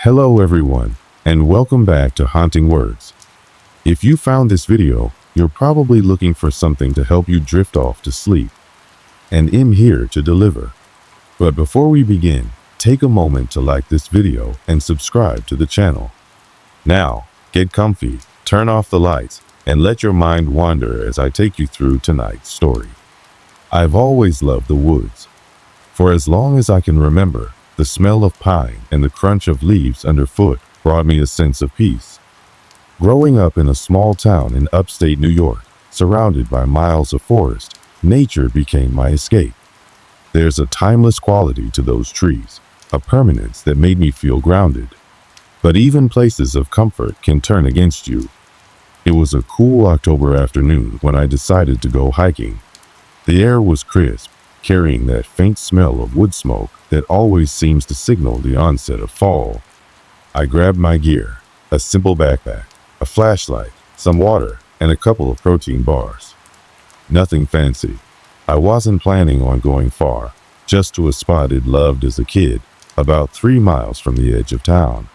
Hello everyone, and welcome back to Haunting Words. If you found this video, you're probably looking for something to help you drift off to sleep. And I'm here to deliver. But before we begin, take a moment to like this video and subscribe to the channel. Now, get comfy, turn off the lights, and let your mind wander as I take you through tonight's story. I've always loved the woods. For as long as I can remember, the smell of pine and the crunch of leaves underfoot brought me a sense of peace. Growing up in a small town in upstate New York, surrounded by miles of forest, nature became my escape. There's a timeless quality to those trees, a permanence that made me feel grounded. But even places of comfort can turn against you. It was a cool October afternoon when I decided to go hiking. The air was crisp, carrying that faint smell of wood smoke that always seems to signal the onset of fall. I grabbed my gear, a simple backpack, a flashlight, some water, and a couple of protein bars. Nothing fancy. I wasn't planning on going far, just to a spot I'd loved as a kid, about 3 miles from the edge of town.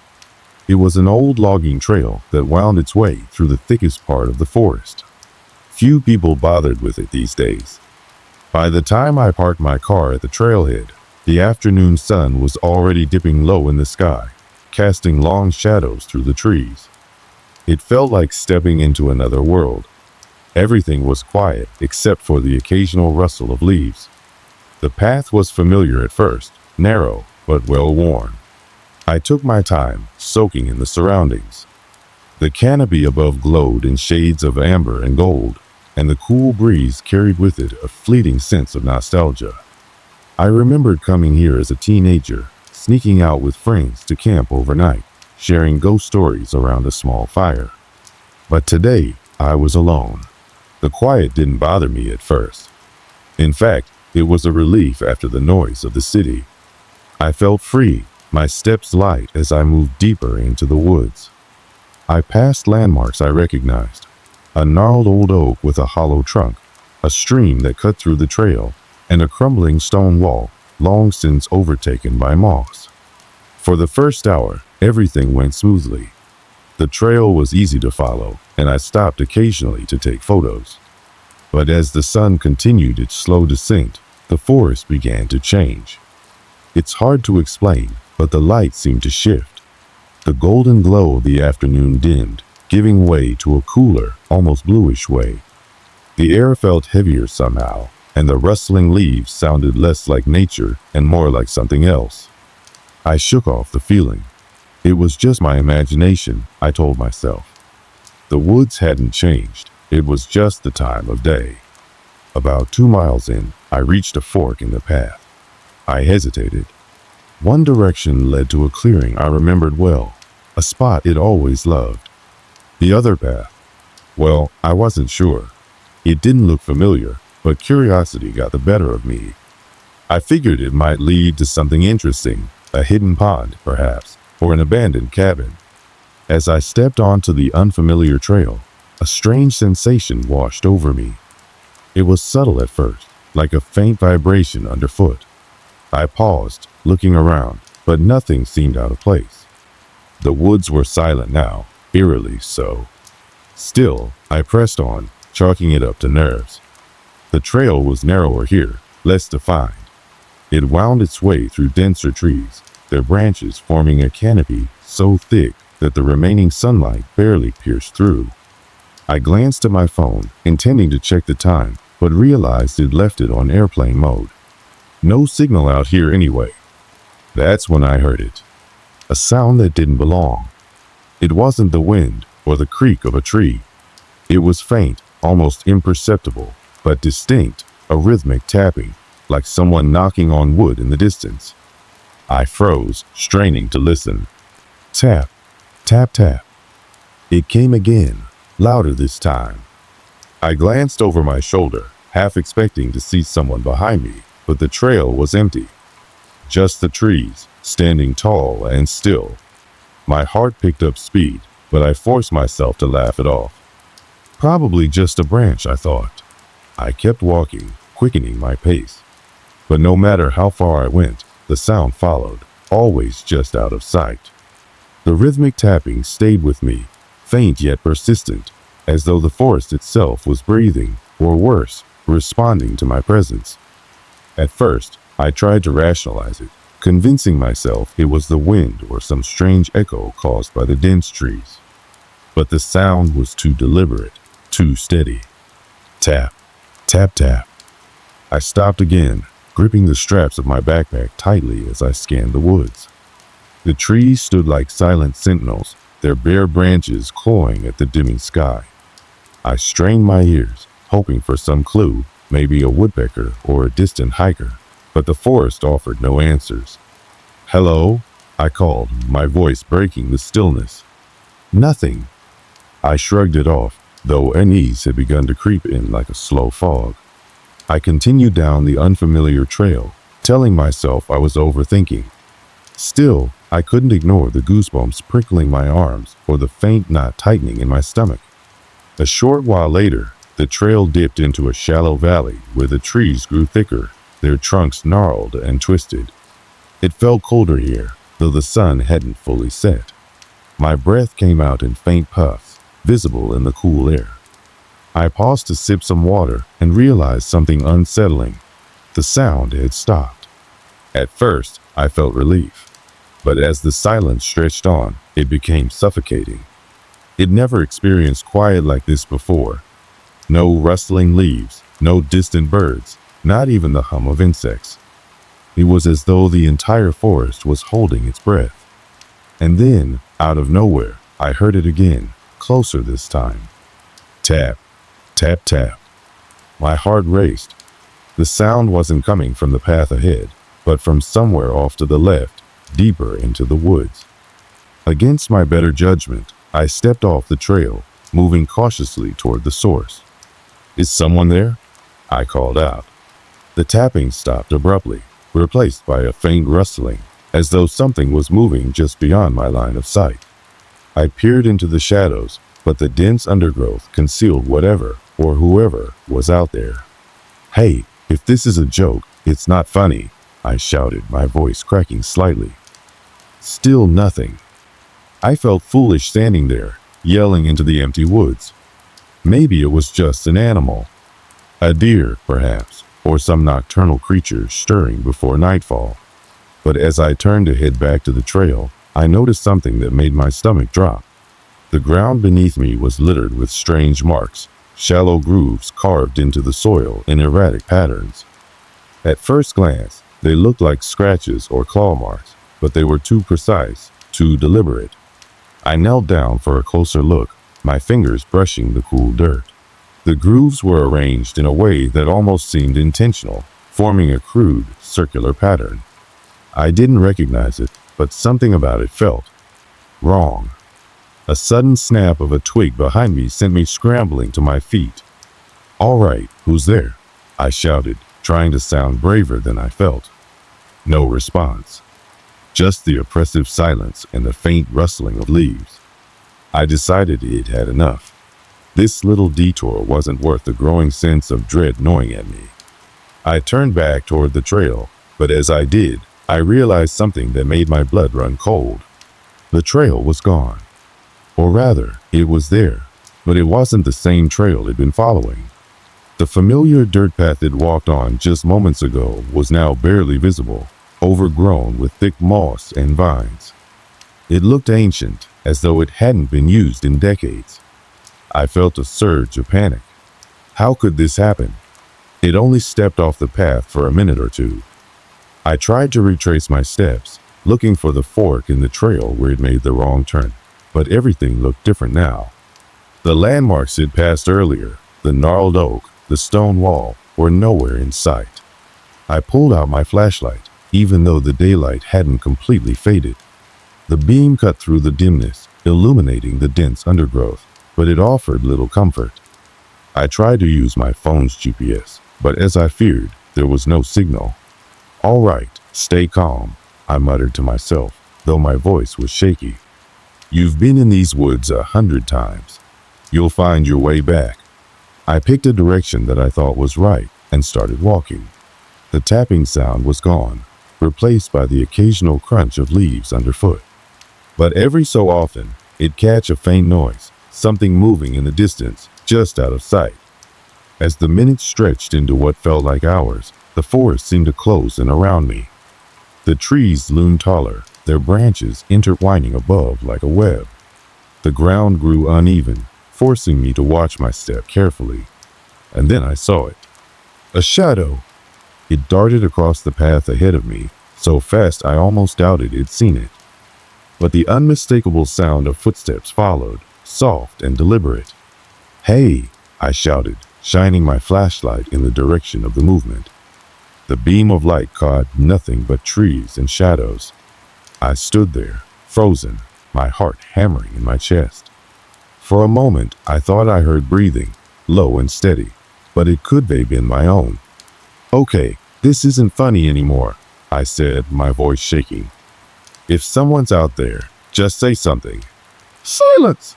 It was an old logging trail that wound its way through the thickest part of the forest. Few people bothered with it these days. By the time I parked my car at the trailhead, the afternoon sun was already dipping low in the sky, casting long shadows through the trees. It felt like stepping into another world. Everything was quiet except for the occasional rustle of leaves. The path was familiar at first, narrow but well-worn. I took my time, soaking in the surroundings. The canopy above glowed in shades of amber and gold, and the cool breeze carried with it a fleeting sense of nostalgia. I remembered coming here as a teenager, sneaking out with friends to camp overnight, sharing ghost stories around a small fire. But today, I was alone. The quiet didn't bother me at first. In fact, it was a relief after the noise of the city. I felt free, my steps light as I moved deeper into the woods. I passed landmarks I recognized. A gnarled old oak with a hollow trunk, a stream that cut through the trail, and a crumbling stone wall, long since overtaken by moss. For the first hour, everything went smoothly. The trail was easy to follow, and I stopped occasionally to take photos. But as the sun continued its slow descent, the forest began to change. It's hard to explain, but the light seemed to shift. The golden glow of the afternoon dimmed, giving way to a cooler, almost bluish way. The air felt heavier somehow, and the rustling leaves sounded less like nature and more like something else. I shook off the feeling. It was just my imagination, I told myself. The woods hadn't changed. It was just the time of day. About 2 miles in, I reached a fork in the path. I hesitated. One direction led to a clearing I remembered well, a spot I'd always loved. The other path, well, I wasn't sure. It didn't look familiar, but curiosity got the better of me. I figured it might lead to something interesting, a hidden pond, perhaps, or an abandoned cabin. As I stepped onto the unfamiliar trail, a strange sensation washed over me. It was subtle at first, like a faint vibration underfoot. I paused, looking around, but nothing seemed out of place. The woods were silent now, eerily so. Still, I pressed on, chalking it up to nerves. The trail was narrower here, less defined. It wound its way through denser trees, their branches forming a canopy so thick that the remaining sunlight barely pierced through. I glanced at my phone, intending to check the time, but realized I'd left it on airplane mode. No signal out here anyway. That's when I heard it. A sound that didn't belong. It wasn't the wind or the creak of a tree. It was faint, almost imperceptible, but distinct, a rhythmic tapping, like someone knocking on wood in the distance. I froze, straining to listen. Tap, tap, tap. It came again, louder this time. I glanced over my shoulder, half expecting to see someone behind me, but the trail was empty. Just the trees, standing tall and still. My heart picked up speed, but I forced myself to laugh it off. Probably just a branch, I thought. I kept walking, quickening my pace. But no matter how far I went, the sound followed, always just out of sight. The rhythmic tapping stayed with me, faint yet persistent, as though the forest itself was breathing, or worse, responding to my presence. At first, I tried to rationalize it, convincing myself it was the wind or some strange echo caused by the dense trees. But the sound was too deliberate, too steady. Tap, tap, tap. I stopped again, gripping the straps of my backpack tightly as I scanned the woods. The trees stood like silent sentinels, their bare branches clawing at the dimming sky. I strained my ears, hoping for some clue, maybe a woodpecker or a distant hiker, but the forest offered no answers. "Hello?" I called, my voice breaking the stillness. "Nothing." I shrugged it off, though unease had begun to creep in like a slow fog. I continued down the unfamiliar trail, telling myself I was overthinking. Still, I couldn't ignore the goosebumps prickling my arms or the faint knot tightening in my stomach. A short while later, the trail dipped into a shallow valley where the trees grew thicker, their trunks gnarled and twisted. It felt colder here, though the sun hadn't fully set. My breath came out in faint puffs, visible in the cool air. I paused to sip some water and realized something unsettling. The sound had stopped. At first, I felt relief. But as the silence stretched on, it became suffocating. I'd never experienced quiet like this before. No rustling leaves, no distant birds, not even the hum of insects. It was as though the entire forest was holding its breath. And then, out of nowhere, I heard it again, closer this time. Tap, tap, tap. My heart raced. The sound wasn't coming from the path ahead, but from somewhere off to the left, deeper into the woods. Against my better judgment, I stepped off the trail, moving cautiously toward the source. "Is someone there?" I called out. The tapping stopped abruptly, replaced by a faint rustling, as though something was moving just beyond my line of sight. I peered into the shadows, but the dense undergrowth concealed whatever or whoever was out there. "Hey, if this is a joke, it's not funny," I shouted, my voice cracking slightly. Still nothing. I felt foolish standing there, yelling into the empty woods. Maybe it was just an animal. A deer, perhaps, or some nocturnal creature stirring before nightfall. But as I turned to head back to the trail, I noticed something that made my stomach drop. The ground beneath me was littered with strange marks, shallow grooves carved into the soil in erratic patterns. At first glance, they looked like scratches or claw marks, but they were too precise, too deliberate. I knelt down for a closer look, my fingers brushing the cool dirt. The grooves were arranged in a way that almost seemed intentional, forming a crude, circular pattern. I didn't recognize it, but something about it felt wrong. A sudden snap of a twig behind me sent me scrambling to my feet. "All right, who's there?" I shouted, trying to sound braver than I felt. No response. Just the oppressive silence and the faint rustling of leaves. I decided it had enough. This little detour wasn't worth the growing sense of dread gnawing at me. I turned back toward the trail, but as I did, I realized something that made my blood run cold. The trail was gone. Or rather, it was there, but it wasn't the same trail I'd been following. The familiar dirt path I'd walked on just moments ago was now barely visible, overgrown with thick moss and vines. It looked ancient, as though it hadn't been used in decades. I felt a surge of panic. How could this happen? I'd only stepped off the path for a minute or two. I tried to retrace my steps, looking for the fork in the trail where it made the wrong turn, but everything looked different now. The landmarks I'd passed earlier, the gnarled oak, the stone wall, were nowhere in sight. I pulled out my flashlight, even though the daylight hadn't completely faded. The beam cut through the dimness, illuminating the dense undergrowth, but it offered little comfort. I tried to use my phone's GPS, but as I feared, there was no signal. "All right, stay calm," I muttered to myself, though my voice was shaky. "You've been in these woods 100 times. You'll find your way back." I picked a direction that I thought was right and started walking. The tapping sound was gone, replaced by the occasional crunch of leaves underfoot. But every so often, it'd catch a faint noise, something moving in the distance, just out of sight. As the minutes stretched into what felt like hours, the forest seemed to close in around me. The trees loomed taller, their branches intertwining above like a web. The ground grew uneven, forcing me to watch my step carefully. And then I saw it. A shadow. It darted across the path ahead of me, so fast I almost doubted it'd seen it. But the unmistakable sound of footsteps followed, soft and deliberate. "Hey!" I shouted, shining my flashlight in the direction of the movement. The beam of light caught nothing but trees and shadows. I stood there, frozen, my heart hammering in my chest. For a moment, I thought I heard breathing, low and steady, but it could have been my own. "Okay, this isn't funny anymore," I said, my voice shaking. "If someone's out there, just say something." "Silence!"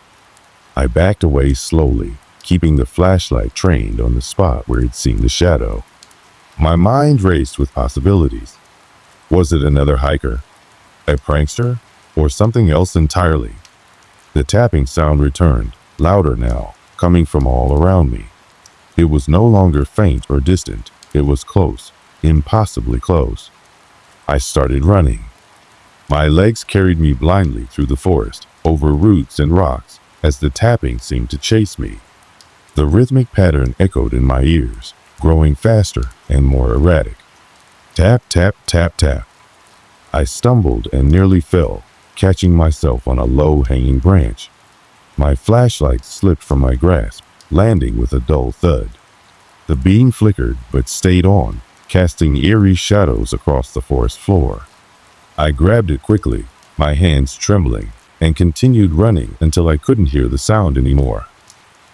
I backed away slowly, keeping the flashlight trained on the spot where it'd seen the shadow. My mind raced with possibilities. Was it another hiker? A prankster? Or something else entirely? The tapping sound returned, louder now, coming from all around me. It was no longer faint or distant. It was close, impossibly close. I started running. My legs carried me blindly through the forest, over roots and rocks, as the tapping seemed to chase me. The rhythmic pattern echoed in my ears, growing faster and more erratic. Tap, tap, tap, tap. I stumbled and nearly fell, catching myself on a low-hanging branch. My flashlight slipped from my grasp, landing with a dull thud. The beam flickered but stayed on, casting eerie shadows across the forest floor. I grabbed it quickly, my hands trembling, and continued running until I couldn't hear the sound anymore.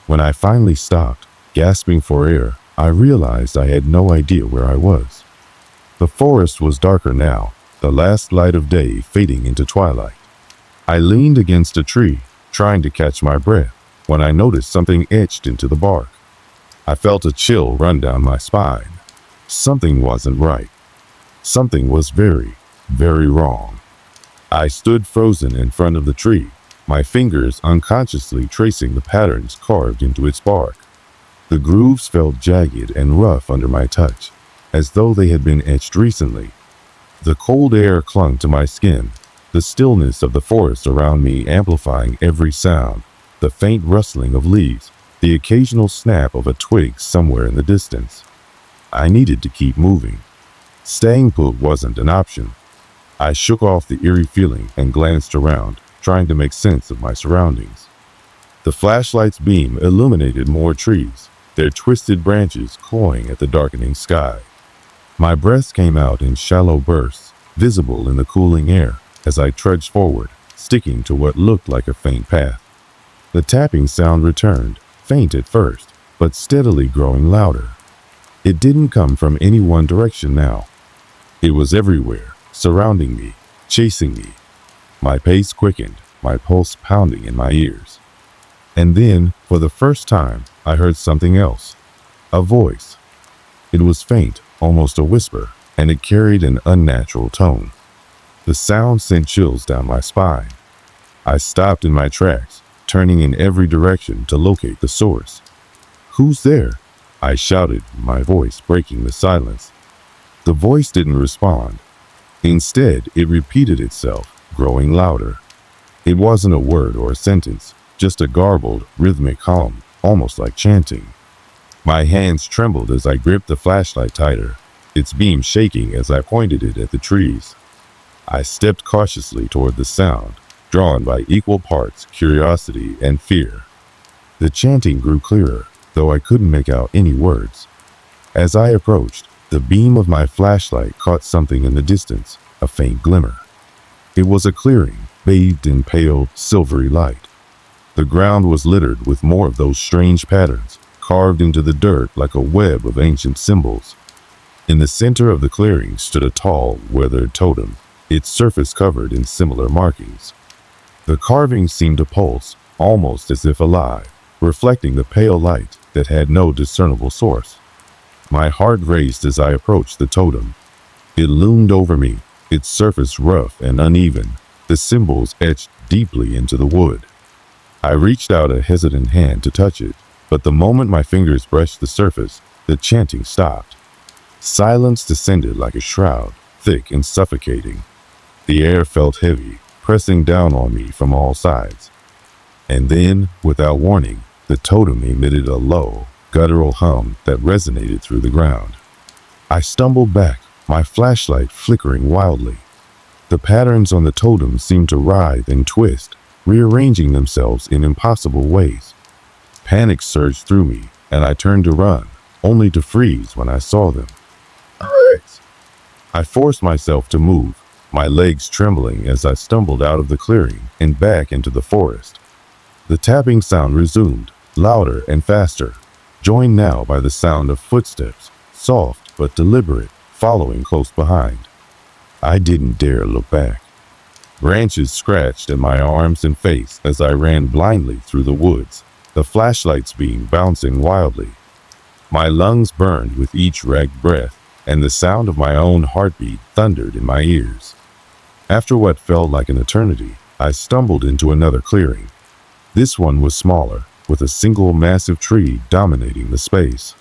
When I finally stopped, gasping for air, I realized I had no idea where I was. The forest was darker now, the last light of day fading into twilight. I leaned against a tree, trying to catch my breath, when I noticed something etched into the bark. I felt a chill run down my spine. Something wasn't right. Something was very, very wrong. I stood frozen in front of the tree, my fingers unconsciously tracing the patterns carved into its bark. The grooves felt jagged and rough under my touch, as though they had been etched recently. The cold air clung to my skin, the stillness of the forest around me amplifying every sound, the faint rustling of leaves, the occasional snap of a twig somewhere in the distance. I needed to keep moving. Staying put wasn't an option. I shook off the eerie feeling and glanced around, trying to make sense of my surroundings. The flashlight's beam illuminated more trees, their twisted branches clawing at the darkening sky. My breath came out in shallow bursts, visible in the cooling air, as I trudged forward, sticking to what looked like a faint path. The tapping sound returned, faint at first, but steadily growing louder. It didn't come from any one direction now. It was everywhere, surrounding me, chasing me. My pace quickened, my pulse pounding in my ears. And then, for the first time, I heard something else. A voice. It was faint, almost a whisper, and it carried an unnatural tone. The sound sent chills down my spine. I stopped in my tracks, turning in every direction to locate the source. "Who's there?" I shouted, my voice breaking the silence. The voice didn't respond. Instead, it repeated itself, growing louder. It wasn't a word or a sentence, just a garbled, rhythmic hum, almost like chanting. My hands trembled as I gripped the flashlight tighter, its beam shaking as I pointed it at the trees. I stepped cautiously toward the sound, drawn by equal parts curiosity and fear. The chanting grew clearer, though I couldn't make out any words. As I approached, the beam of my flashlight caught something in the distance, a faint glimmer. It was a clearing, bathed in pale, silvery light. The ground was littered with more of those strange patterns, carved into the dirt like a web of ancient symbols. In the center of the clearing stood a tall, weathered totem, its surface covered in similar markings. The carving seemed to pulse, almost as if alive, reflecting the pale light that had no discernible source. My heart raced as I approached the totem. It loomed over me, its surface rough and uneven, the symbols etched deeply into the wood. I reached out a hesitant hand to touch it, but the moment my fingers brushed the surface, the chanting stopped. Silence descended like a shroud, thick and suffocating. The air felt heavy, pressing down on me from all sides. And then, without warning, the totem emitted a low, guttural hum that resonated through the ground. I stumbled back, my flashlight flickering wildly. The patterns on the totem seemed to writhe and twist, rearranging themselves in impossible ways. Panic surged through me, and I turned to run, only to freeze when I saw them. I forced myself to move, my legs trembling as I stumbled out of the clearing and back into the forest. The tapping sound resumed, louder and faster, joined now by the sound of footsteps, soft but deliberate, following close behind. I didn't dare look back. Branches scratched at my arms and face as I ran blindly through the woods, the flashlight's beam bouncing wildly. My lungs burned with each ragged breath, and the sound of my own heartbeat thundered in my ears. After what felt like an eternity, I stumbled into another clearing. This one was smaller, with a single massive tree dominating the space.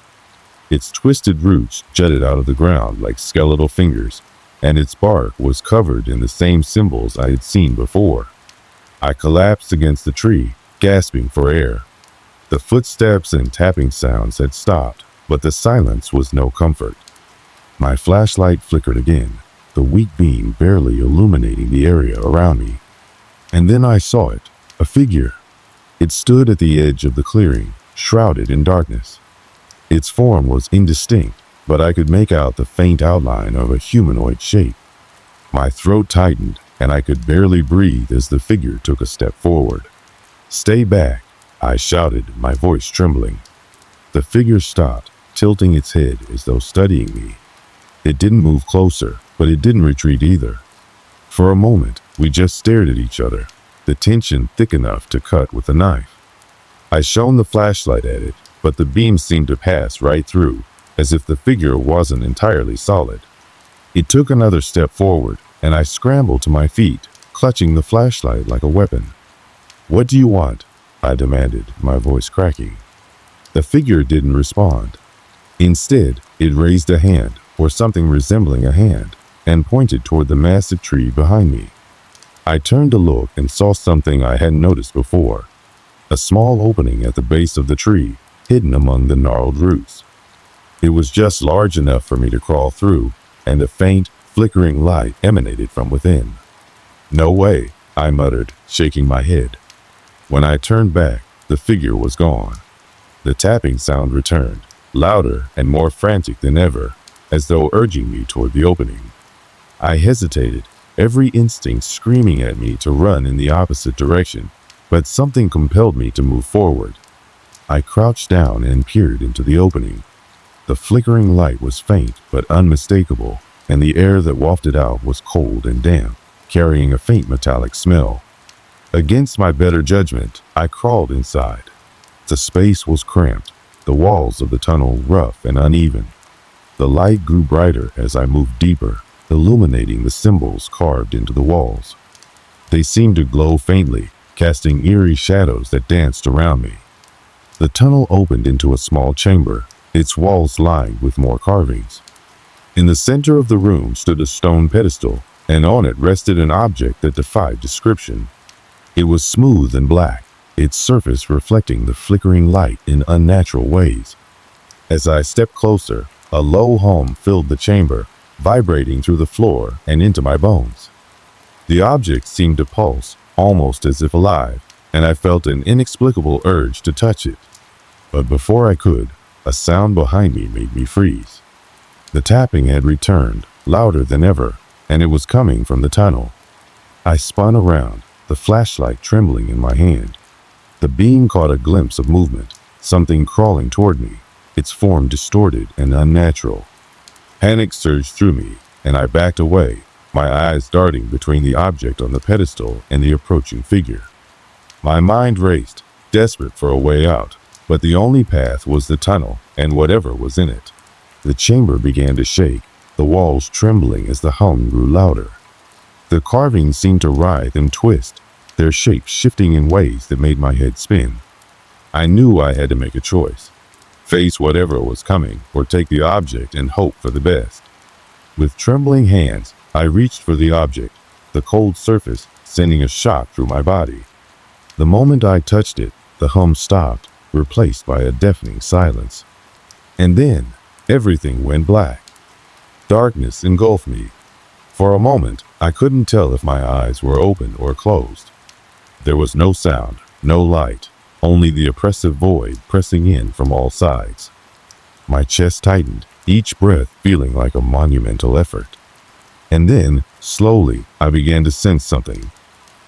Its twisted roots jutted out of the ground like skeletal fingers, and its bark was covered in the same symbols I had seen before. I collapsed against the tree, gasping for air. The footsteps and tapping sounds had stopped, but the silence was no comfort. My flashlight flickered again, the weak beam barely illuminating the area around me. And then I saw it, a figure. It stood at the edge of the clearing, shrouded in darkness. Its form was indistinct, but I could make out the faint outline of a humanoid shape. My throat tightened, and I could barely breathe as the figure took a step forward. "Stay back," I shouted, my voice trembling. The figure stopped, tilting its head as though studying me. It didn't move closer, but it didn't retreat either. For a moment, we just stared at each other, the tension thick enough to cut with a knife. I shone the flashlight at it, but the beam seemed to pass right through, as if the figure wasn't entirely solid. It took another step forward, and I scrambled to my feet, clutching the flashlight like a weapon. "What do you want?" I demanded, my voice cracking. The figure didn't respond. Instead, it raised a hand, or something resembling a hand, and pointed toward the massive tree behind me. I turned to look and saw something I hadn't noticed before. A small opening at the base of the tree, hidden among the gnarled roots. It was just large enough for me to crawl through, and a faint, flickering light emanated from within. "No way," I muttered, shaking my head. When I turned back, the figure was gone. The tapping sound returned, louder and more frantic than ever, as though urging me toward the opening. I hesitated, every instinct screaming at me to run in the opposite direction, but something compelled me to move forward. I crouched down and peered into the opening. The flickering light was faint but unmistakable, and the air that wafted out was cold and damp, carrying a faint metallic smell. Against my better judgment, I crawled inside. The space was cramped, the walls of the tunnel rough and uneven. The light grew brighter as I moved deeper, illuminating the symbols carved into the walls. They seemed to glow faintly, casting eerie shadows that danced around me. The tunnel opened into a small chamber, its walls lined with more carvings. In the center of the room stood a stone pedestal, and on it rested an object that defied description. It was smooth and black, its surface reflecting the flickering light in unnatural ways. As I stepped closer, a low hum filled the chamber, vibrating through the floor and into my bones. The object seemed to pulse, almost as if alive, and I felt an inexplicable urge to touch it. But before I could, a sound behind me made me freeze. The tapping had returned, louder than ever, and it was coming from the tunnel. I spun around, the flashlight trembling in my hand. The beam caught a glimpse of movement, something crawling toward me, its form distorted and unnatural. Panic surged through me, and I backed away, my eyes darting between the object on the pedestal and the approaching figure. My mind raced, desperate for a way out, but the only path was the tunnel and whatever was in it. The chamber began to shake, the walls trembling as the hum grew louder. The carvings seemed to writhe and twist, their shapes shifting in ways that made my head spin. I knew I had to make a choice. Face whatever was coming, or take the object and hope for the best. With trembling hands, I reached for the object, the cold surface sending a shock through my body. The moment I touched it, the hum stopped, replaced by a deafening silence. And then, everything went black. Darkness engulfed me. For a moment, I couldn't tell if my eyes were open or closed. There was no sound, no light, only the oppressive void pressing in from all sides. My chest tightened, each breath feeling like a monumental effort. And then, slowly, I began to sense something.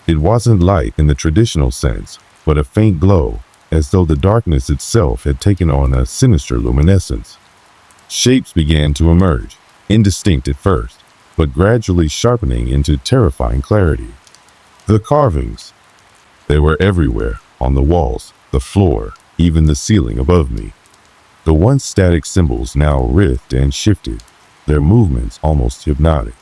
It wasn't light in the traditional sense, but a faint glow, as though the darkness itself had taken on a sinister luminescence. Shapes began to emerge, indistinct at first, but gradually sharpening into terrifying clarity. The carvings. They were everywhere, on the walls, the floor, even the ceiling above me. The once static symbols now writhed and shifted, their movements almost hypnotic.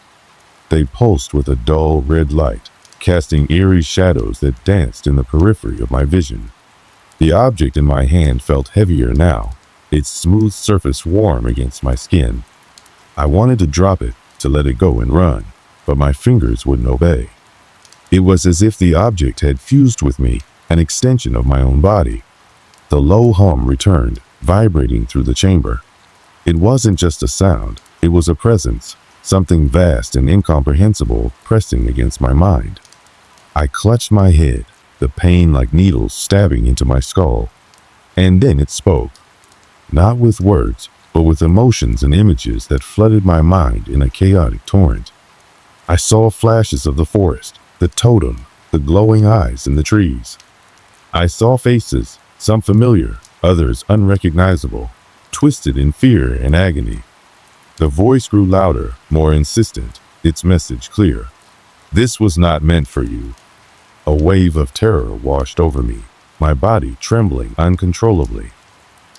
They pulsed with a dull red light, casting eerie shadows that danced in the periphery of my vision. The object in my hand felt heavier now, its smooth surface warm against my skin. I wanted to drop it, to let it go and run, but my fingers wouldn't obey. It was as if the object had fused with me, an extension of my own body. The low hum returned, vibrating through the chamber. It wasn't just a sound, it was a presence, something vast and incomprehensible pressing against my mind. I clutched my head, the pain like needles stabbing into my skull. And then it spoke. Not with words, but with emotions and images that flooded my mind in a chaotic torrent. I saw flashes of the forest, the totem, the glowing eyes in the trees. I saw faces, some familiar, others unrecognizable, twisted in fear and agony. The voice grew louder, more insistent, its message clear. This was not meant for you. A wave of terror washed over me, my body trembling uncontrollably.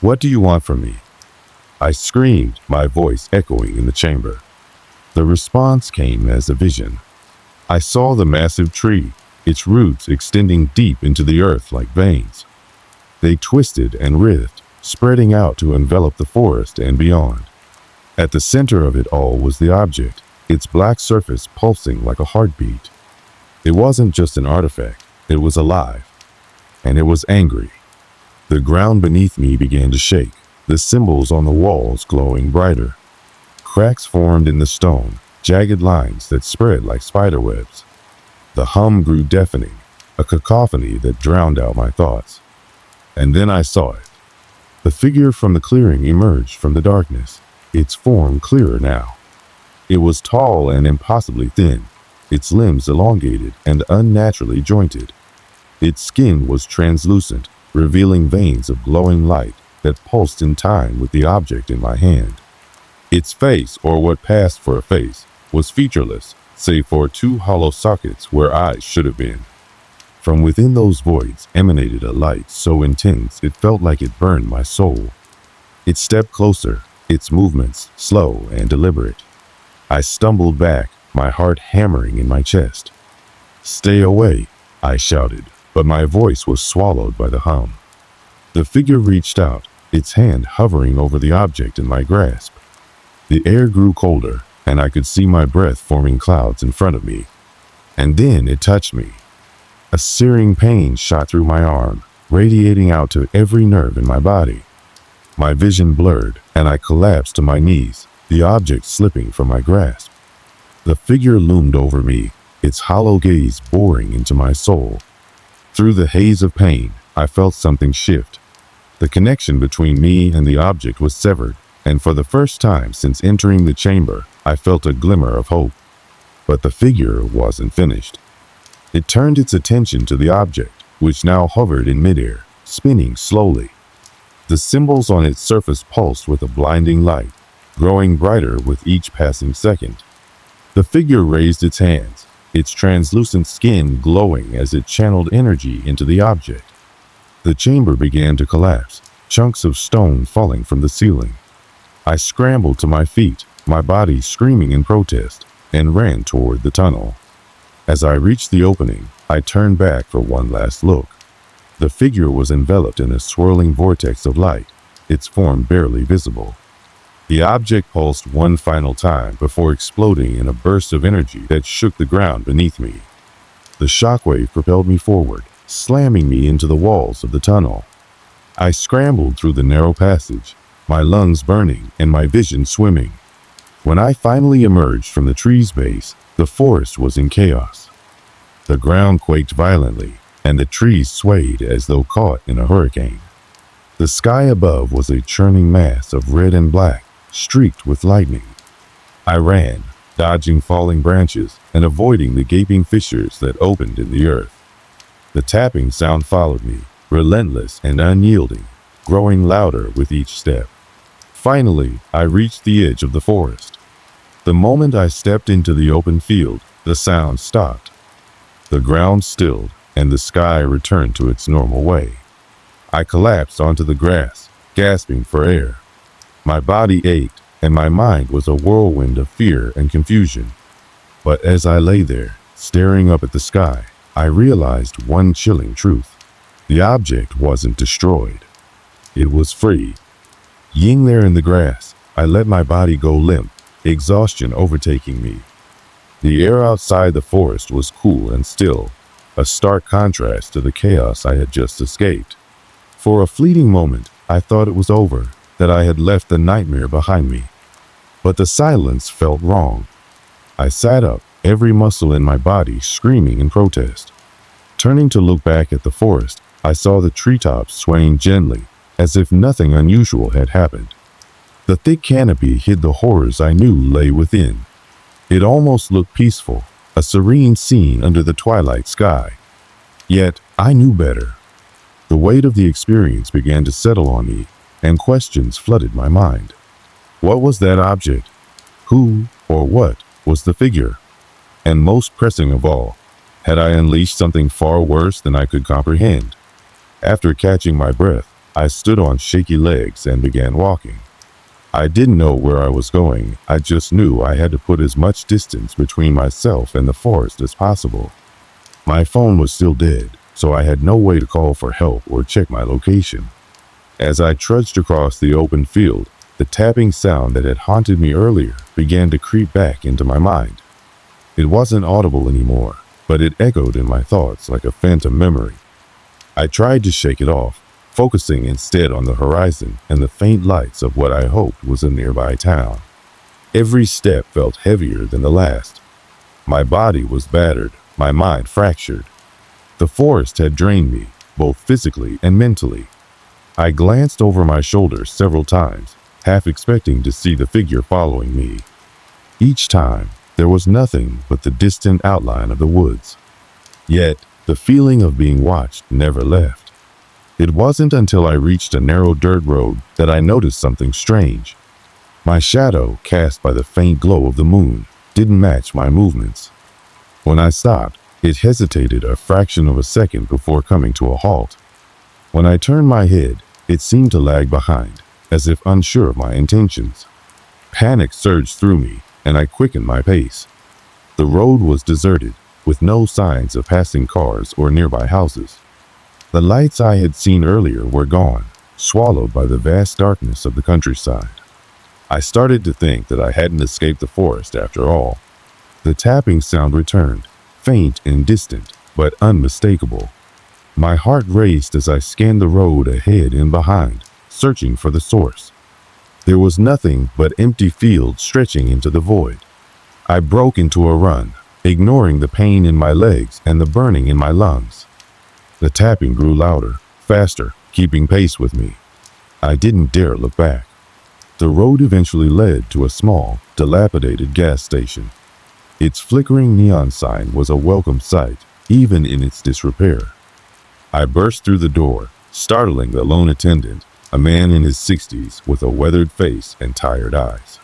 What do you want from me? I screamed, my voice echoing in the chamber. The response came as a vision. I saw the massive tree, its roots extending deep into the earth like veins. They twisted and writhed, spreading out to envelop the forest and beyond. At the center of it all was the object, its black surface pulsing like a heartbeat. It wasn't just an artifact, it was alive. And it was angry. The ground beneath me began to shake, the symbols on the walls glowing brighter. Cracks formed in the stone, jagged lines that spread like spiderwebs. The hum grew deafening, a cacophony that drowned out my thoughts. And then I saw it. The figure from the clearing emerged from the darkness, its form clearer now. It was tall and impossibly thin, its limbs elongated and unnaturally jointed. Its skin was translucent, revealing veins of glowing light that pulsed in time with the object in my hand. Its face, or what passed for a face, was featureless, save for two hollow sockets where eyes should have been. From within those voids emanated a light so intense it felt like it burned my soul. It stepped closer, its movements slow and deliberate. I stumbled back, my heart hammering in my chest. "Stay away," I shouted, but my voice was swallowed by the hum. The figure reached out, its hand hovering over the object in my grasp. The air grew colder, and I could see my breath forming clouds in front of me. And then it touched me. A searing pain shot through my arm, radiating out to every nerve in my body. My vision blurred, and I collapsed to my knees, the object slipping from my grasp. The figure loomed over me, its hollow gaze boring into my soul. Through the haze of pain, I felt something shift. The connection between me and the object was severed, and for the first time since entering the chamber, I felt a glimmer of hope. But the figure wasn't finished. It turned its attention to the object, which now hovered in midair, spinning slowly. The symbols on its surface pulsed with a blinding light, growing brighter with each passing second. The figure raised its hands, its translucent skin glowing as it channeled energy into the object. The chamber began to collapse, chunks of stone falling from the ceiling. I scrambled to my feet, my body screaming in protest, and ran toward the tunnel. As I reached the opening, I turned back for one last look. The figure was enveloped in a swirling vortex of light, its form barely visible. The object pulsed one final time before exploding in a burst of energy that shook the ground beneath me. The shockwave propelled me forward, slamming me into the walls of the tunnel. I scrambled through the narrow passage, my lungs burning and my vision swimming. When I finally emerged from the tree's base, the forest was in chaos. The ground quaked violently, and the trees swayed as though caught in a hurricane. The sky above was a churning mass of red and black, streaked with lightning. I ran, dodging falling branches and avoiding the gaping fissures that opened in the earth. The tapping sound followed me, relentless and unyielding, growing louder with each step. Finally, I reached the edge of the forest. The moment I stepped into the open field, the sound stopped. The ground stilled, and the sky returned to its normal way. I collapsed onto the grass, gasping for air. My body ached, and my mind was a whirlwind of fear and confusion. But as I lay there, staring up at the sky, I realized one chilling truth. The object wasn't destroyed. It was free. Lying there in the grass, I let my body go limp, exhaustion overtaking me. The air outside the forest was cool and still, a stark contrast to the chaos I had just escaped. For a fleeting moment, I thought it was over, that I had left the nightmare behind me. But the silence felt wrong. I sat up, every muscle in my body screaming in protest. Turning to look back at the forest, I saw the treetops swaying gently, as if nothing unusual had happened. The thick canopy hid the horrors I knew lay within. It almost looked peaceful, a serene scene under the twilight sky. Yet, I knew better. The weight of the experience began to settle on me, and questions flooded my mind. What was that object? Who, or what, was the figure? And most pressing of all, had I unleashed something far worse than I could comprehend? After catching my breath, I stood on shaky legs and began walking. I didn't know where I was going, I just knew I had to put as much distance between myself and the forest as possible. My phone was still dead, so I had no way to call for help or check my location. As I trudged across the open field, the tapping sound that had haunted me earlier began to creep back into my mind. It wasn't audible anymore, but it echoed in my thoughts like a phantom memory. I tried to shake it off, focusing instead on the horizon and the faint lights of what I hoped was a nearby town. Every step felt heavier than the last. My body was battered, my mind fractured. The forest had drained me, both physically and mentally. I glanced over my shoulder several times, half expecting to see the figure following me. Each time, there was nothing but the distant outline of the woods. Yet, the feeling of being watched never left. It wasn't until I reached a narrow dirt road that I noticed something strange. My shadow, cast by the faint glow of the moon, didn't match my movements. When I stopped, it hesitated a fraction of a second before coming to a halt. When I turned my head, it seemed to lag behind, as if unsure of my intentions. Panic surged through me, and I quickened my pace. The road was deserted, with no signs of passing cars or nearby houses. The lights I had seen earlier were gone, swallowed by the vast darkness of the countryside. I started to think that I hadn't escaped the forest after all. The tapping sound returned, faint and distant, but unmistakable. My heart raced as I scanned the road ahead and behind, searching for the source. There was nothing but empty fields stretching into the void. I broke into a run, ignoring the pain in my legs and the burning in my lungs. The tapping grew louder, faster, keeping pace with me. I didn't dare look back. The road eventually led to a small, dilapidated gas station. Its flickering neon sign was a welcome sight, even in its disrepair. I burst through the door, startling the lone attendant, a man in his 60s with a weathered face and tired eyes.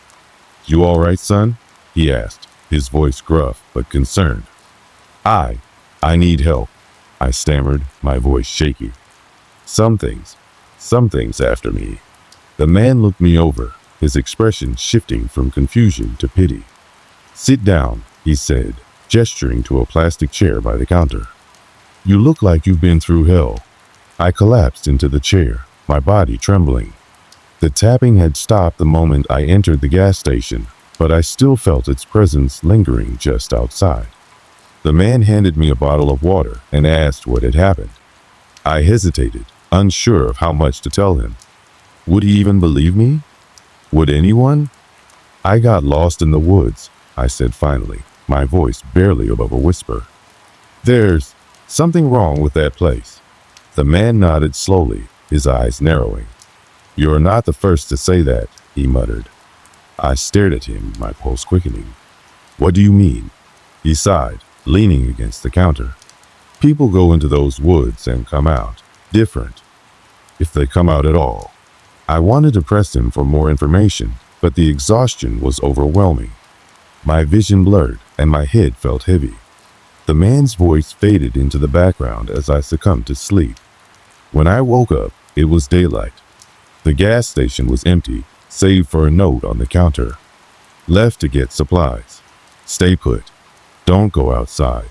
"You all right, son?" he asked, his voice gruff but concerned. I need help," I stammered, my voice shaky. Something's after me." The man looked me over, his expression shifting from confusion to pity. "Sit down," he said, gesturing to a plastic chair by the counter. "You look like you've been through hell." I collapsed into the chair, my body trembling. The tapping had stopped the moment I entered the gas station, but I still felt its presence lingering just outside. The man handed me a bottle of water and asked what had happened. I hesitated, unsure of how much to tell him. Would he even believe me? Would anyone? "I got lost in the woods," I said finally, my voice barely above a whisper. "There's something wrong with that place." The man nodded slowly, his eyes narrowing. "You're not the first to say that," he muttered. I stared at him, my pulse quickening. "What do you mean?" He sighed, leaning against the counter. "People go into those woods and come out different, if they come out at all." I wanted to press him for more information, but the exhaustion was overwhelming. My vision blurred and my head felt heavy. The man's voice faded into the background as I succumbed to sleep. When I woke up, it was daylight. The gas station was empty, save for a note on the counter. "Left to get supplies. Stay put. Don't go outside."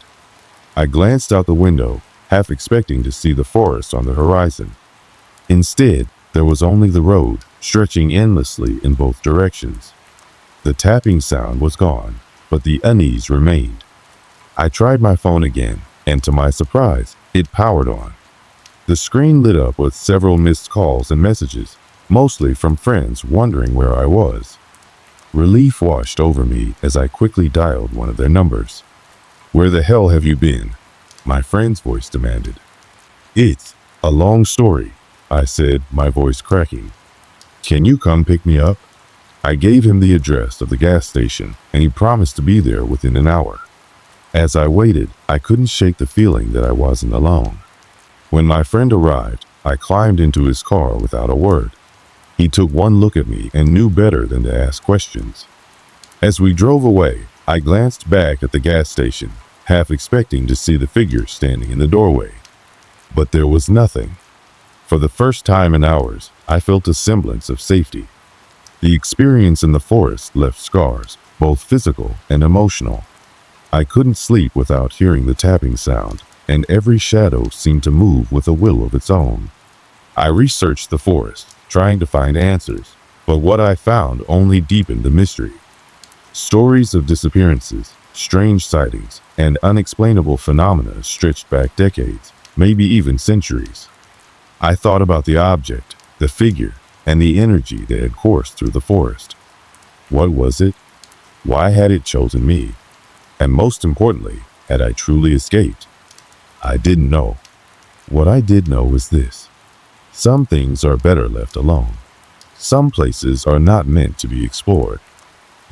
I glanced out the window, half expecting to see the forest on the horizon. Instead, there was only the road, stretching endlessly in both directions. The tapping sound was gone, but the unease remained. I tried my phone again, and to my surprise, it powered on. The screen lit up with several missed calls and messages, mostly from friends wondering where I was. Relief washed over me as I quickly dialed one of their numbers. "Where the hell have you been?" my friend's voice demanded. "It's a long story," I said, my voice cracking. "Can you come pick me up?" I gave him the address of the gas station, and he promised to be there within an hour. As I waited, I couldn't shake the feeling that I wasn't alone. When my friend arrived, I climbed into his car without a word. He took one look at me and knew better than to ask questions. As we drove away, I glanced back at the gas station, half expecting to see the figure standing in the doorway. But there was nothing. For the first time in hours, I felt a semblance of safety. The experience in the forest left scars, both physical and emotional. I couldn't sleep without hearing the tapping sound, and every shadow seemed to move with a will of its own. I researched the forest, trying to find answers, but what I found only deepened the mystery. Stories of disappearances, strange sightings, and unexplainable phenomena stretched back decades, maybe even centuries. I thought about the object, the figure, and the energy that had coursed through the forest. What was it? Why had it chosen me? And most importantly, had I truly escaped? I didn't know. What I did know was this: some things are better left alone. Some places are not meant to be explored.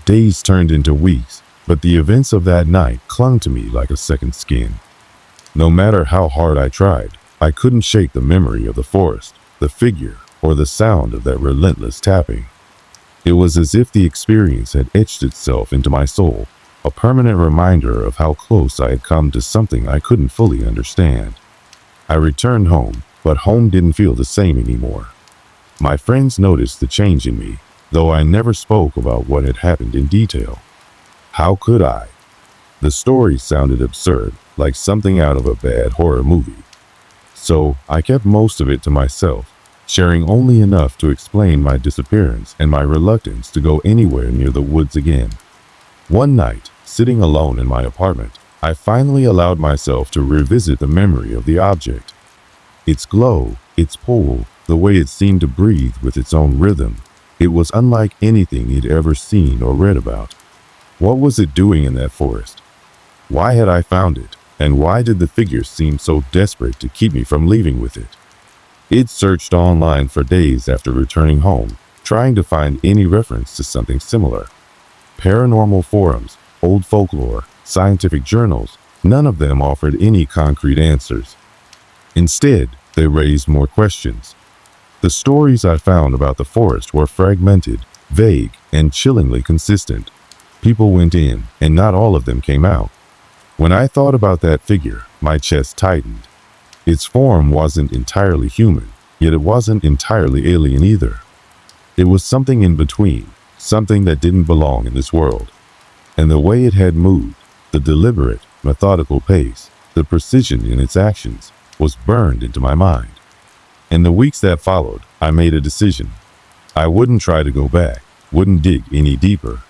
Days turned into weeks, but the events of that night clung to me like a second skin. No matter how hard I tried, I couldn't shake the memory of the forest, the figure, or the sound of that relentless tapping. It was as if the experience had etched itself into my soul, a permanent reminder of how close I had come to something I couldn't fully understand. I returned home, but home didn't feel the same anymore. My friends noticed the change in me, though I never spoke about what had happened in detail. How could I? The story sounded absurd, like something out of a bad horror movie. So I kept most of it to myself, sharing only enough to explain my disappearance and my reluctance to go anywhere near the woods again. One night, sitting alone in my apartment, I finally allowed myself to revisit the memory of the object. Its glow, its pull, the way it seemed to breathe with its own rhythm. It was unlike anything he'd ever seen or read about. What was it doing in that forest? Why had I found it? And why did the figure seem so desperate to keep me from leaving with it? It searched online for days after returning home, trying to find any reference to something similar. Paranormal forums, old folklore, scientific journals, none of them offered any concrete answers. Instead, they raised more questions. The stories I found about the forest were fragmented, vague, and chillingly consistent. People went in, and not all of them came out. When I thought about that figure, my chest tightened. Its form wasn't entirely human, yet it wasn't entirely alien either. It was something in between, something that didn't belong in this world. And the way it had moved, The deliberate, methodical pace, the precision in its actions, was burned into my mind. In the weeks that followed, I made a decision. I wouldn't try to go back, wouldn't dig any deeper.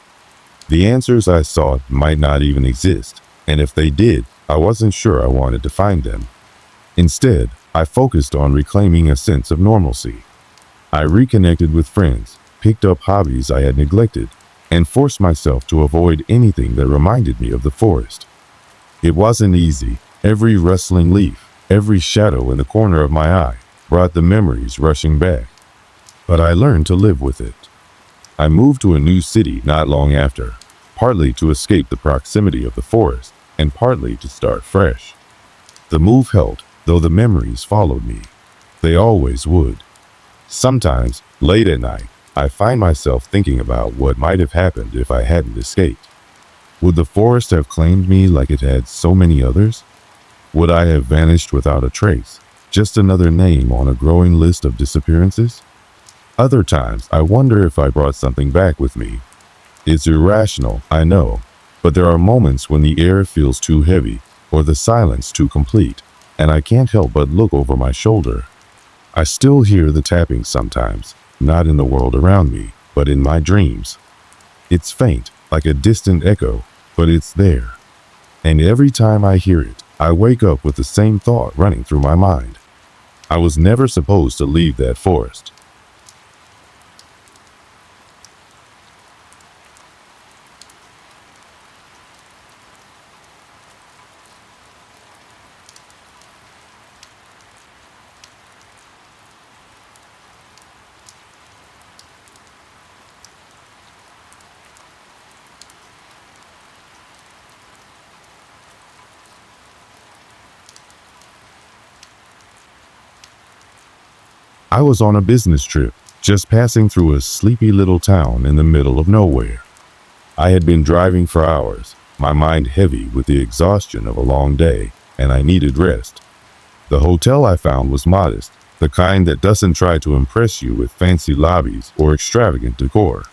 The answers I sought might not even exist, and if they did, I wasn't sure I wanted to find them. Instead, I focused on reclaiming a sense of normalcy. I reconnected with friends, picked up hobbies I had neglected, and forced myself to avoid anything that reminded me of the forest. It wasn't easy. Every rustling leaf, every shadow in the corner of my eye brought the memories rushing back. But I learned to live with it. I moved to a new city not long after, partly to escape the proximity of the forest and partly to start fresh. The move helped, though the memories followed me. They always would. Sometimes, late at night, I find myself thinking about what might have happened if I hadn't escaped. Would the forest have claimed me like it had so many others? Would I have vanished without a trace, just another name on a growing list of disappearances? Other times, I wonder if I brought something back with me. It's irrational, I know, but there are moments when the air feels too heavy or the silence too complete, and I can't help but look over my shoulder. I still hear the tapping sometimes, not in the world around me, but in my dreams. It's faint, like a distant echo, but it's there. And every time I hear it, I wake up with the same thought running through my mind. I was never supposed to leave that forest. I was on a business trip, just passing through a sleepy little town in the middle of nowhere. I had been driving for hours, my mind heavy with the exhaustion of a long day, and I needed rest. The hotel I found was modest, the kind that doesn't try to impress you with fancy lobbies or extravagant decor.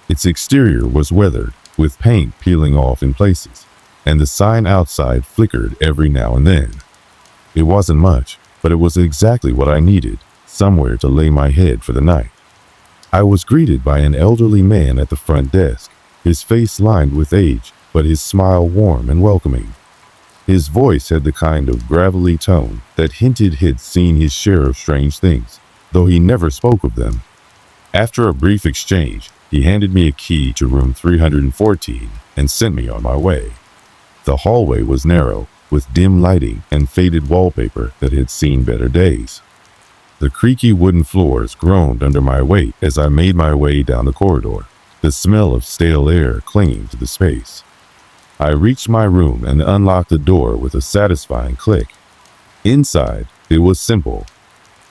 Its exterior was weathered, with paint peeling off in places, and the sign outside flickered every now and then. It wasn't much, but it was exactly what I needed. Somewhere to lay my head for the night. I was greeted by an elderly man at the front desk, his face lined with age, but his smile warm and welcoming. His voice had the kind of gravelly tone that hinted he'd seen his share of strange things, though he never spoke of them. After a brief exchange, he handed me a key to room 314 and sent me on my way. The hallway was narrow, with dim lighting and faded wallpaper that had seen better days. The creaky wooden floors groaned under my weight as I made my way down the corridor, the smell of stale air clinging to the space. I reached my room and unlocked the door with a satisfying click. Inside, it was simple.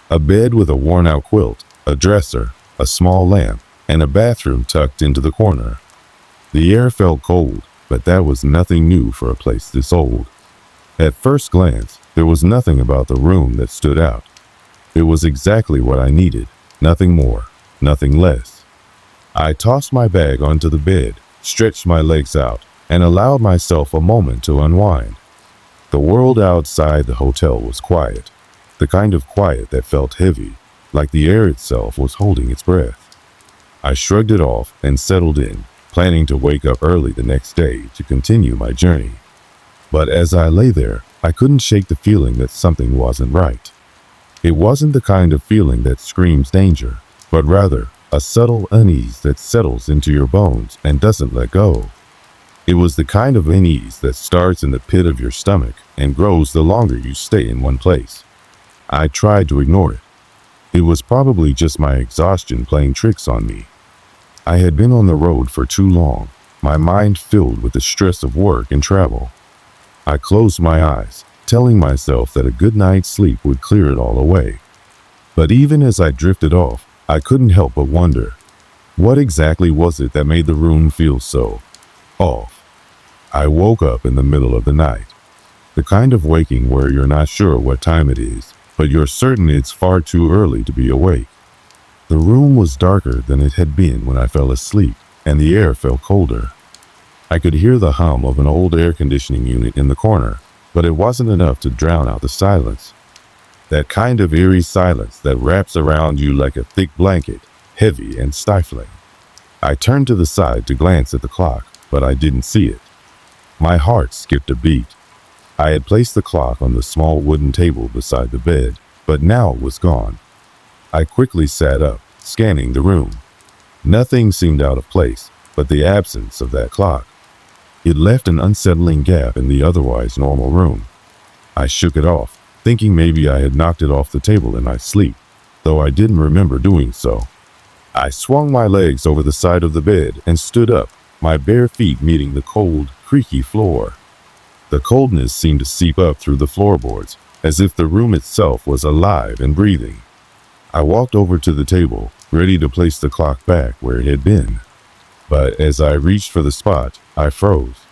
A bed with a worn-out quilt, a dresser, a small lamp, and a bathroom tucked into the corner. The air felt cold, but that was nothing new for a place this old. At first glance, there was nothing about the room that stood out. It was exactly what I needed, nothing more, nothing less. I tossed my bag onto the bed, stretched my legs out, and allowed myself a moment to unwind. The world outside the hotel was quiet, the kind of quiet that felt heavy, like the air itself was holding its breath. I shrugged it off and settled in, planning to wake up early the next day to continue my journey. But as I lay there, I couldn't shake the feeling that something wasn't right. It wasn't the kind of feeling that screams danger, but rather a subtle unease that settles into your bones and doesn't let go. It was the kind of unease that starts in the pit of your stomach and grows the longer you stay in one place. I tried to ignore it. It was probably just my exhaustion playing tricks on me. I had been on the road for too long, my mind filled with the stress of work and travel. I closed my eyes, telling myself that a good night's sleep would clear it all away. But even as I drifted off, I couldn't help but wonder, what exactly was it that made the room feel so off? I woke up in the middle of the night. The kind of waking where you're not sure what time it is, but you're certain it's far too early to be awake. The room was darker than it had been when I fell asleep, and the air felt colder. I could hear the hum of an old air conditioning unit in the corner, but it wasn't enough to drown out the silence. That kind of eerie silence that wraps around you like a thick blanket, heavy and stifling. I turned to the side to glance at the clock, but I didn't see it. My heart skipped a beat. I had placed the clock on the small wooden table beside the bed, but now it was gone. I quickly sat up, scanning the room. Nothing seemed out of place, but the absence of that clock. It left an unsettling gap in the otherwise normal room. I shook it off, thinking maybe I had knocked it off the table in my sleep, though I didn't remember doing so. I swung my legs over the side of the bed and stood up, my bare feet meeting the cold, creaky floor. The coldness seemed to seep up through the floorboards, as if the room itself was alive and breathing. I walked over to the table, ready to place the clock back where it had been. But as I reached for the spot, I froze.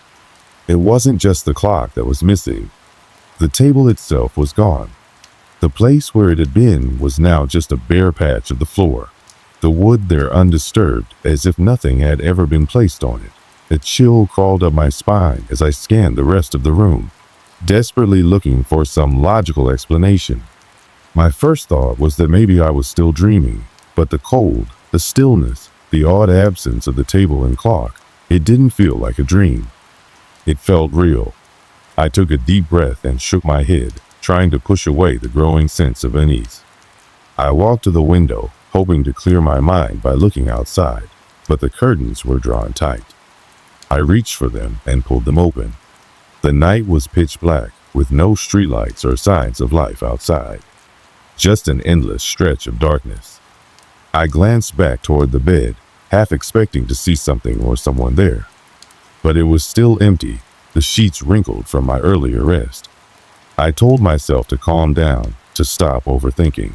It wasn't just the clock that was missing. The table itself was gone. The place where it had been was now just a bare patch of the floor. The wood there undisturbed, as if nothing had ever been placed on it. A chill crawled up my spine as I scanned the rest of the room, desperately looking for some logical explanation. My first thought was that maybe I was still dreaming, but the cold, the stillness, the odd absence of the table and clock, it didn't feel like a dream. It felt real. I took a deep breath and shook my head, trying to push away the growing sense of unease. I walked to the window, hoping to clear my mind by looking outside, but the curtains were drawn tight. I reached for them and pulled them open. The night was pitch black, with no streetlights or signs of life outside. Just an endless stretch of darkness. I glanced back toward the bed, half expecting to see something or someone there. But it was still empty, the sheets wrinkled from my earlier rest. I told myself to calm down, to stop overthinking.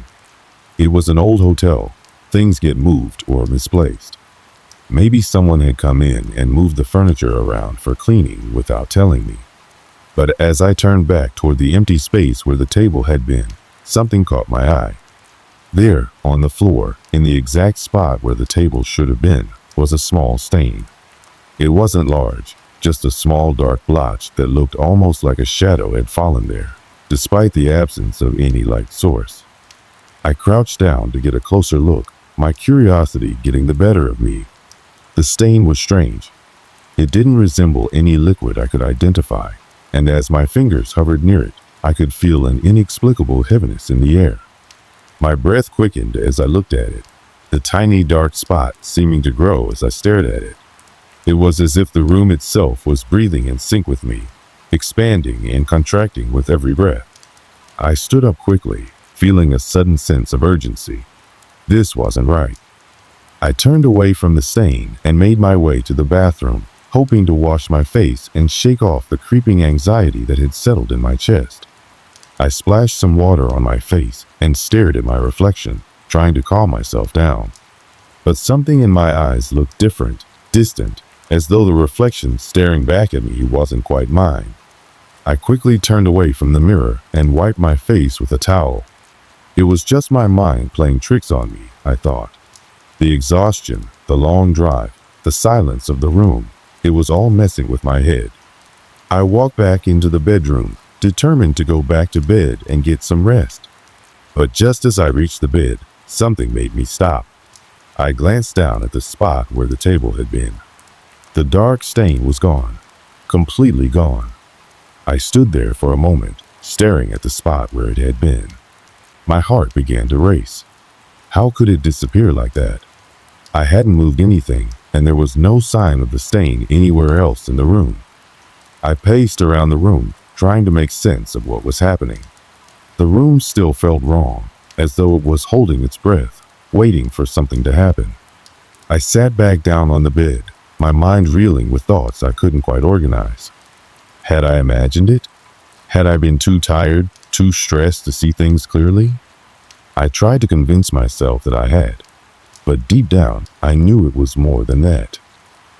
It was an old hotel. Things get moved or misplaced. Maybe someone had come in and moved the furniture around for cleaning without telling me. But as I turned back toward the empty space where the table had been, something caught my eye. There, on the floor, in the exact spot where the table should have been, was a small stain. It wasn't large, just a small dark blotch that looked almost like a shadow had fallen there, despite the absence of any light source. I crouched down to get a closer look, my curiosity getting the better of me. The stain was strange. It didn't resemble any liquid I could identify, and as my fingers hovered near it, I could feel an inexplicable heaviness in the air. My breath quickened as I looked at it, the tiny dark spot seeming to grow as I stared at it. It was as if the room itself was breathing in sync with me, expanding and contracting with every breath. I stood up quickly, feeling a sudden sense of urgency. This wasn't right. I turned away from the stain and made my way to the bathroom, hoping to wash my face and shake off the creeping anxiety that had settled in my chest. I splashed some water on my face and stared at my reflection, trying to calm myself down. But something in my eyes looked different, distant, as though the reflection staring back at me wasn't quite mine. I quickly turned away from the mirror and wiped my face with a towel. It was just my mind playing tricks on me, I thought. The exhaustion, the long drive, the silence of the room, it was all messing with my head. I walked back into the bedroom, determined to go back to bed and get some rest. But just as I reached the bed, something made me stop. I glanced down at the spot where the table had been. The dark stain was gone, completely gone. I stood there for a moment, staring at the spot where it had been. My heart began to race. How could it disappear like that? I hadn't moved anything, and there was no sign of the stain anywhere else in the room. I paced around the room, trying to make sense of what was happening. The room still felt wrong, as though it was holding its breath, waiting for something to happen. I sat back down on the bed, my mind reeling with thoughts I couldn't quite organize. Had I imagined it? Had I been too tired, too stressed to see things clearly? I tried to convince myself that I had, but deep down, I knew it was more than that.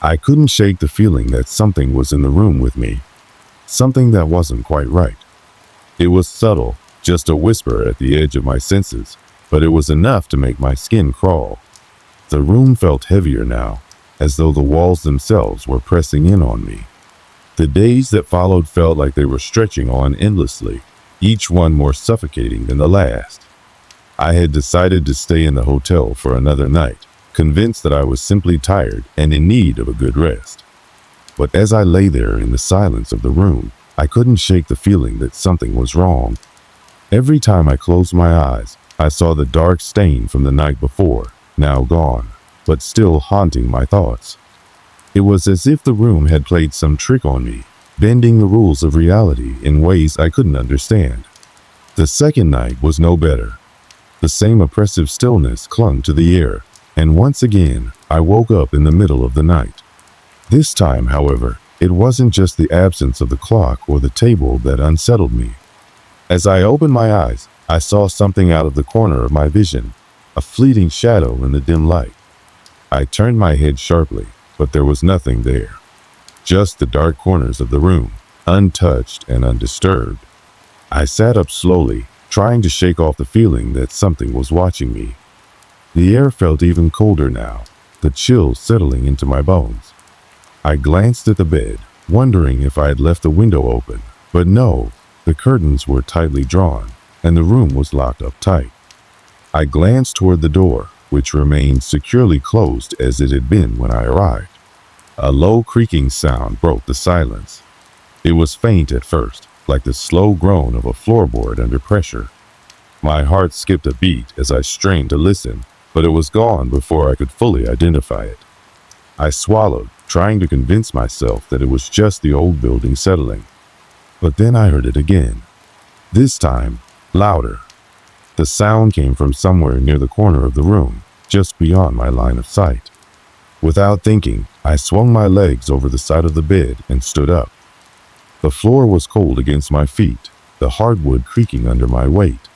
I couldn't shake the feeling that something was in the room with me, something that wasn't quite right. It was subtle, just a whisper at the edge of my senses, but it was enough to make my skin crawl. The room felt heavier now, as though the walls themselves were pressing in on me. The days that followed felt like they were stretching on endlessly, each one more suffocating than the last. I had decided to stay in the hotel for another night, convinced that I was simply tired and in need of a good rest. But as I lay there in the silence of the room, I couldn't shake the feeling that something was wrong. Every time I closed my eyes, I saw the dark stain from the night before, now gone, but still haunting my thoughts. It was as if the room had played some trick on me, bending the rules of reality in ways I couldn't understand. The second night was no better. The same oppressive stillness clung to the air, and once again, I woke up in the middle of the night. This time, however, it wasn't just the absence of the clock or the table that unsettled me. As I opened my eyes, I saw something out of the corner of my vision, a fleeting shadow in the dim light. I turned my head sharply, but there was nothing there. Just the dark corners of the room, untouched and undisturbed. I sat up slowly, trying to shake off the feeling that something was watching me. The air felt even colder now, the chills settling into my bones. I glanced at the bed, wondering if I had left the window open, but no, the curtains were tightly drawn, and the room was locked up tight. I glanced toward the door, which remained securely closed as it had been when I arrived. A low creaking sound broke the silence. It was faint at first, like the slow groan of a floorboard under pressure. My heart skipped a beat as I strained to listen, but it was gone before I could fully identify it. I swallowed, trying to convince myself that it was just the old building settling. But then I heard it again. This time, louder. The sound came from somewhere near the corner of the room, just beyond my line of sight. Without thinking, I swung my legs over the side of the bed and stood up. The floor was cold against my feet, the hardwood creaking under my weight.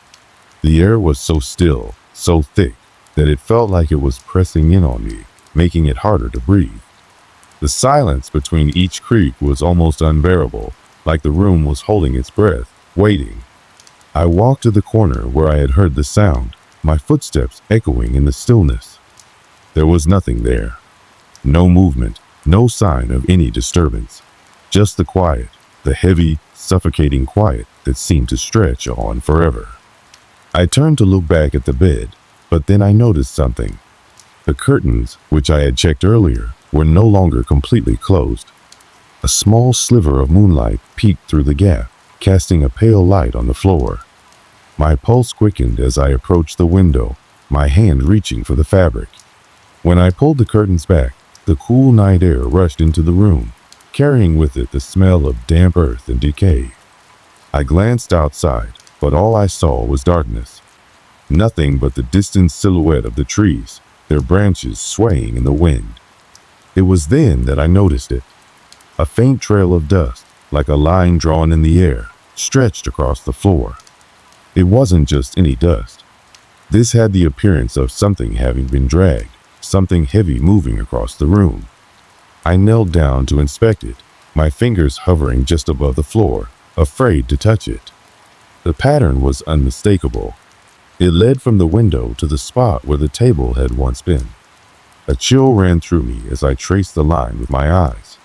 The air was so still, so thick, that it felt like it was pressing in on me, making it harder to breathe. The silence between each creak was almost unbearable, like the room was holding its breath, waiting. I walked to the corner where I had heard the sound, my footsteps echoing in the stillness. There was nothing there. No movement, no sign of any disturbance. Just the quiet, the heavy, suffocating quiet that seemed to stretch on forever. I turned to look back at the bed, but then I noticed something. The curtains, which I had checked earlier, were no longer completely closed. A small sliver of moonlight peeked through the gap, casting a pale light on the floor. My pulse quickened as I approached the window, my hand reaching for the fabric. When I pulled the curtains back, the cool night air rushed into the room, carrying with it the smell of damp earth and decay. I glanced outside, but all I saw was darkness. Nothing but the distant silhouette of the trees, their branches swaying in the wind. It was then that I noticed it. A faint trail of dust, like a line drawn in the air, stretched across the floor. It wasn't just any dust. This had the appearance of something having been dragged, something heavy moving across the room. I knelt down to inspect it, my fingers hovering just above the floor, afraid to touch it. The pattern was unmistakable. It led from the window to the spot where the table had once been. A chill ran through me as I traced the line with my eyes.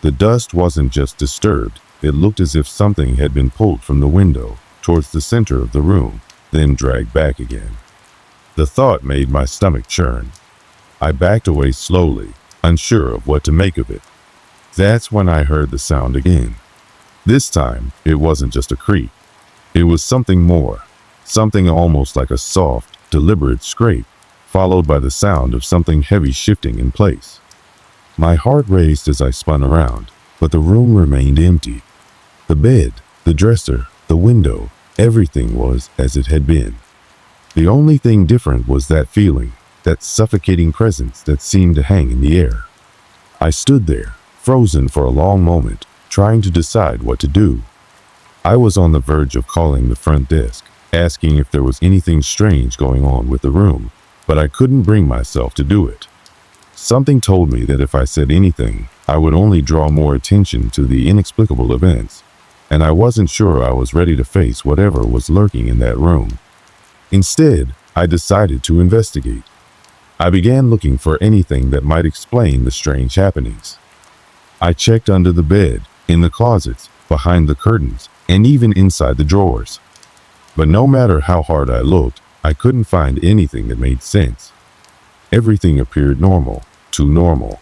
The dust wasn't just disturbed, it looked as if something had been pulled from the window towards the center of the room, then dragged back again. The thought made my stomach churn. I backed away slowly, unsure of what to make of it. That's when I heard the sound again. This time, it wasn't just a creak. It was something more, something almost like a soft, deliberate scrape, followed by the sound of something heavy shifting in place. My heart raced as I spun around, but the room remained empty. The bed, the dresser, the window, everything was as it had been. The only thing different was that feeling, that suffocating presence that seemed to hang in the air. I stood there, frozen for a long moment, trying to decide what to do. I was on the verge of calling the front desk, asking if there was anything strange going on with the room, but I couldn't bring myself to do it. Something told me that if I said anything, I would only draw more attention to the inexplicable events, and I wasn't sure I was ready to face whatever was lurking in that room. Instead, I decided to investigate. I began looking for anything that might explain the strange happenings. I checked under the bed, in the closets, behind the curtains, and even inside the drawers. But no matter how hard I looked, I couldn't find anything that made sense. Everything appeared normal, too normal.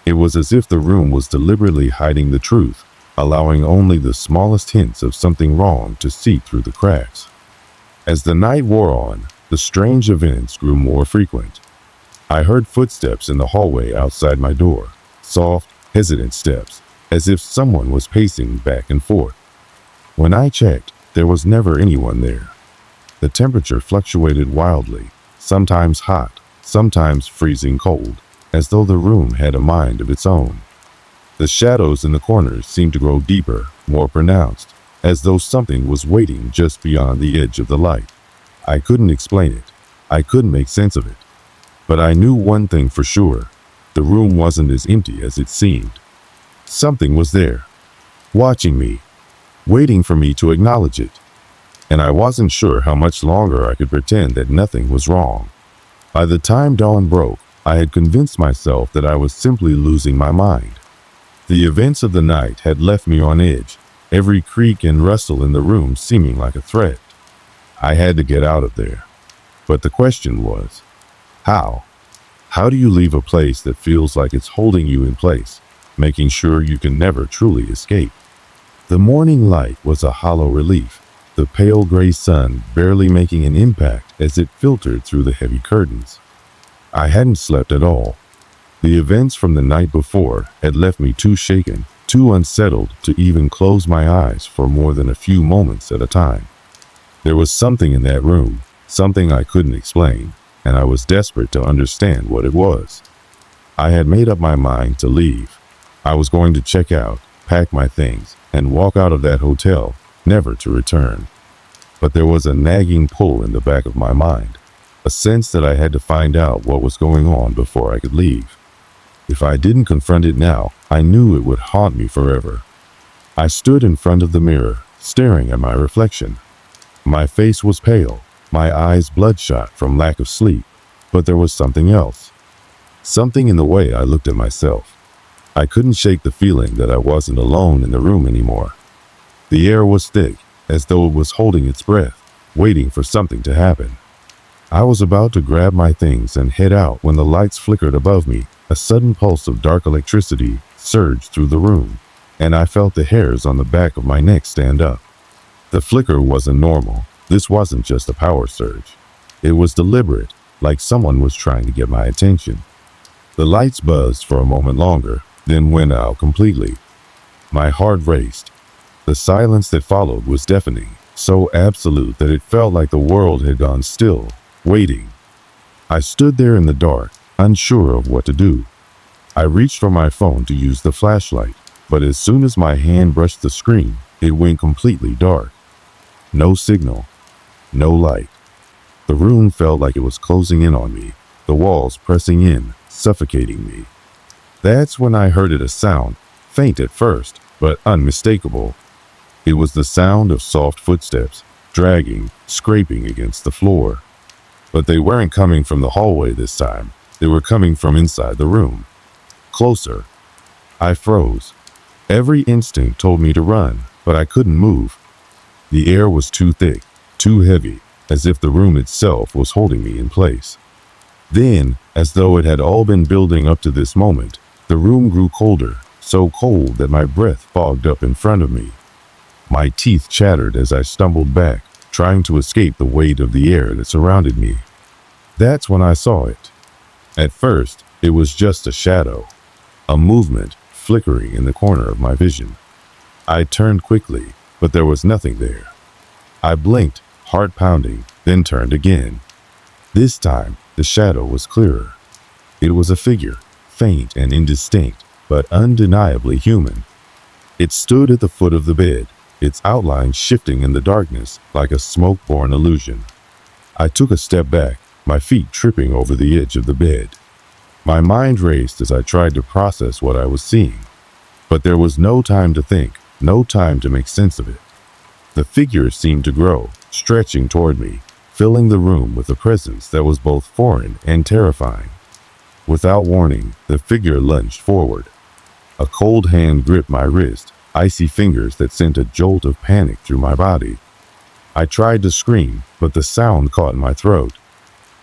It was as if the room was deliberately hiding the truth, allowing only the smallest hints of something wrong to seep through the cracks. As the night wore on, the strange events grew more frequent. I heard footsteps in the hallway outside my door, soft, hesitant steps, as if someone was pacing back and forth. When I checked, there was never anyone there. The temperature fluctuated wildly, sometimes hot, sometimes freezing cold, as though the room had a mind of its own. The shadows in the corners seemed to grow deeper, more pronounced, as though something was waiting just beyond the edge of the light. I couldn't explain it. I couldn't make sense of it. But I knew one thing for sure. The room wasn't as empty as it seemed. Something was there, watching me, waiting for me to acknowledge it. And I wasn't sure how much longer I could pretend that nothing was wrong. By the time dawn broke, I had convinced myself that I was simply losing my mind. The events of the night had left me on edge, every creak and rustle in the room seeming like a threat. I had to get out of there. But the question was, how? How do you leave a place that feels like it's holding you in place, making sure you can never truly escape? The morning light was a hollow relief, the pale gray sun barely making an impact as it filtered through the heavy curtains. I hadn't slept at all. The events from the night before had left me too shaken, too unsettled to even close my eyes for more than a few moments at a time. There was something in that room, something I couldn't explain, and I was desperate to understand what it was. I had made up my mind to leave. I was going to check out, pack my things, and walk out of that hotel, never to return. But there was a nagging pull in the back of my mind, a sense that I had to find out what was going on before I could leave. If I didn't confront it now, I knew it would haunt me forever. I stood in front of the mirror, staring at my reflection. My face was pale, my eyes bloodshot from lack of sleep, but there was something else. Something in the way I looked at myself. I couldn't shake the feeling that I wasn't alone in the room anymore. The air was thick, as though it was holding its breath, waiting for something to happen. I was about to grab my things and head out when the lights flickered above me. A sudden pulse of dark electricity surged through the room, and I felt the hairs on the back of my neck stand up. The flicker wasn't normal. This wasn't just a power surge. It was deliberate, like someone was trying to get my attention. The lights buzzed for a moment longer, then went out completely. My heart raced. The silence that followed was deafening, so absolute that it felt like the world had gone still, waiting. I stood there in the dark, unsure of what to do. I reached for my phone to use the flashlight, but as soon as my hand brushed the screen, it went completely dark. No signal, no light. The room felt like it was closing in on me, the walls pressing in, suffocating me. That's when I heard a sound, faint at first, but unmistakable. It was the sound of soft footsteps, dragging, scraping against the floor. But they weren't coming from the hallway this time. They were coming from inside the room. Closer. I froze. Every instinct told me to run, but I couldn't move. The air was too thick, too heavy, as if the room itself was holding me in place. Then, as though it had all been building up to this moment, the room grew colder, so cold that my breath fogged up in front of me. My teeth chattered as I stumbled back, trying to escape the weight of the air that surrounded me. That's when I saw it. At first, it was just a shadow, a movement flickering in the corner of my vision. I turned quickly, but there was nothing there. I blinked, heart pounding, then turned again. This time, the shadow was clearer. It was a figure, faint and indistinct, but undeniably human. It stood at the foot of the bed, its outline shifting in the darkness like a smoke-borne illusion. I took a step back, my feet tripping over the edge of the bed. My mind raced as I tried to process what I was seeing, but there was no time to think, no time to make sense of it. The figure seemed to grow, stretching toward me. filling the room with a presence that was both foreign and terrifying. Without warning, the figure lunged forward. A cold hand gripped my wrist, icy fingers that sent a jolt of panic through my body. I tried to scream, but the sound caught in my throat.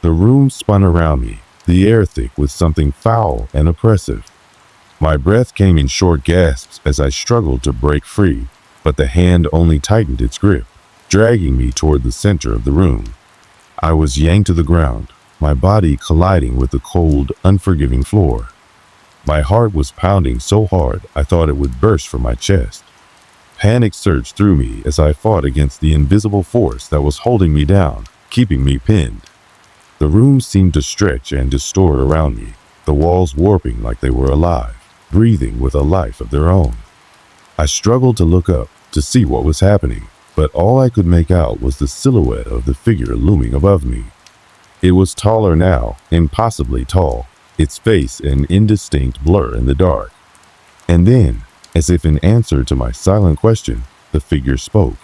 The room spun around me, the air thick with something foul and oppressive. My breath came in short gasps as I struggled to break free, but the hand only tightened its grip, dragging me toward the center of the room. I was yanked to the ground, my body colliding with the cold, unforgiving floor. My heart was pounding so hard I thought it would burst from my chest. Panic surged through me as I fought against the invisible force that was holding me down, keeping me pinned. The room seemed to stretch and distort around me, the walls warping like they were alive, breathing with a life of their own. I struggled to look up, to see what was happening, but all I could make out was the silhouette of the figure looming above me. It was taller now, impossibly tall, its face an indistinct blur in the dark. And then, as if in answer to my silent question, the figure spoke.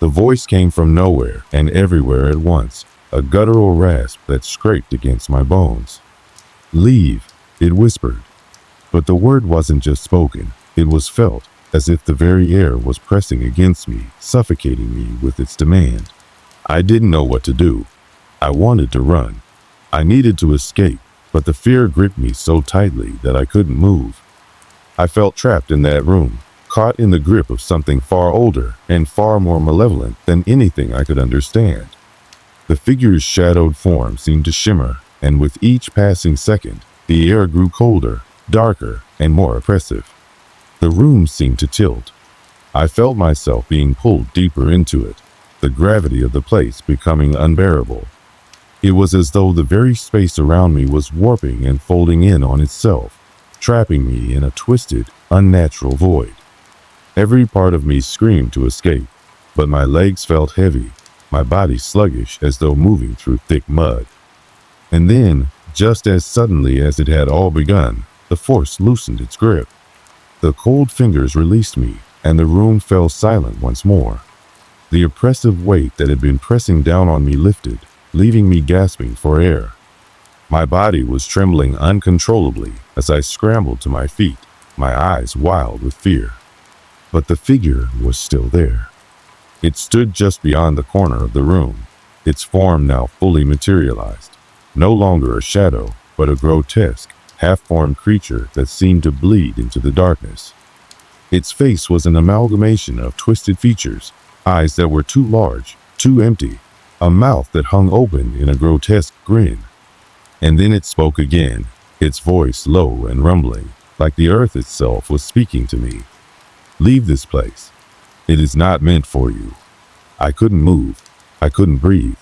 The voice came from nowhere and everywhere at once, a guttural rasp that scraped against my bones. "Leave," it whispered. But the word wasn't just spoken, it was felt, as if the very air was pressing against me, suffocating me with its demand. I didn't know what to do. I wanted to run. I needed to escape, but the fear gripped me so tightly that I couldn't move. I felt trapped in that room, caught in the grip of something far older and far more malevolent than anything I could understand. The figure's shadowed form seemed to shimmer, and with each passing second, the air grew colder, darker, and more oppressive. The room seemed to tilt. I felt myself being pulled deeper into it, the gravity of the place becoming unbearable. It was as though the very space around me was warping and folding in on itself, trapping me in a twisted, unnatural void. Every part of me screamed to escape, but my legs felt heavy, my body sluggish as though moving through thick mud. And then, just as suddenly as it had all begun, the force loosened its grip. The cold fingers released me, and the room fell silent once more. The oppressive weight that had been pressing down on me lifted, leaving me gasping for air. My body was trembling uncontrollably as I scrambled to my feet, my eyes wild with fear. But the figure was still there. It stood just beyond the corner of the room, its form now fully materialized, no longer a shadow, but a grotesque, half-formed creature that seemed to bleed into the darkness. Its face was an amalgamation of twisted features, eyes that were too large, too empty, a mouth that hung open in a grotesque grin. And then it spoke again, its voice low and rumbling, like the earth itself was speaking to me. "Leave this place. It is not meant for you." I couldn't move. I couldn't breathe.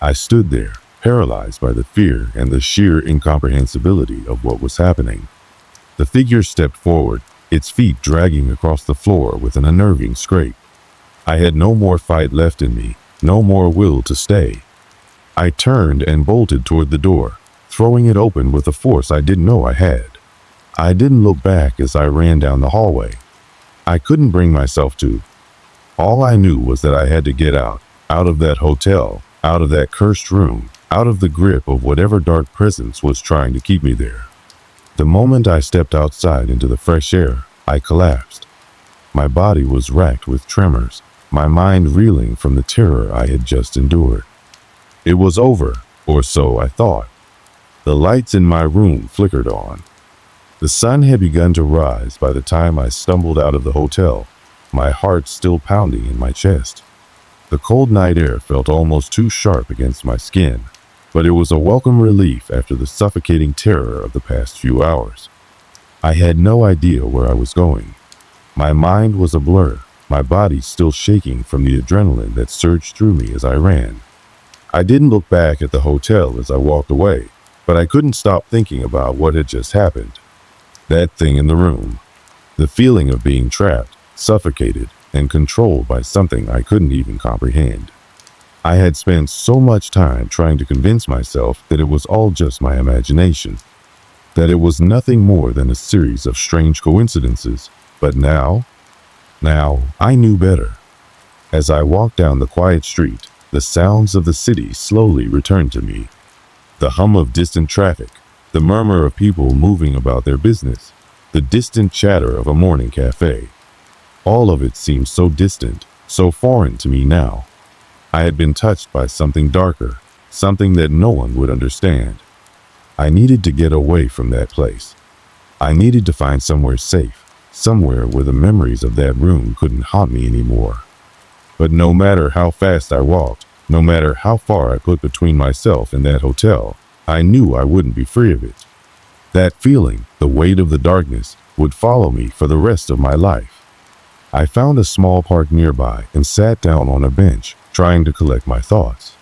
I stood there, paralyzed by the fear and the sheer incomprehensibility of what was happening. The figure stepped forward, its feet dragging across the floor with an unnerving scrape. I had no more fight left in me, no more will to stay. I turned and bolted toward the door, throwing it open with a force I didn't know I had. I didn't look back as I ran down the hallway. I couldn't bring myself to. All I knew was that I had to get out of that hotel, out of that cursed room, out of the grip of whatever dark presence was trying to keep me there. The moment I stepped outside into the fresh air, I collapsed. My body was racked with tremors, my mind reeling from the terror I had just endured. It was over, or so I thought. The lights in my room flickered on. The sun had begun to rise by the time I stumbled out of the hotel, my heart still pounding in my chest. The cold night air felt almost too sharp against my skin, but it was a welcome relief after the suffocating terror of the past few hours. I had no idea where I was going. My mind was a blur, my body still shaking from the adrenaline that surged through me as I ran. I didn't look back at the hotel as I walked away, but I couldn't stop thinking about what had just happened. That thing in the room. The feeling of being trapped, suffocated, and controlled by something I couldn't even comprehend. I had spent so much time trying to convince myself that it was all just my imagination, that it was nothing more than a series of strange coincidences, but now I knew better. As I walked down the quiet street, The sounds of the city slowly returned to me. The hum of distant traffic, the murmur of people moving about their business, the distant chatter of a morning cafe. All of it seemed so distant, so foreign to me now. I had been touched by something darker, something that no one would understand. I needed to get away from that place. I needed to find somewhere safe, somewhere where the memories of that room couldn't haunt me anymore. But no matter how fast I walked, no matter how far I put between myself and that hotel, I knew I wouldn't be free of it. That feeling, the weight of the darkness, would follow me for the rest of my life. I found a small park nearby and sat down on a bench, trying to collect my thoughts.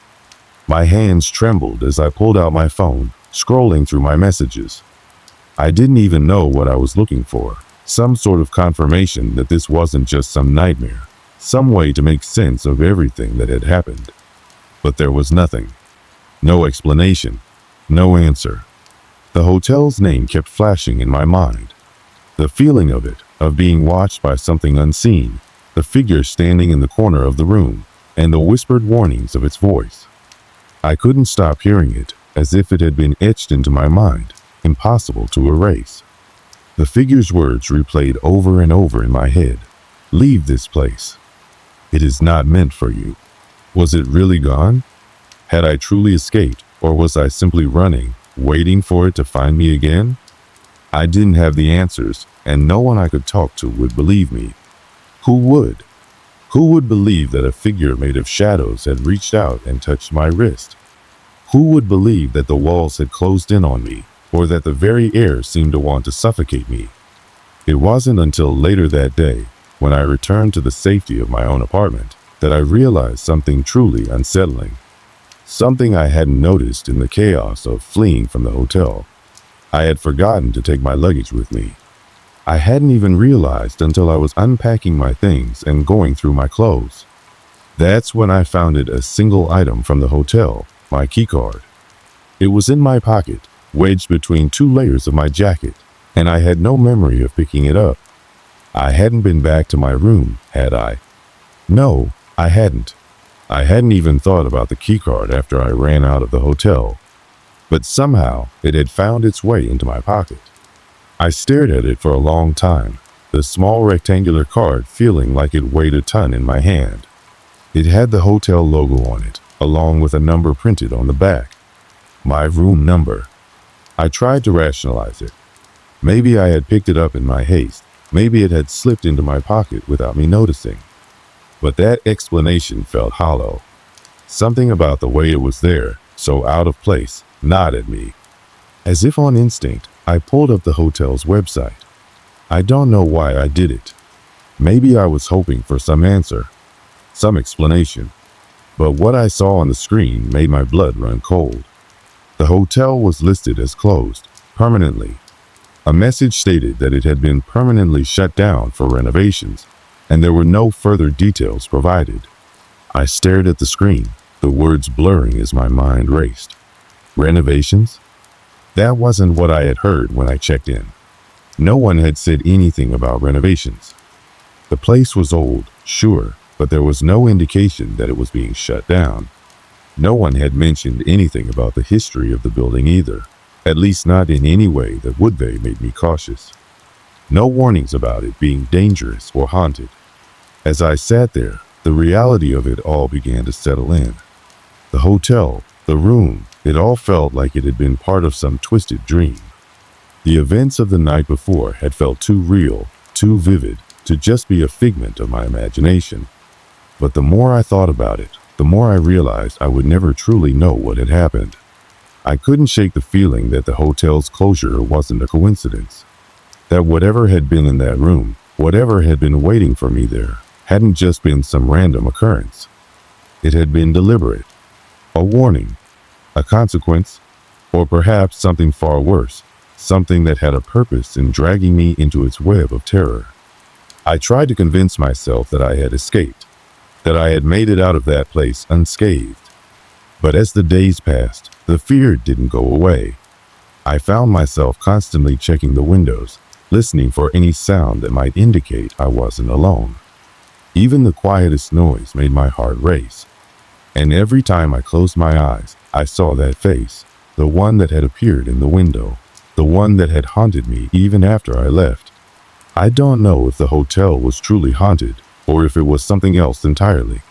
My hands trembled as I pulled out my phone, scrolling through my messages. I didn't even know what I was looking for, some sort of confirmation that this wasn't just some nightmare, some way to make sense of everything that had happened. But there was nothing. No explanation. No answer. The hotel's name kept flashing in my mind. The feeling of it, of being watched by something unseen, the figure standing in the corner of the room, and the whispered warnings of its voice. I couldn't stop hearing it, as if it had been etched into my mind, impossible to erase. The figure's words replayed over and over in my head. Leave this place. It is not meant for you. Was it really gone? Had I truly escaped, or was I simply running, waiting for it to find me again? I didn't have the answers, and no one I could talk to would believe me. Who would? Who would believe that a figure made of shadows had reached out and touched my wrist? Who would believe that the walls had closed in on me, or that the very air seemed to want to suffocate me? It wasn't until later that day, when I returned to the safety of my own apartment, that I realized something truly unsettling. Something I hadn't noticed in the chaos of fleeing from the hotel. I had forgotten to take my luggage with me. I hadn't even realized until I was unpacking my things and going through my clothes. That's when I found a single item from the hotel, my keycard. It was in my pocket, wedged between two layers of my jacket, and I had no memory of picking it up. I hadn't been back to my room, had I? No, I hadn't. I hadn't even thought about the keycard after I ran out of the hotel. But somehow it had found its way into my pocket. I stared at it for a long time, the small rectangular card feeling like it weighed a ton in my hand. It had the hotel logo on it, along with a number printed on the back. My room number. I tried to rationalize it. Maybe I had picked it up in my haste. Maybe it had slipped into my pocket without me noticing. But that explanation felt hollow. Something about the way it was there, so out of place, gnawed at me. As if on instinct, I pulled up the hotel's website. I don't know why I did it. Maybe I was hoping for some answer, some explanation. But what I saw on the screen made my blood run cold. The hotel was listed as closed, permanently. A message stated that it had been permanently shut down for renovations, and there were no further details provided. I stared at the screen, the words blurring as my mind raced. Renovations? That wasn't what I had heard when I checked in. No one had said anything about renovations. The place was old, sure, but there was no indication that it was being shut down. No one had mentioned anything about the history of the building either, at least not in any way that would have made me cautious. No warnings about it being dangerous or haunted. As I sat there, the reality of it all began to settle in. The hotel, the room, it all felt like it had been part of some twisted dream. The events of the night before had felt too real, too vivid, to just be a figment of my imagination. But the more I thought about it, the more I realized I would never truly know what had happened. I couldn't shake the feeling that the hotel's closure wasn't a coincidence. That whatever had been in that room, whatever had been waiting for me there, hadn't just been some random occurrence. It had been deliberate. A warning. A consequence, or perhaps something far worse, something that had a purpose in dragging me into its web of terror. I tried to convince myself that I had escaped, that I had made it out of that place unscathed. But as the days passed, the fear didn't go away. I found myself constantly checking the windows, listening for any sound that might indicate I wasn't alone. Even the quietest noise made my heart race. And every time I closed my eyes, I saw that face, the one that had appeared in the window, the one that had haunted me even after I left. I don't know if the hotel was truly haunted, or if it was something else entirely.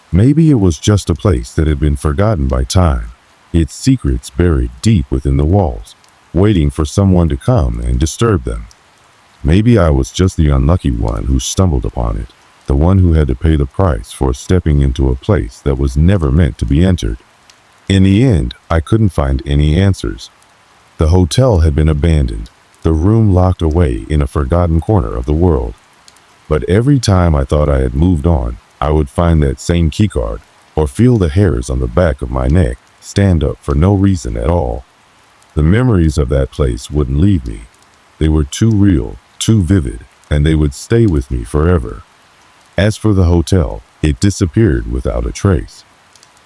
Maybe it was just a place that had been forgotten by time, its secrets buried deep within the walls, waiting for someone to come and disturb them. Maybe I was just the unlucky one who stumbled upon it, the one who had to pay the price for stepping into a place that was never meant to be entered. In the end, I couldn't find any answers. The hotel had been abandoned, the room locked away in a forgotten corner of the world. But every time I thought I had moved on, I would find that same keycard, or feel the hairs on the back of my neck stand up for no reason at all. The memories of that place wouldn't leave me. They were too real, too vivid, and they would stay with me forever. As for the hotel, it disappeared without a trace.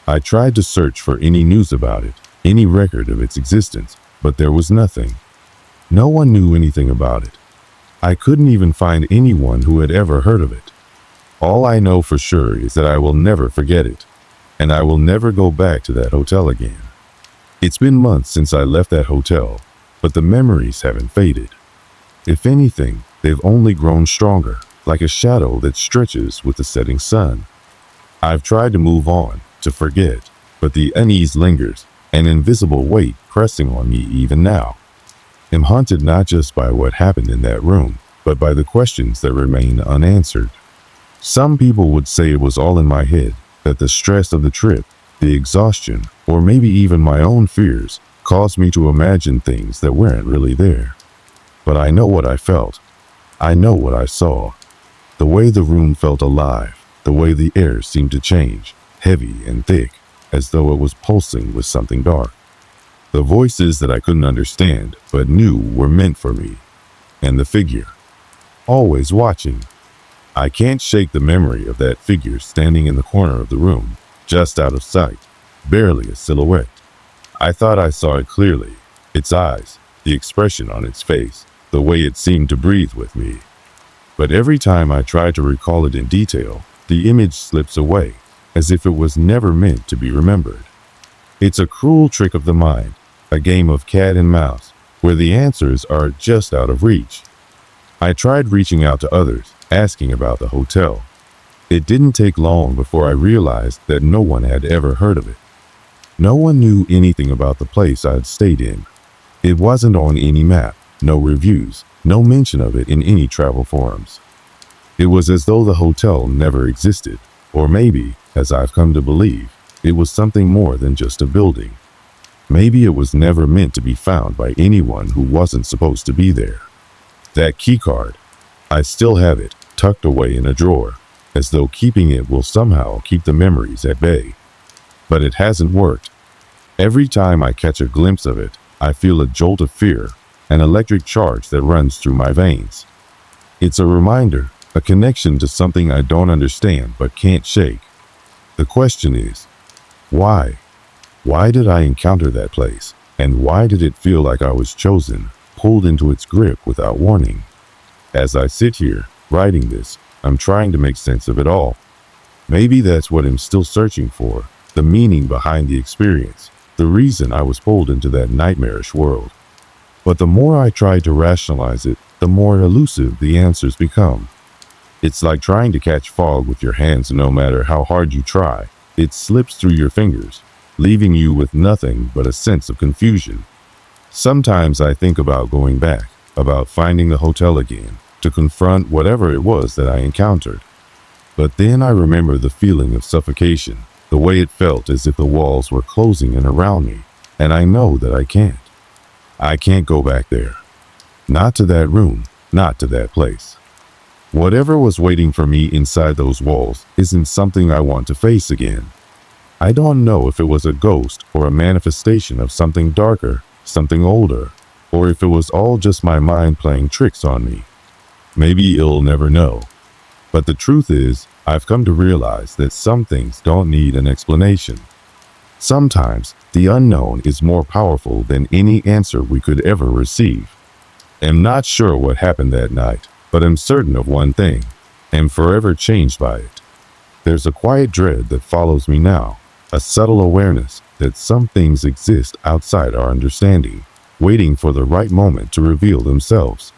I tried to search for any news about it, any record of its existence, but there was nothing. No one knew anything about it. I couldn't even find anyone who had ever heard of it. All I know for sure is that I will never forget it, and I will never go back to that hotel again. It's been months since I left that hotel, but the memories haven't faded. If anything, they've only grown stronger, like a shadow that stretches with the setting sun. I've tried to move on, to forget, but the unease lingers, an invisible weight pressing on me even now. I'm haunted not just by what happened in that room, but by the questions that remain unanswered. Some people would say it was all in my head, that the stress of the trip, the exhaustion, or maybe even my own fears, caused me to imagine things that weren't really there. But I know what I felt. I know what I saw. The way the room felt alive, the way the air seemed to change, heavy and thick, as though it was pulsing with something dark. The voices that I couldn't understand, but knew were meant for me. And the figure, always watching. I can't shake the memory of that figure standing in the corner of the room, just out of sight, barely a silhouette. I thought I saw it clearly, its eyes, the expression on its face, the way it seemed to breathe with me. But every time I try to recall it in detail, the image slips away, as if it was never meant to be remembered. It's a cruel trick of the mind, a game of cat and mouse, where the answers are just out of reach. I tried reaching out to others, asking about the hotel. It didn't take long before I realized that no one had ever heard of it. No one knew anything about the place I'd stayed in. It wasn't on any map, no reviews, no mention of it in any travel forums. It was as though the hotel never existed, or maybe, as I've come to believe, it was something more than just a building. Maybe it was never meant to be found by anyone who wasn't supposed to be there. That keycard, I still have it, tucked away in a drawer, as though keeping it will somehow keep the memories at bay. But it hasn't worked. Every time I catch a glimpse of it, I feel a jolt of fear, an electric charge that runs through my veins. It's a reminder, a connection to something I don't understand but can't shake. The question is, why? Why did I encounter that place? And why did it feel like I was chosen, pulled into its grip without warning? As I sit here, writing this, I'm trying to make sense of it all. Maybe that's what I'm still searching for, the meaning behind the experience, the reason I was pulled into that nightmarish world. But the more I try to rationalize it, the more elusive the answers become. It's like trying to catch fog with your hands. No matter how hard you try, it slips through your fingers, leaving you with nothing but a sense of confusion. Sometimes I think about going back, about finding the hotel again, to confront whatever it was that I encountered. But then I remember the feeling of suffocation, the way it felt as if the walls were closing in around me, and I know that I can't. I can't go back there. Not to that room, not to that place. Whatever was waiting for me inside those walls isn't something I want to face again. I don't know if it was a ghost or a manifestation of something darker, something older, or if it was all just my mind playing tricks on me. Maybe you'll never know. But the truth is, I've come to realize that some things don't need an explanation. Sometimes, the unknown is more powerful than any answer we could ever receive. I'm not sure what happened that night, but I'm certain of one thing. I'm forever changed by it. There's a quiet dread that follows me now, a subtle awareness that some things exist outside our understanding, waiting for the right moment to reveal themselves.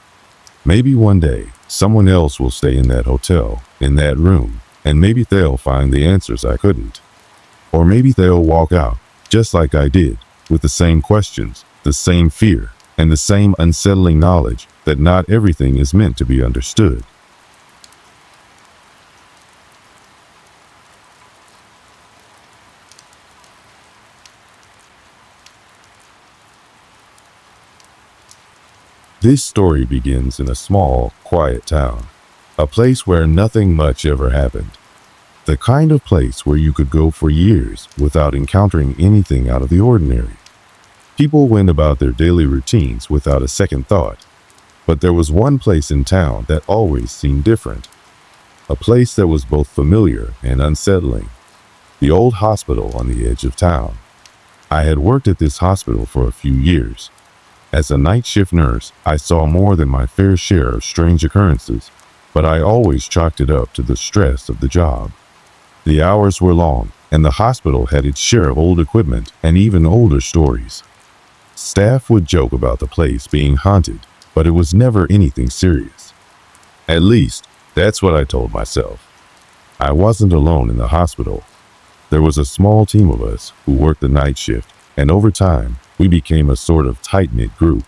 Maybe one day, someone else will stay in that hotel, in that room, and maybe they'll find the answers I couldn't. Or maybe they'll walk out, just like I did, with the same questions, the same fear, and the same unsettling knowledge that not everything is meant to be understood. This story begins in a small, quiet town, a place where nothing much ever happened. The kind of place where you could go for years without encountering anything out of the ordinary. People went about their daily routines without a second thought. But there was one place in town that always seemed different. A place that was both familiar and unsettling. The old hospital on the edge of town. I had worked at this hospital for a few years. As a night shift nurse, I saw more than my fair share of strange occurrences, but I always chalked it up to the stress of the job. The hours were long, and the hospital had its share of old equipment and even older stories. Staff would joke about the place being haunted, but it was never anything serious. At least, that's what I told myself. I wasn't alone in the hospital. There was a small team of us who worked the night shift, and over time, we became a sort of tight-knit group.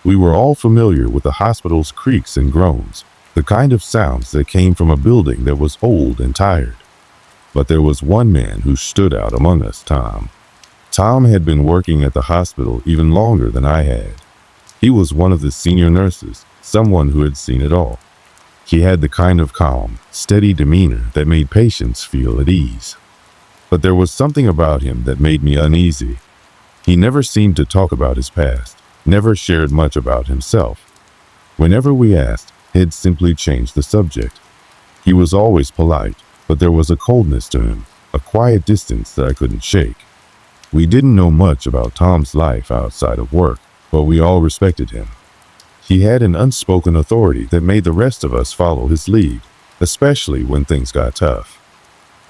We were all familiar with the hospital's creaks and groans, the kind of sounds that came from a building that was old and tired. But there was one man who stood out among us, Tom. Tom had been working at the hospital even longer than I had. He was one of the senior nurses, someone who had seen it all. He had the kind of calm, steady demeanor that made patients feel at ease. But there was something about him that made me uneasy. He never seemed to talk about his past, never shared much about himself. Whenever we asked, he'd simply change the subject. He was always polite, but there was a coldness to him, a quiet distance that I couldn't shake. We didn't know much about Tom's life outside of work, but we all respected him. He had an unspoken authority that made the rest of us follow his lead, especially when things got tough.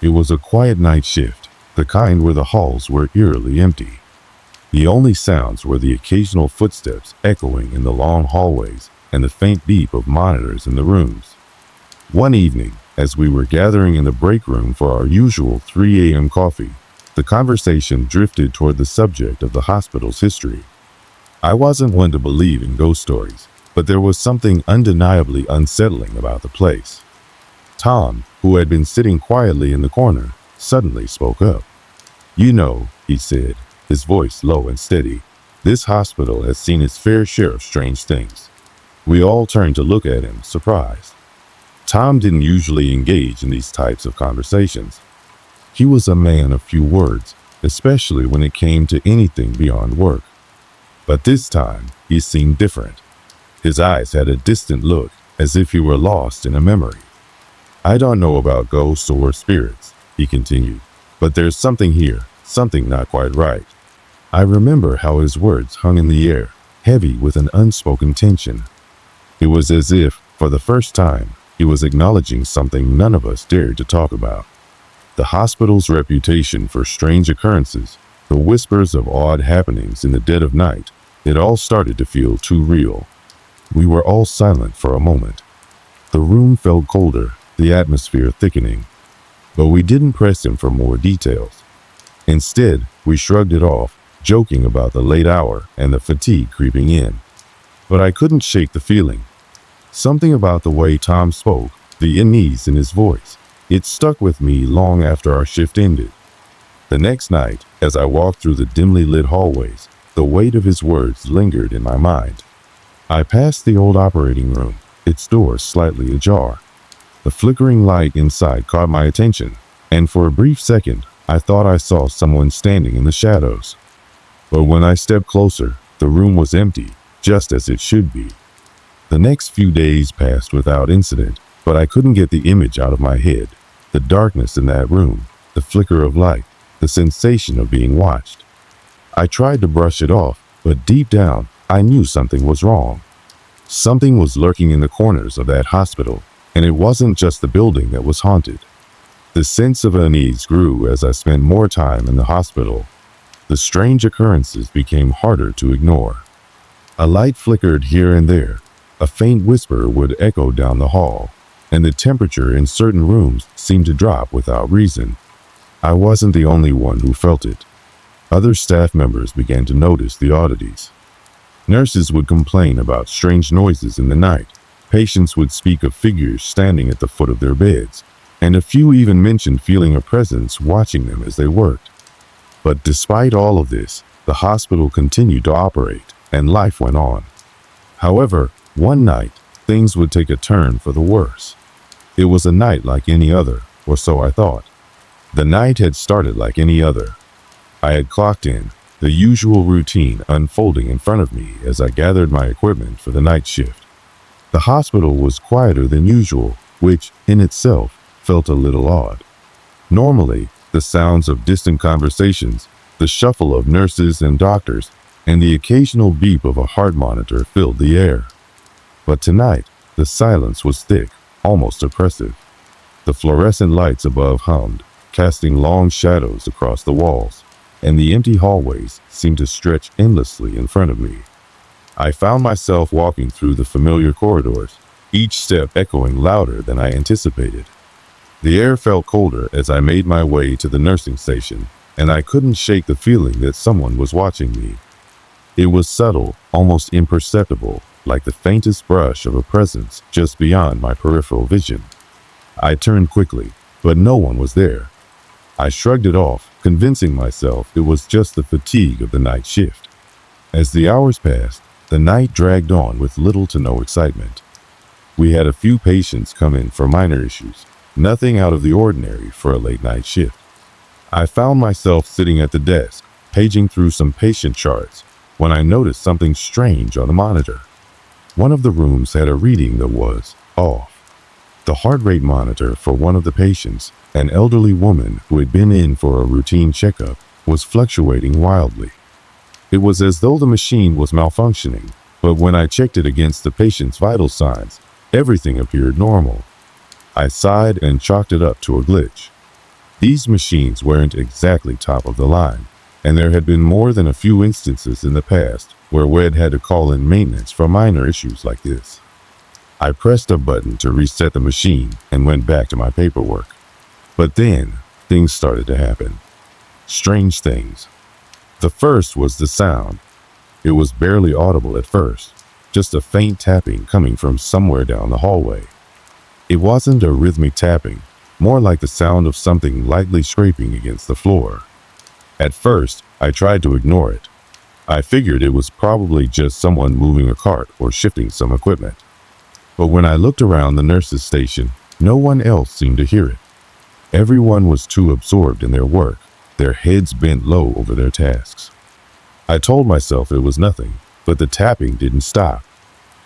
It was a quiet night shift, the kind where the halls were eerily empty. The only sounds were the occasional footsteps echoing in the long hallways and the faint beep of monitors in the rooms. One evening, as we were gathering in the break room for our usual 3 a.m. coffee, the conversation drifted toward the subject of the hospital's history. I wasn't one to believe in ghost stories, but there was something undeniably unsettling about the place. Tom, who had been sitting quietly in the corner, suddenly spoke up. "You know," he said, his voice low and steady, "this hospital has seen its fair share of strange things." We all turned to look at him, surprised. Tom didn't usually engage in these types of conversations. He was a man of few words, especially when it came to anything beyond work. But this time, he seemed different. His eyes had a distant look, as if he were lost in a memory. "I don't know about ghosts or spirits," he continued, "but there's something here, something not quite right." I remember how his words hung in the air, heavy with an unspoken tension. It was as if, for the first time, he was acknowledging something none of us dared to talk about. The hospital's reputation for strange occurrences, the whispers of odd happenings in the dead of night, it all started to feel too real. We were all silent for a moment. The room felt colder, the atmosphere thickening. But we didn't press him for more details. Instead, we shrugged it off, joking about the late hour and the fatigue creeping in. But I couldn't shake the feeling. Something about the way Tom spoke, the unease in his voice, it stuck with me long after our shift ended. The next night, as I walked through the dimly lit hallways, the weight of his words lingered in my mind. I passed the old operating room, its door slightly ajar. The flickering light inside caught my attention, and for a brief second, I thought I saw someone standing in the shadows. But when I stepped closer, the room was empty, just as it should be. The next few days passed without incident, but I couldn't get the image out of my head. The darkness in that room, the flicker of light, the sensation of being watched. I tried to brush it off, but deep down, I knew something was wrong. Something was lurking in the corners of that hospital, and it wasn't just the building that was haunted. The sense of unease grew as I spent more time in the hospital. The strange occurrences became harder to ignore. A light flickered here and there. A faint whisper would echo down the hall, and the temperature in certain rooms seemed to drop without reason. I wasn't the only one who felt it. Other staff members began to notice the oddities. Nurses would complain about strange noises in the night. Patients would speak of figures standing at the foot of their beds, and a few even mentioned feeling a presence watching them as they worked. But despite all of this, the hospital continued to operate, and life went on. However, one night, things would take a turn for the worse. It was a night like any other, or so I thought. The night had started like any other. I had clocked in, the usual routine unfolding in front of me as I gathered my equipment for the night shift. The hospital was quieter than usual, which, in itself, felt a little odd. Normally, the sounds of distant conversations, the shuffle of nurses and doctors, and the occasional beep of a heart monitor filled the air. But tonight, the silence was thick, almost oppressive. The fluorescent lights above hummed, casting long shadows across the walls, and the empty hallways seemed to stretch endlessly in front of me. I found myself walking through the familiar corridors, each step echoing louder than I anticipated. The air felt colder as I made my way to the nursing station, and I couldn't shake the feeling that someone was watching me. It was subtle, almost imperceptible, like the faintest brush of a presence just beyond my peripheral vision. I turned quickly, but no one was there. I shrugged it off, convincing myself it was just the fatigue of the night shift. As the hours passed, the night dragged on with little to no excitement. We had a few patients come in for minor issues, nothing out of the ordinary for a late night shift. I found myself sitting at the desk, paging through some patient charts, when I noticed something strange on the monitor. One of the rooms had a reading that was off. The heart rate monitor for one of the patients, an elderly woman who had been in for a routine checkup, was fluctuating wildly. It was as though the machine was malfunctioning, but when I checked it against the patient's vital signs, everything appeared normal. I sighed and chalked it up to a glitch. These machines weren't exactly top of the line, and there had been more than a few instances in the past where WED had to call in maintenance for minor issues like this. I pressed a button to reset the machine and went back to my paperwork. But then, things started to happen. Strange things. The first was the sound. It was barely audible at first, just a faint tapping coming from somewhere down the hallway. It wasn't a rhythmic tapping, more like the sound of something lightly scraping against the floor. At first, I tried to ignore it. I figured it was probably just someone moving a cart or shifting some equipment. But when I looked around the nurses' station, no one else seemed to hear it. Everyone was too absorbed in their work, their heads bent low over their tasks. I told myself it was nothing, but the tapping didn't stop.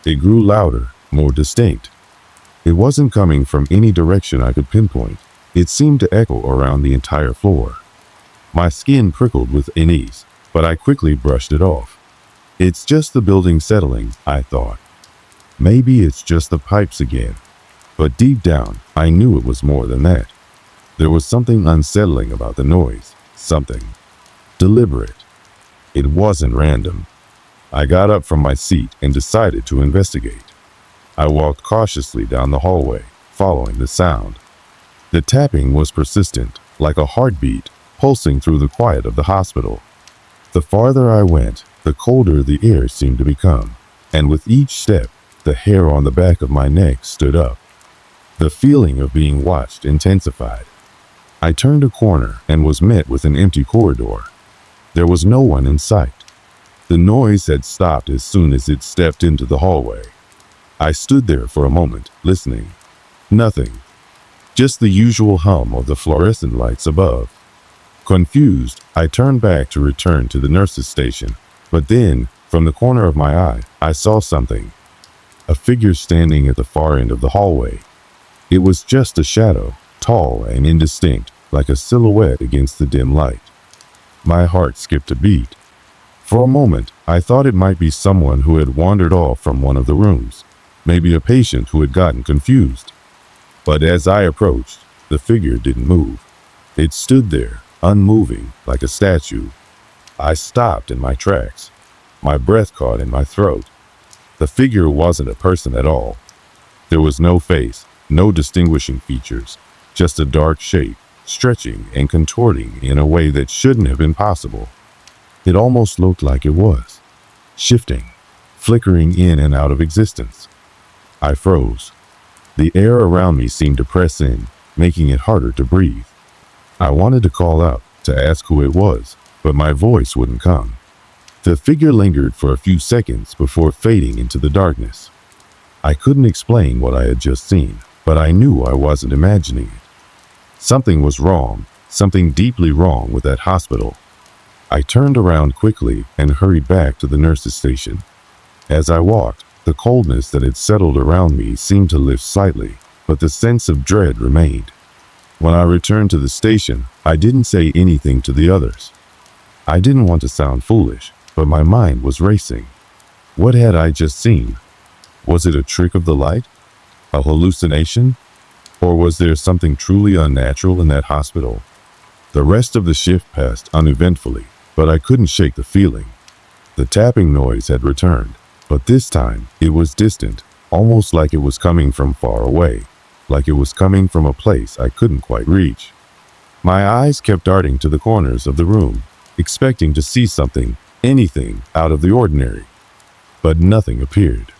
It grew louder, more distinct. It wasn't coming from any direction I could pinpoint. It seemed to echo around the entire floor. My skin prickled with unease, but I quickly brushed it off. It's just the building settling, I thought. Maybe it's just the pipes again. But deep down, I knew it was more than that. There was something unsettling about the noise, something deliberate. It wasn't random. I got up from my seat and decided to investigate. I walked cautiously down the hallway, following the sound. The tapping was persistent, like a heartbeat, pulsing through the quiet of the hospital. The farther I went, the colder the air seemed to become, and with each step, the hair on the back of my neck stood up. The feeling of being watched intensified. I turned a corner and was met with an empty corridor. There was no one in sight. The noise had stopped as soon as it stepped into the hallway. I stood there for a moment, listening. Nothing. Just the usual hum of the fluorescent lights above. Confused, I turned back to return to the nurse's station, but then, from the corner of my eye, I saw something. A figure standing at the far end of the hallway. It was just a shadow, tall and indistinct, like a silhouette against the dim light. My heart skipped a beat. For a moment, I thought it might be someone who had wandered off from one of the rooms, maybe a patient who had gotten confused. But as I approached, The figure didn't move. It stood there, unmoving, like a statue. I stopped in my tracks. My breath caught in my throat. The figure wasn't a person at all. There was no face, no distinguishing features, just a dark shape, stretching and contorting in a way that shouldn't have been possible. It almost looked like it was, shifting, flickering in and out of existence. I froze. The air around me seemed to press in, making it harder to breathe. I wanted to call out, to ask who it was, but my voice wouldn't come. The figure lingered for a few seconds before fading into the darkness. I couldn't explain what I had just seen, but I knew I wasn't imagining it. Something was wrong, something deeply wrong with that hospital. I turned around quickly and hurried back to the nurse's station. As I walked, the coldness that had settled around me seemed to lift slightly, but the sense of dread remained. When I returned to the station, I didn't say anything to the others. I didn't want to sound foolish, but my mind was racing. What had I just seen? Was it a trick of the light? A hallucination? Or was there something truly unnatural in that hospital? The rest of the shift passed uneventfully, but I couldn't shake the feeling. The tapping noise had returned, but this time it was distant, almost like it was coming from far away, like it was coming from a place I couldn't quite reach. My eyes kept darting to the corners of the room, expecting to see something, anything out of the ordinary. But nothing appeared.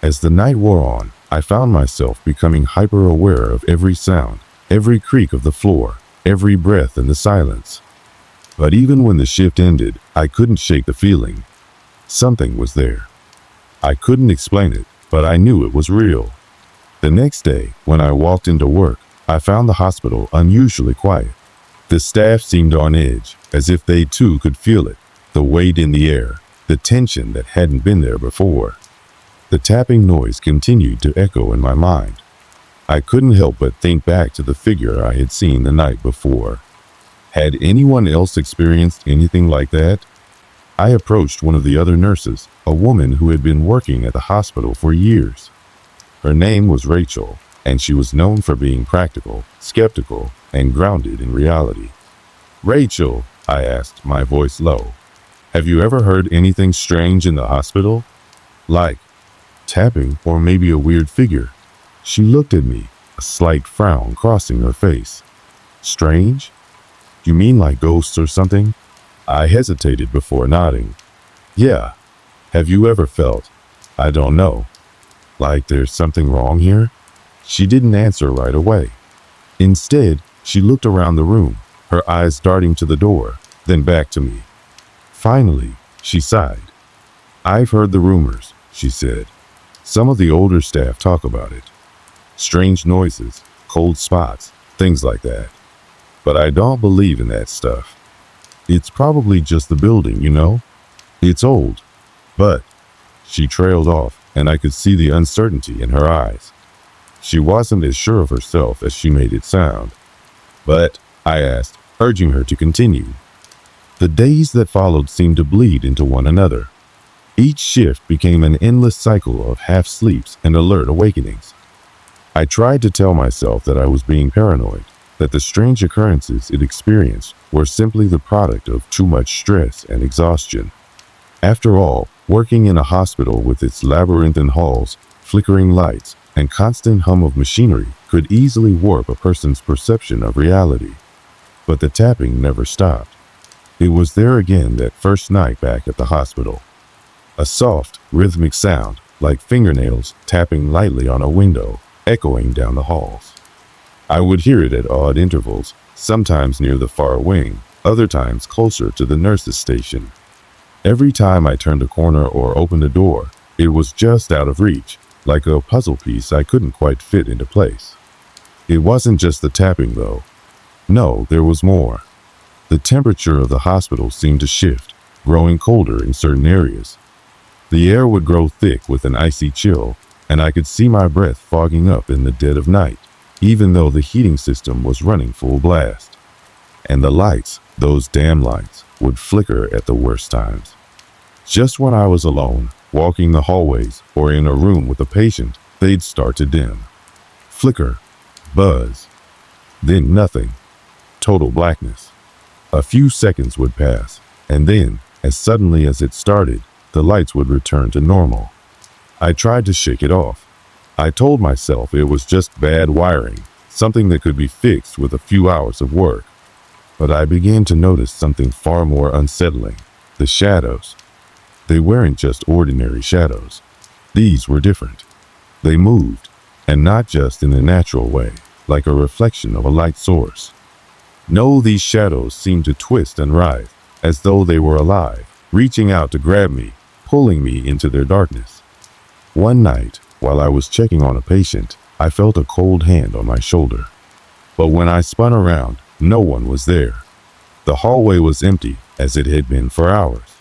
As the night wore on, I found myself becoming hyper-aware of every sound, every creak of the floor, every breath in the silence. But even when the shift ended, I couldn't shake the feeling. Something was there. I couldn't explain it, but I knew it was real. The next day, when I walked into work, I found the hospital unusually quiet. The staff seemed on edge, as if they too could feel it, the weight in the air, the tension that hadn't been there before. The tapping noise continued to echo in my mind. I couldn't help but think back to the figure I had seen the night before. Had anyone else experienced anything like that? I approached one of the other nurses, a woman who had been working at the hospital for years. Her name was Rachel, and she was known for being practical, skeptical, and grounded in reality. "Rachel," I asked, my voice low, "have you ever heard anything strange in the hospital? Like tapping or maybe a weird figure?" She looked at me, a slight frown crossing her face. "Strange? You mean like ghosts or something?" I hesitated before nodding. "Yeah. Have you ever felt, I don't know, like there's something wrong here?" She didn't answer right away. Instead, she looked around the room, her eyes darting to the door, then back to me. Finally, she sighed. "I've heard the rumors," she said. "Some of the older staff talk about it. Strange noises, cold spots, things like that. But I don't believe in that stuff. It's probably just the building, you know? It's old. But..." She trailed off, and I could see the uncertainty in her eyes. She wasn't as sure of herself as she made it sound. "But," I asked, urging her to continue. The days that followed seemed to bleed into one another. Each shift became an endless cycle of half-sleeps and alert awakenings. I tried to tell myself that I was being paranoid, that the strange occurrences it experienced were simply the product of too much stress and exhaustion. After all, working in a hospital with its labyrinthine halls, flickering lights, and constant hum of machinery could easily warp a person's perception of reality. But the tapping never stopped. It was there again that first night back at the hospital. A soft, rhythmic sound, like fingernails tapping lightly on a window, echoing down the halls. I would hear it at odd intervals, sometimes near the far wing, other times closer to the nurse's station. Every time I turned a corner or opened a door, it was just out of reach, like a puzzle piece I couldn't quite fit into place. It wasn't just the tapping, though. No, there was more. The temperature of the hospital seemed to shift, growing colder in certain areas. The air would grow thick with an icy chill, and I could see my breath fogging up in the dead of night, even though the heating system was running full blast. And the lights, those damn lights, would flicker at the worst times. Just when I was alone, walking the hallways, or in a room with a patient, they'd start to dim. Flicker. Buzz. Then nothing. Total blackness. A few seconds would pass, and then, as suddenly as it started, the lights would return to normal. I tried to shake it off. I told myself it was just bad wiring, something that could be fixed with a few hours of work. But I began to notice something far more unsettling: the shadows. They weren't just ordinary shadows. These were different. They moved, and not just in a natural way, like a reflection of a light source. No, these shadows seemed to twist and writhe, as though they were alive, reaching out to grab me, pulling me into their darkness. One night, while I was checking on a patient, I felt a cold hand on my shoulder. But when I spun around, no one was there. The hallway was empty, as it had been for hours.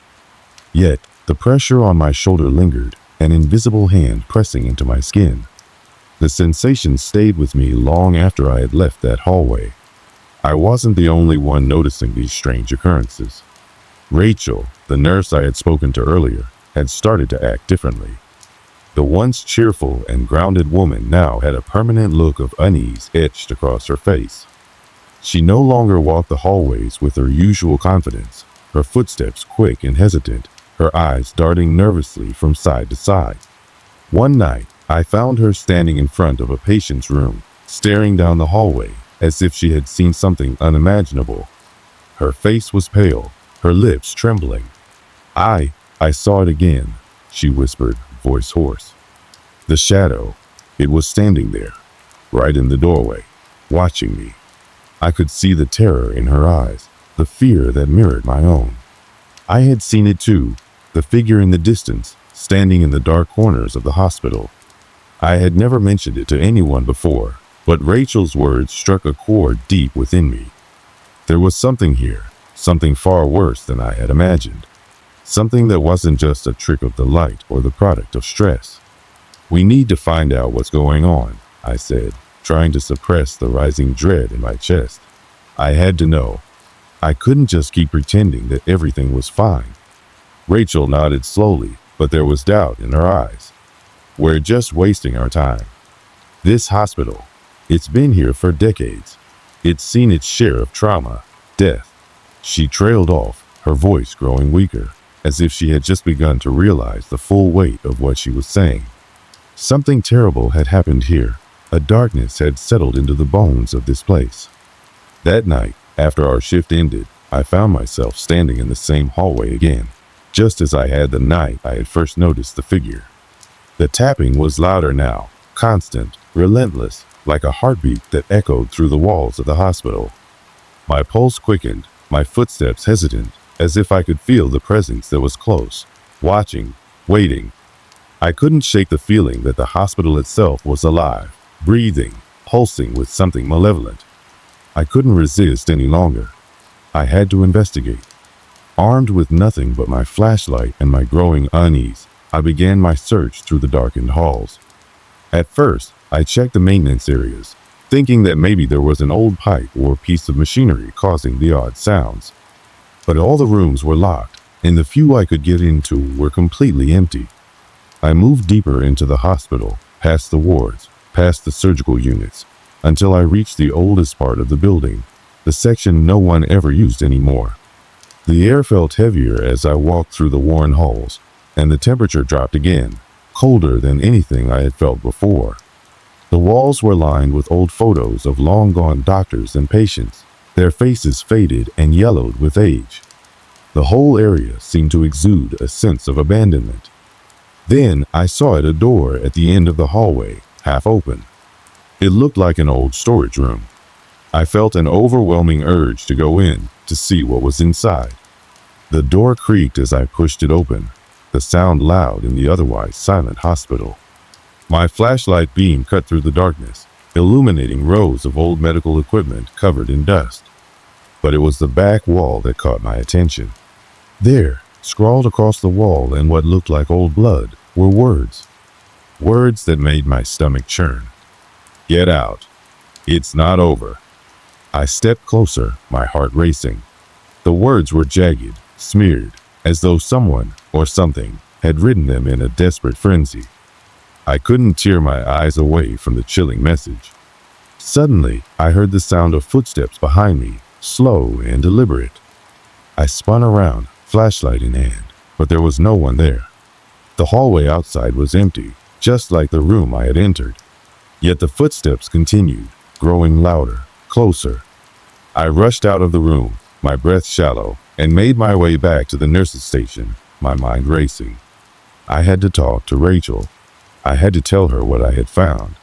Yet, the pressure on my shoulder lingered, an invisible hand pressing into my skin. The sensation stayed with me long after I had left that hallway. I wasn't the only one noticing these strange occurrences. Rachel, the nurse I had spoken to earlier, had started to act differently. The once cheerful and grounded woman now had a permanent look of unease etched across her face. She no longer walked the hallways with her usual confidence, her footsteps quick and hesitant, her eyes darting nervously from side to side. One night, I found her standing in front of a patient's room, staring down the hallway, as if she had seen something unimaginable. Her face was pale, her lips trembling. I saw it again," she whispered, voice hoarse. "The shadow, it was standing there, right in the doorway, watching me. I could see the terror in her eyes, the fear that mirrored my own. I had seen it too, the figure in the distance, standing in the dark corners of the hospital. I had never mentioned it to anyone before, but Rachel's words struck a chord deep within me. There was something here, something far worse than I had imagined. Something that wasn't just a trick of the light or the product of stress. "We need to find out what's going on," I said, trying to suppress the rising dread in my chest. I had to know. I couldn't just keep pretending that everything was fine. Rachel nodded slowly, but there was doubt in her eyes. "We're just wasting our time. This hospital, it's been here for decades. It's seen its share of trauma, death." She trailed off, her voice growing weaker, as if she had just begun to realize the full weight of what she was saying. Something terrible had happened here. A darkness had settled into the bones of this place. That night, after our shift ended, I found myself standing in the same hallway again, just as I had the night I had first noticed the figure. The tapping was louder now, constant, relentless, like a heartbeat that echoed through the walls of the hospital. My pulse quickened, my footsteps hesitant, as if I could feel the presence that was close, watching, waiting. I couldn't shake the feeling that the hospital itself was alive, breathing, pulsing with something malevolent. I couldn't resist any longer. I had to investigate. Armed with nothing but my flashlight and my growing unease, I began my search through the darkened halls. At first, I checked the maintenance areas, thinking that maybe there was an old pipe or piece of machinery causing the odd sounds. But all the rooms were locked, and the few I could get into were completely empty. I moved deeper into the hospital, past the wards, past the surgical units, until I reached the oldest part of the building, the section no one ever used anymore. The air felt heavier as I walked through the worn halls, and the temperature dropped again, colder than anything I had felt before. The walls were lined with old photos of long-gone doctors and patients, their faces faded and yellowed with age. The whole area seemed to exude a sense of abandonment. Then I saw a door at the end of the hallway, half open. It looked like an old storage room. I felt an overwhelming urge to go in, to see what was inside. The door creaked as I pushed it open, the sound loud in the otherwise silent hospital. My flashlight beam cut through the darkness, illuminating rows of old medical equipment covered in dust. But it was the back wall that caught my attention. There, scrawled across the wall in what looked like old blood, were words. Words that made my stomach churn. "Get out. It's not over." I stepped closer, my heart racing. The words were jagged, smeared, as though someone, or something, had written them in a desperate frenzy. I couldn't tear my eyes away from the chilling message. Suddenly, I heard the sound of footsteps behind me, slow and deliberate. I spun around, flashlight in hand, but there was no one there. The hallway outside was empty, just like the room I had entered. Yet the footsteps continued, growing louder, closer. I rushed out of the room, my breath shallow, and made my way back to the nurse's station, my mind racing. I had to talk to Rachel. I had to tell her what I had found.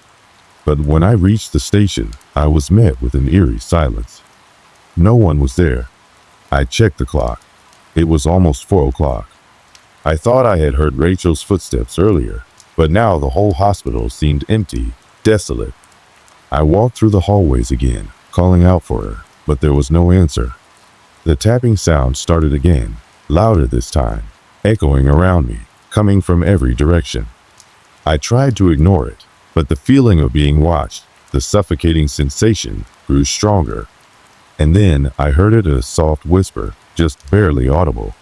But when I reached the station, I was met with an eerie silence. No one was there. I checked the clock. It was almost 4 o'clock. I thought I had heard Rachel's footsteps earlier, but now the whole hospital seemed empty, desolate. I walked through the hallways again, calling out for her, but there was no answer. The tapping sound started again, louder this time, echoing around me, coming from every direction. I tried to ignore it, but the feeling of being watched, the suffocating sensation, grew stronger. And then I heard it, a soft whisper, just barely audible.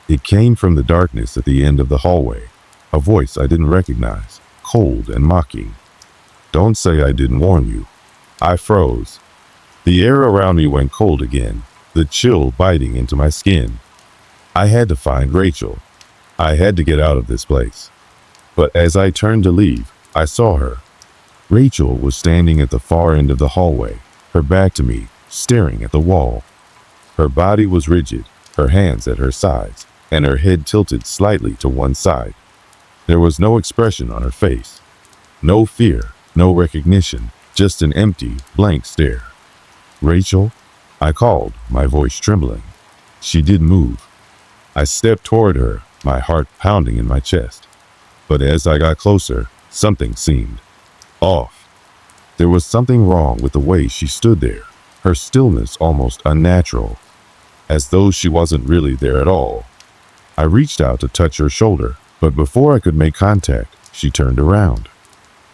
It came from the darkness at the end of the hallway, a voice I didn't recognize, cold and mocking. "Don't say I didn't warn you." I froze. The air around me went cold again, the chill biting into my skin. I had to find Rachel. I had to get out of this place. But as I turned to leave, I saw her. Rachel was standing at the far end of the hallway, her back to me, staring at the wall. Her body was rigid, her hands at her sides, and her head tilted slightly to one side. There was no expression on her face. No fear, no recognition, just an empty, blank stare. "Rachel?" I called, my voice trembling. She didn't move. I stepped toward her, my heart pounding in my chest. But as I got closer, something seemed off. There was something wrong with the way she stood there, her stillness almost unnatural, as though she wasn't really there at all. I reached out to touch her shoulder, but before I could make contact, she turned around.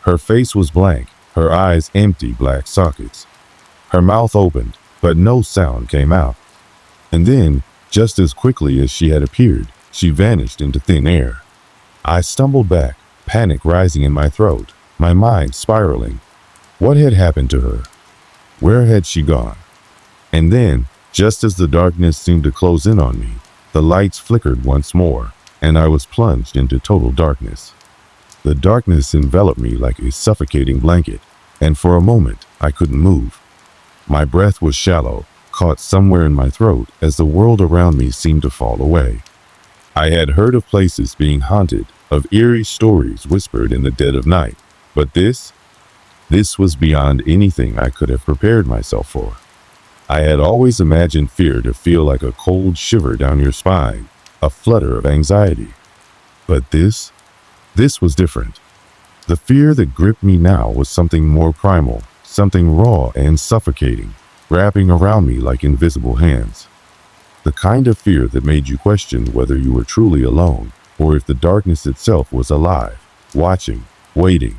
Her face was blank, her eyes empty black sockets. Her mouth opened, but no sound came out. And then, just as quickly as she had appeared, she vanished into thin air. I stumbled back, panic rising in my throat, my mind spiraling. What had happened to her? Where had she gone? And then, just as the darkness seemed to close in on me, the lights flickered once more, and I was plunged into total darkness. The darkness enveloped me like a suffocating blanket, and for a moment I couldn't move. My breath was shallow, caught somewhere in my throat as the world around me seemed to fall away. I had heard of places being haunted, of eerie stories whispered in the dead of night, but this was beyond anything I could have prepared myself for. I had always imagined fear to feel like a cold shiver down your spine, a flutter of anxiety. But this was different. The fear that gripped me now was something more primal, something raw and suffocating, wrapping around me like invisible hands. The kind of fear that made you question whether you were truly alone, or if the darkness itself was alive, watching, waiting.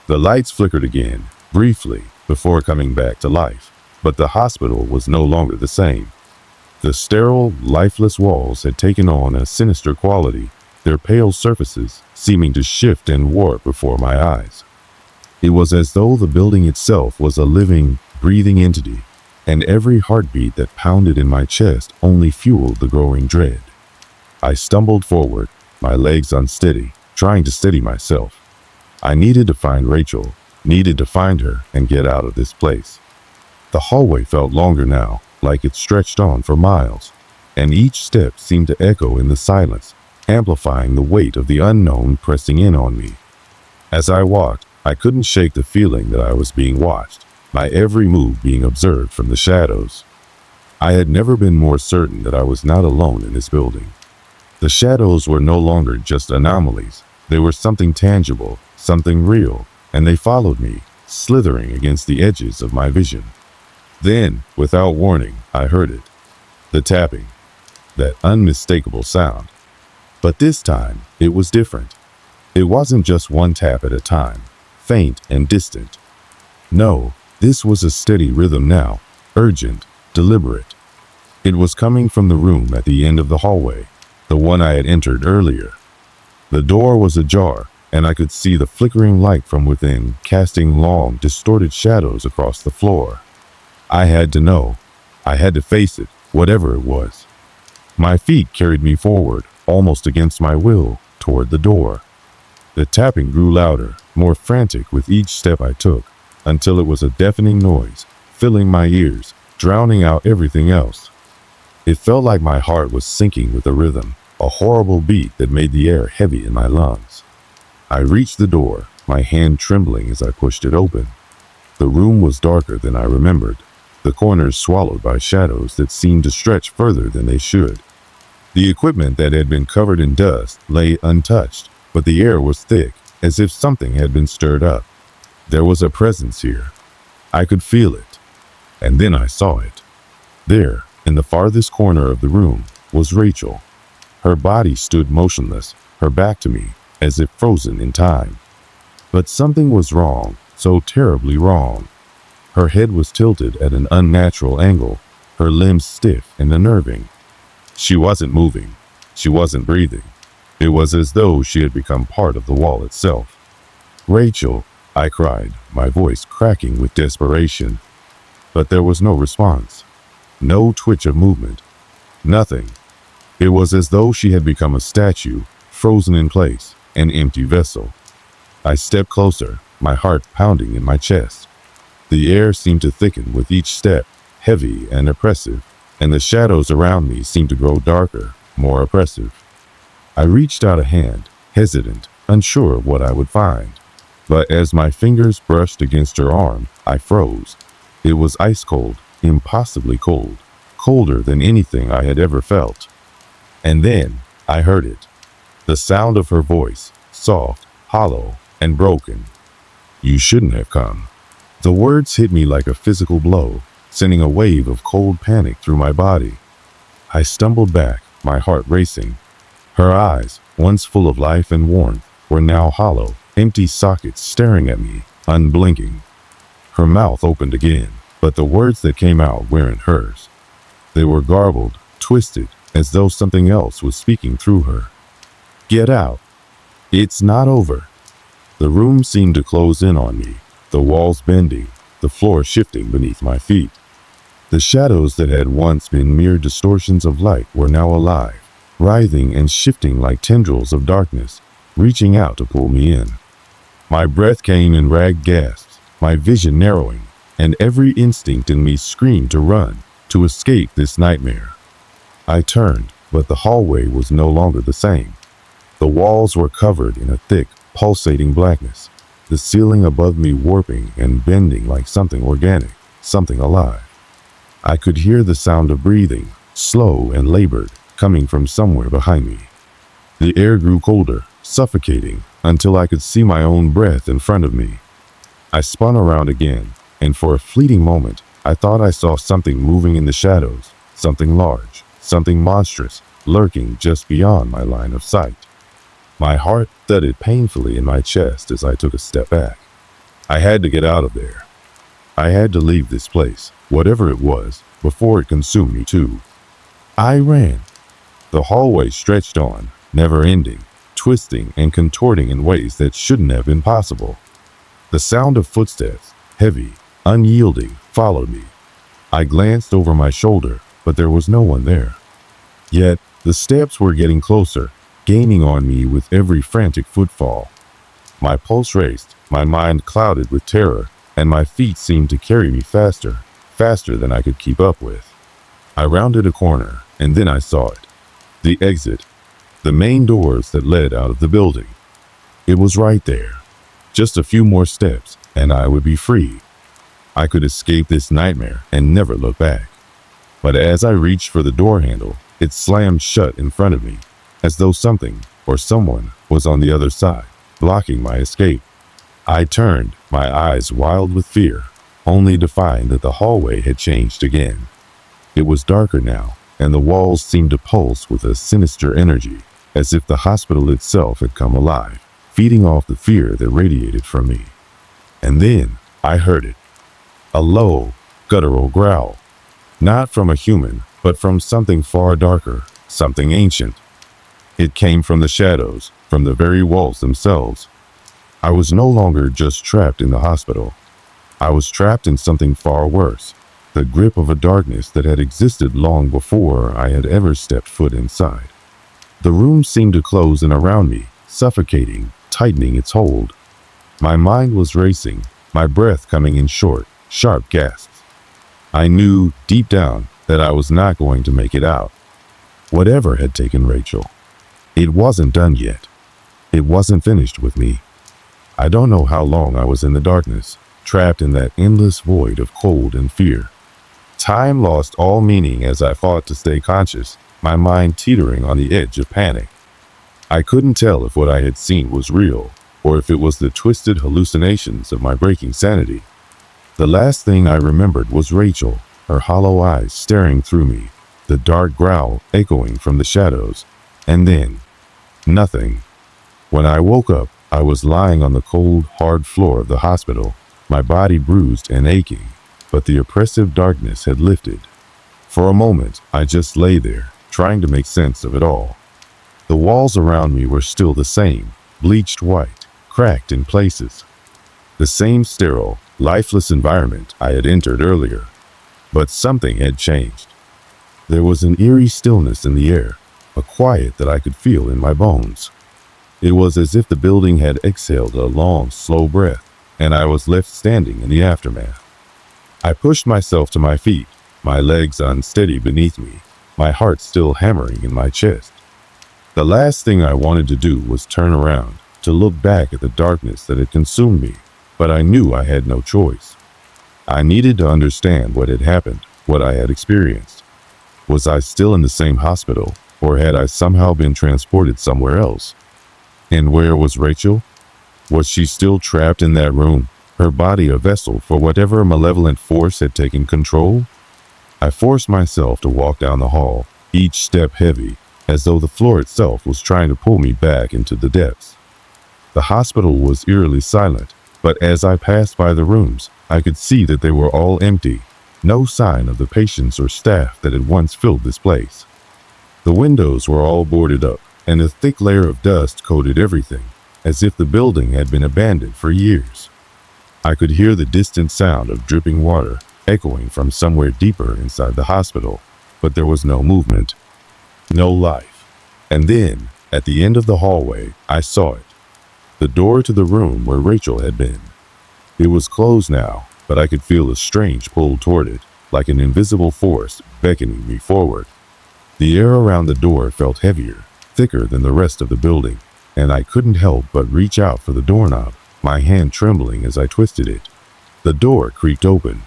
The lights flickered again, briefly, before coming back to life, but the hospital was no longer the same. The sterile, lifeless walls had taken on a sinister quality, their pale surfaces seeming to shift and warp before my eyes. It was as though the building itself was a living, breathing entity, and every heartbeat that pounded in my chest only fueled the growing dread. I stumbled forward, my legs unsteady, trying to steady myself. I needed to find Rachel, needed to find her and get out of this place. The hallway felt longer now, like it stretched on for miles, and each step seemed to echo in the silence, amplifying the weight of the unknown pressing in on me. As I walked, I couldn't shake the feeling that I was being watched, my every move being observed from the shadows. I had never been more certain that I was not alone in this building. The shadows were no longer just anomalies. They were something tangible, something real, and they followed me, slithering against the edges of my vision. Then, without warning, I heard it. The tapping. That unmistakable sound. But this time, it was different. It wasn't just one tap at a time, faint and distant. No, this was a steady rhythm now, urgent, deliberate. It was coming from the room at the end of the hallway, the one I had entered earlier. The door was ajar, and I could see the flickering light from within, casting long, distorted shadows across the floor. I had to know. I had to face it, whatever it was. My feet carried me forward, almost against my will, toward the door. The tapping grew louder, more frantic with each step I took, until it was a deafening noise, filling my ears, drowning out everything else. It felt like my heart was sinking with a rhythm, a horrible beat that made the air heavy in my lungs. I reached the door, my hand trembling as I pushed it open. The room was darker than I remembered, the corners swallowed by shadows that seemed to stretch further than they should. The equipment that had been covered in dust lay untouched, but the air was thick, as if something had been stirred up. There was a presence here. I could feel it. And then I saw it. There, in the farthest corner of the room, was Rachel. Her body stood motionless, her back to me, as if frozen in time. But something was wrong, so terribly wrong. Her head was tilted at an unnatural angle, her limbs stiff and unnerving. She wasn't moving. She wasn't breathing. It was as though she had become part of the wall itself. "Rachel," I cried, my voice cracking with desperation. But there was no response. No twitch of movement. Nothing. It was as though she had become a statue, frozen in place, an empty vessel. I stepped closer, my heart pounding in my chest. The air seemed to thicken with each step, heavy and oppressive, and the shadows around me seemed to grow darker, more oppressive. I reached out a hand, hesitant, unsure of what I would find. But as my fingers brushed against her arm, I froze. It was ice cold, impossibly cold, colder than anything I had ever felt. And then I heard it. The sound of her voice, soft, hollow, and broken. "You shouldn't have come." The words hit me like a physical blow, sending a wave of cold panic through my body. I stumbled back, my heart racing. Her eyes, once full of life and warmth, were now hollow, empty sockets staring at me, unblinking. Her mouth opened again, but the words that came out weren't hers. They were garbled, twisted, as though something else was speaking through her. "Get out. It's not over." The room seemed to close in on me, the walls bending, the floor shifting beneath my feet. The shadows that had once been mere distortions of light were now alive, writhing and shifting like tendrils of darkness, reaching out to pull me in. My breath came in ragged gasps, my vision narrowing, and every instinct in me screamed to run, to escape this nightmare. I turned, but the hallway was no longer the same. The walls were covered in a thick, pulsating blackness, the ceiling above me warping and bending like something organic, something alive. I could hear the sound of breathing, slow and labored, coming from somewhere behind me. The air grew colder, suffocating, until I could see my own breath in front of me. I spun around again, and for a fleeting moment, I thought I saw something moving in the shadows, something large, something monstrous, lurking just beyond my line of sight. My heart thudded painfully in my chest as I took a step back. I had to get out of there. I had to leave this place, whatever it was, before it consumed me too. I ran. The hallway stretched on, never ending, twisting and contorting in ways that shouldn't have been possible. The sound of footsteps, heavy, unyielding, followed me. I glanced over my shoulder, but there was no one there. Yet, the steps were getting closer, gaining on me with every frantic footfall. My pulse raced, my mind clouded with terror, and my feet seemed to carry me faster, faster than I could keep up with. I rounded a corner, and then I saw it. The exit. The main doors that led out of the building. It was right there. Just a few more steps, and I would be free. I could escape this nightmare and never look back. But as I reached for the door handle, it slammed shut in front of me, as though something or someone was on the other side, blocking my escape. I turned, my eyes wild with fear, only to find that the hallway had changed again. It was darker now, and the walls seemed to pulse with a sinister energy, as if the hospital itself had come alive, feeding off the fear that radiated from me. And then I heard it. A low, guttural growl. Not from a human, but from something far darker, something ancient. It came from the shadows, from the very walls themselves, I was no longer just trapped in the hospital. I was trapped in something far worse, the grip of a darkness that had existed long before I had ever stepped foot inside. The room seemed to close in around me, suffocating, tightening its hold. My mind was racing, my breath coming in short, sharp gasps. I knew, deep down, that I was not going to make it out. Whatever had taken Rachel, it wasn't done yet. It wasn't finished with me. I don't know how long I was in the darkness, trapped in that endless void of cold and fear. Time lost all meaning as I fought to stay conscious, my mind teetering on the edge of panic. I couldn't tell if what I had seen was real, or if it was the twisted hallucinations of my breaking sanity. The last thing I remembered was Rachel, her hollow eyes staring through me, the dark growl echoing from the shadows, and then, nothing. When I woke up, I was lying on the cold, hard floor of the hospital, my body bruised and aching, but the oppressive darkness had lifted. For a moment, I just lay there, trying to make sense of it all. The walls around me were still the same, bleached white, cracked in places. The same sterile, lifeless environment I had entered earlier. But something had changed. There was an eerie stillness in the air, a quiet that I could feel in my bones. It was as if the building had exhaled a long, slow breath, and I was left standing in the aftermath. I pushed myself to my feet, my legs unsteady beneath me, my heart still hammering in my chest. The last thing I wanted to do was turn around, to look back at the darkness that had consumed me, but I knew I had no choice. I needed to understand what had happened, what I had experienced. Was I still in the same hospital, or had I somehow been transported somewhere else? And where was Rachel? Was she still trapped in that room, her body a vessel for whatever malevolent force had taken control? I forced myself to walk down the hall, each step heavy, as though the floor itself was trying to pull me back into the depths. The hospital was eerily silent, but as I passed by the rooms, I could see that they were all empty, no sign of the patients or staff that had once filled this place. The windows were all boarded up, and a thick layer of dust coated everything, as if the building had been abandoned for years. I could hear the distant sound of dripping water echoing from somewhere deeper inside the hospital, but there was no movement, no life. And then, at the end of the hallway, I saw it. The door to the room where Rachel had been. It was closed now, but I could feel a strange pull toward it, like an invisible force beckoning me forward. The air around the door felt heavier, thicker than the rest of the building, and I couldn't help but reach out for the doorknob, my hand trembling as I twisted it. The door creaked open.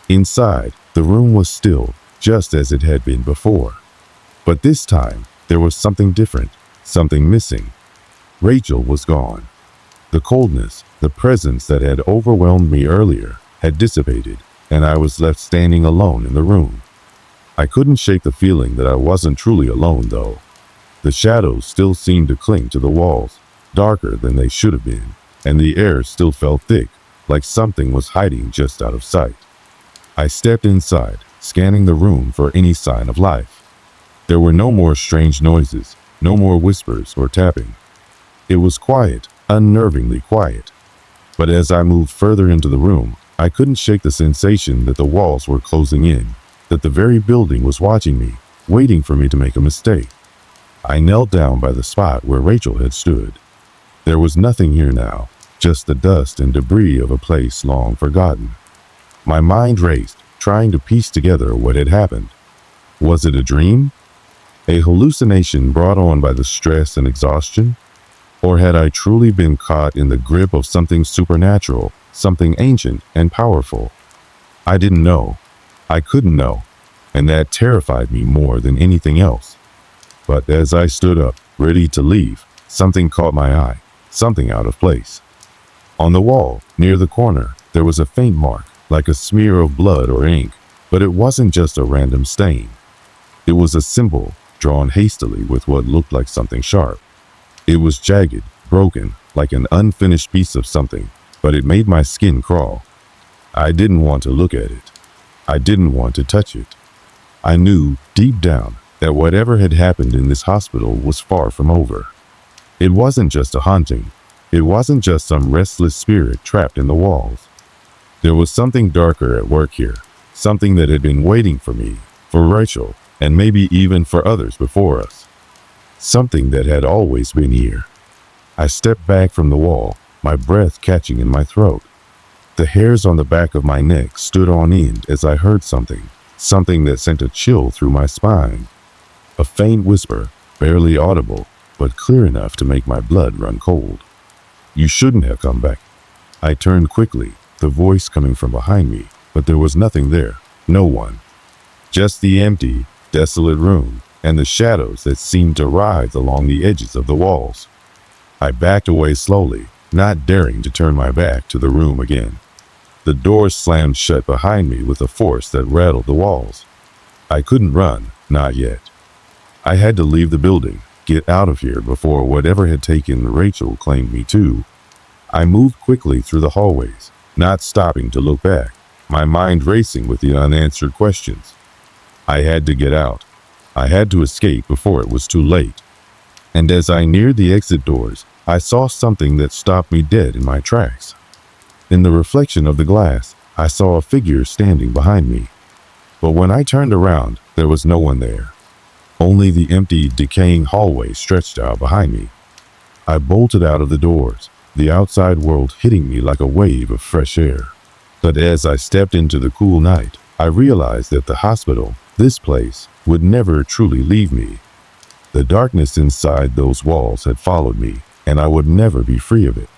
Inside, the room was still, just as it had been before. But this time, there was something different, something missing. Rachel was gone. The coldness, the presence that had overwhelmed me earlier, had dissipated, and I was left standing alone in the room. I couldn't shake the feeling that I wasn't truly alone, though. The shadows still seemed to cling to the walls, darker than they should have been, and the air still felt thick, like something was hiding just out of sight. I stepped inside, scanning the room for any sign of life. There were no more strange noises, no more whispers or tapping. It was quiet, unnervingly quiet. But as I moved further into the room, I couldn't shake the sensation that the walls were closing in, that the very building was watching me, waiting for me to make a mistake. I knelt down by the spot where Rachel had stood. There was nothing here now, just the dust and debris of a place long forgotten. My mind raced, trying to piece together what had happened. Was it a dream? A hallucination brought on by the stress and exhaustion? Or had I truly been caught in the grip of something supernatural, something ancient and powerful? I didn't know. I couldn't know, and that terrified me more than anything else. But as I stood up, ready to leave, something caught my eye, something out of place. On the wall, near the corner, there was a faint mark, like a smear of blood or ink, but it wasn't just a random stain. It was a symbol, drawn hastily with what looked like something sharp. It was jagged, broken, like an unfinished piece of something, but it made my skin crawl. I didn't want to look at it. I didn't want to touch it. I knew, deep down, that whatever had happened in this hospital was far from over. It wasn't just a haunting. It wasn't just some restless spirit trapped in the walls. There was something darker at work here, something that had been waiting for me, for Rachel, and maybe even for others before us. Something that had always been here. I stepped back from the wall, my breath catching in my throat. The hairs on the back of my neck stood on end as I heard something that sent a chill through my spine. A faint whisper, barely audible, but clear enough to make my blood run cold. "You shouldn't have come back." I turned quickly, the voice coming from behind me, but there was nothing there, no one. Just the empty, desolate room, and the shadows that seemed to writhe along the edges of the walls. I backed away slowly, not daring to turn my back to the room again. The door slammed shut behind me with a force that rattled the walls. I couldn't run, not yet. I had to leave the building, get out of here before whatever had taken Rachel claimed me too. I moved quickly through the hallways, not stopping to look back, my mind racing with the unanswered questions. I had to get out. I had to escape before it was too late. And as I neared the exit doors, I saw something that stopped me dead in my tracks. In the reflection of the glass, I saw a figure standing behind me. But when I turned around, there was no one there. Only the empty, decaying hallway stretched out behind me. I bolted out of the doors, the outside world hitting me like a wave of fresh air. But as I stepped into the cool night, I realized that the hospital, this place, would never truly leave me. The darkness inside those walls had followed me, and I would never be free of it.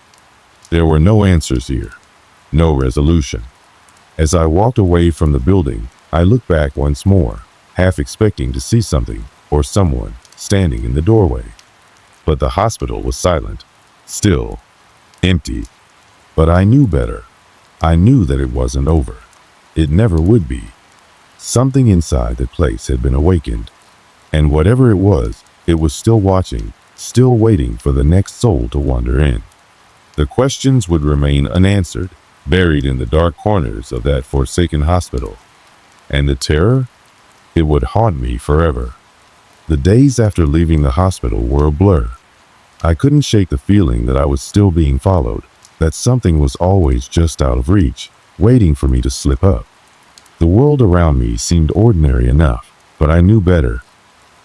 There were no answers here, no resolution. As I walked away from the building, I looked back once more, half expecting to see something or someone standing in the doorway. But the hospital was silent, still, empty. But I knew better. I knew that it wasn't over. It never would be. Something inside that place had been awakened. And whatever it was still watching, still waiting for the next soul to wander in. The questions would remain unanswered, buried in the dark corners of that forsaken hospital. And the terror? It would haunt me forever. The days after leaving the hospital were a blur. I couldn't shake the feeling that I was still being followed, that something was always just out of reach, waiting for me to slip up. The world around me seemed ordinary enough, but I knew better.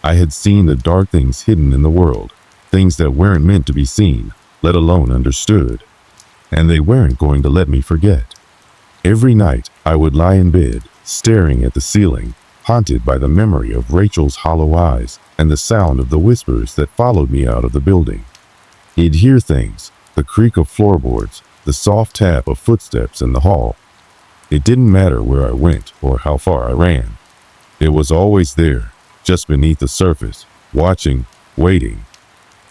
I had seen the dark things hidden in the world, things that weren't meant to be seen, let alone understood. And they weren't going to let me forget. Every night, I would lie in bed, staring at the ceiling, haunted by the memory of Rachel's hollow eyes and the sound of the whispers that followed me out of the building. I'd hear things, the creak of floorboards, the soft tap of footsteps in the hall. It didn't matter where I went or how far I ran. It was always there, just beneath the surface, watching, waiting.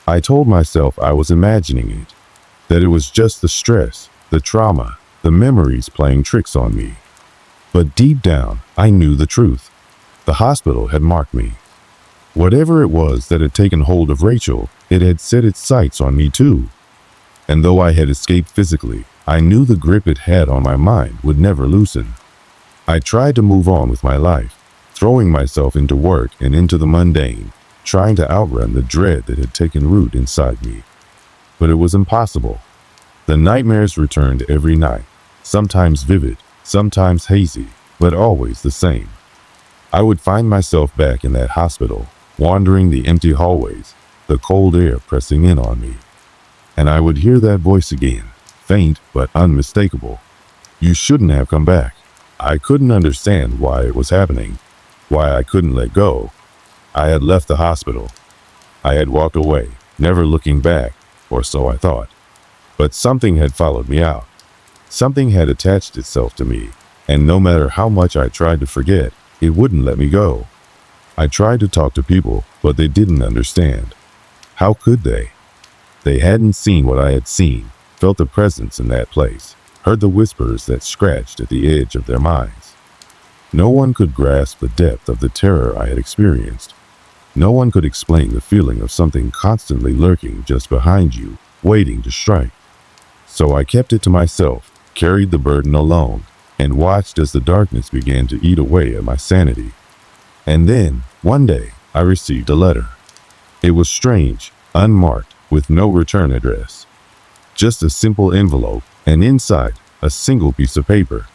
I told myself I was imagining it, that it was just the stress, the trauma, the memories playing tricks on me. But deep down, I knew the truth. The hospital had marked me. Whatever it was that had taken hold of Rachel, it had set its sights on me too. And though I had escaped physically, I knew the grip it had on my mind would never loosen. I tried to move on with my life, throwing myself into work and into the mundane, trying to outrun the dread that had taken root inside me. But it was impossible. The nightmares returned every night, sometimes vivid, sometimes hazy, but always the same. I would find myself back in that hospital, wandering the empty hallways, the cold air pressing in on me. And I would hear that voice again, faint but unmistakable. "You shouldn't have come back." I couldn't understand why it was happening, why I couldn't let go. I had left the hospital. I had walked away, never looking back, or so I thought. But something had followed me out. Something had attached itself to me, and no matter how much I tried to forget, it wouldn't let me go. I tried to talk to people, but they didn't understand. How could they? They hadn't seen what I had seen, felt the presence in that place, heard the whispers that scratched at the edge of their minds. No one could grasp the depth of the terror I had experienced. No one could explain the feeling of something constantly lurking just behind you, waiting to strike. So I kept it to myself, carried the burden alone, and watched as the darkness began to eat away at my sanity. And then, one day, I received a letter. It was strange, unmarked, with no return address. Just a simple envelope, and inside, a single piece of paper.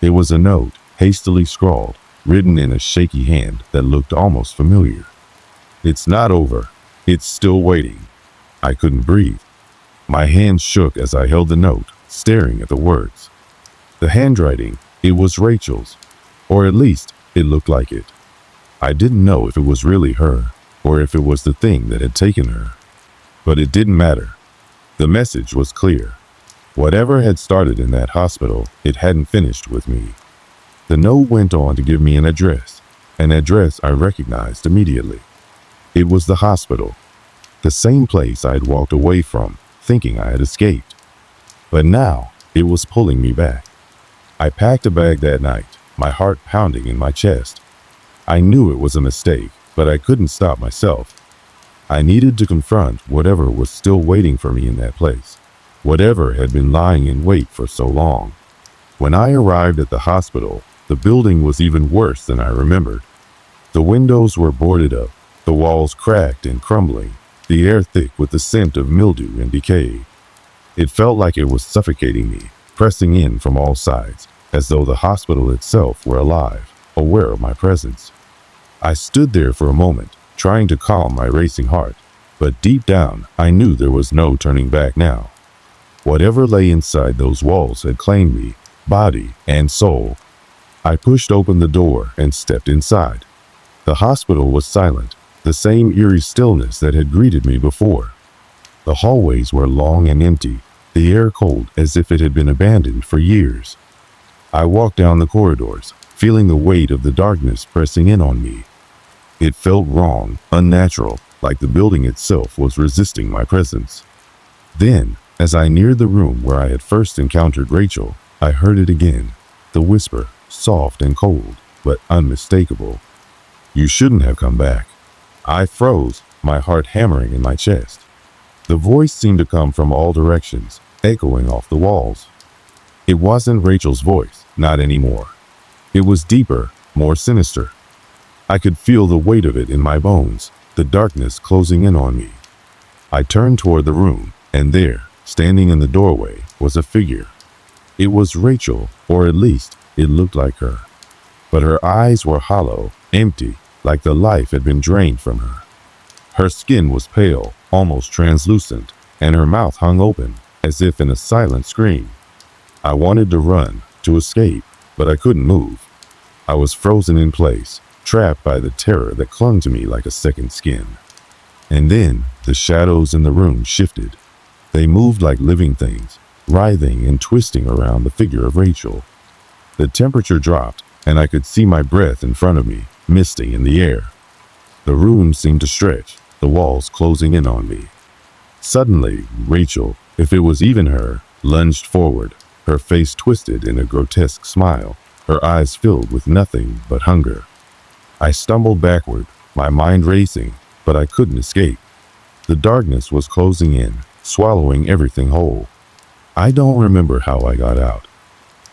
It was a note, hastily scrawled, written in a shaky hand that looked almost familiar. "It's not over. It's still waiting." I couldn't breathe. My hands shook as I held the note, staring at the words. The handwriting, it was Rachel's. Or at least, it looked like it. I didn't know if it was really her, or if it was the thing that had taken her. But it didn't matter. The message was clear. Whatever had started in that hospital, it hadn't finished with me. The note went on to give me an address I recognized immediately. It was the hospital, the same place I had walked away from, thinking I had escaped. But now, it was pulling me back. I packed a bag that night, my heart pounding in my chest. I knew it was a mistake, but I couldn't stop myself. I needed to confront whatever was still waiting for me in that place, whatever had been lying in wait for so long. When I arrived at the hospital, the building was even worse than I remembered. The windows were boarded up, the walls cracked and crumbling, the air thick with the scent of mildew and decay. It felt like it was suffocating me, pressing in from all sides, as though the hospital itself were alive, aware of my presence. I stood there for a moment, trying to calm my racing heart, but deep down, I knew there was no turning back now. Whatever lay inside those walls had claimed me, body and soul. I pushed open the door and stepped inside. The hospital was silent, the same eerie stillness that had greeted me before. The hallways were long and empty, the air cold as if it had been abandoned for years. I walked down the corridors, feeling the weight of the darkness pressing in on me. It felt wrong, unnatural, like the building itself was resisting my presence. Then, as I neared the room where I had first encountered Rachel, I heard it again, the whisper, soft and cold, but unmistakable. "You shouldn't have come back." I froze, my heart hammering in my chest. The voice seemed to come from all directions, echoing off the walls. It wasn't Rachel's voice, not anymore. It was deeper, more sinister. I could feel the weight of it in my bones, the darkness closing in on me. I turned toward the room, and there, standing in the doorway, was a figure. It was Rachel, or at least, it looked like her. But her eyes were hollow, empty, like the life had been drained from her. Her skin was pale, almost translucent, and her mouth hung open, as if in a silent scream. I wanted to run, to escape, but I couldn't move. I was frozen in place, trapped by the terror that clung to me like a second skin. And then, the shadows in the room shifted. They moved like living things, writhing and twisting around the figure of Rachel. The temperature dropped, and I could see my breath in front of me, misty in the air. The room seemed to stretch, the walls closing in on me. Suddenly, Rachel, if it was even her, lunged forward, her face twisted in a grotesque smile, her eyes filled with nothing but hunger. I stumbled backward, my mind racing, but I couldn't escape. The darkness was closing in, swallowing everything whole. I don't remember how I got out.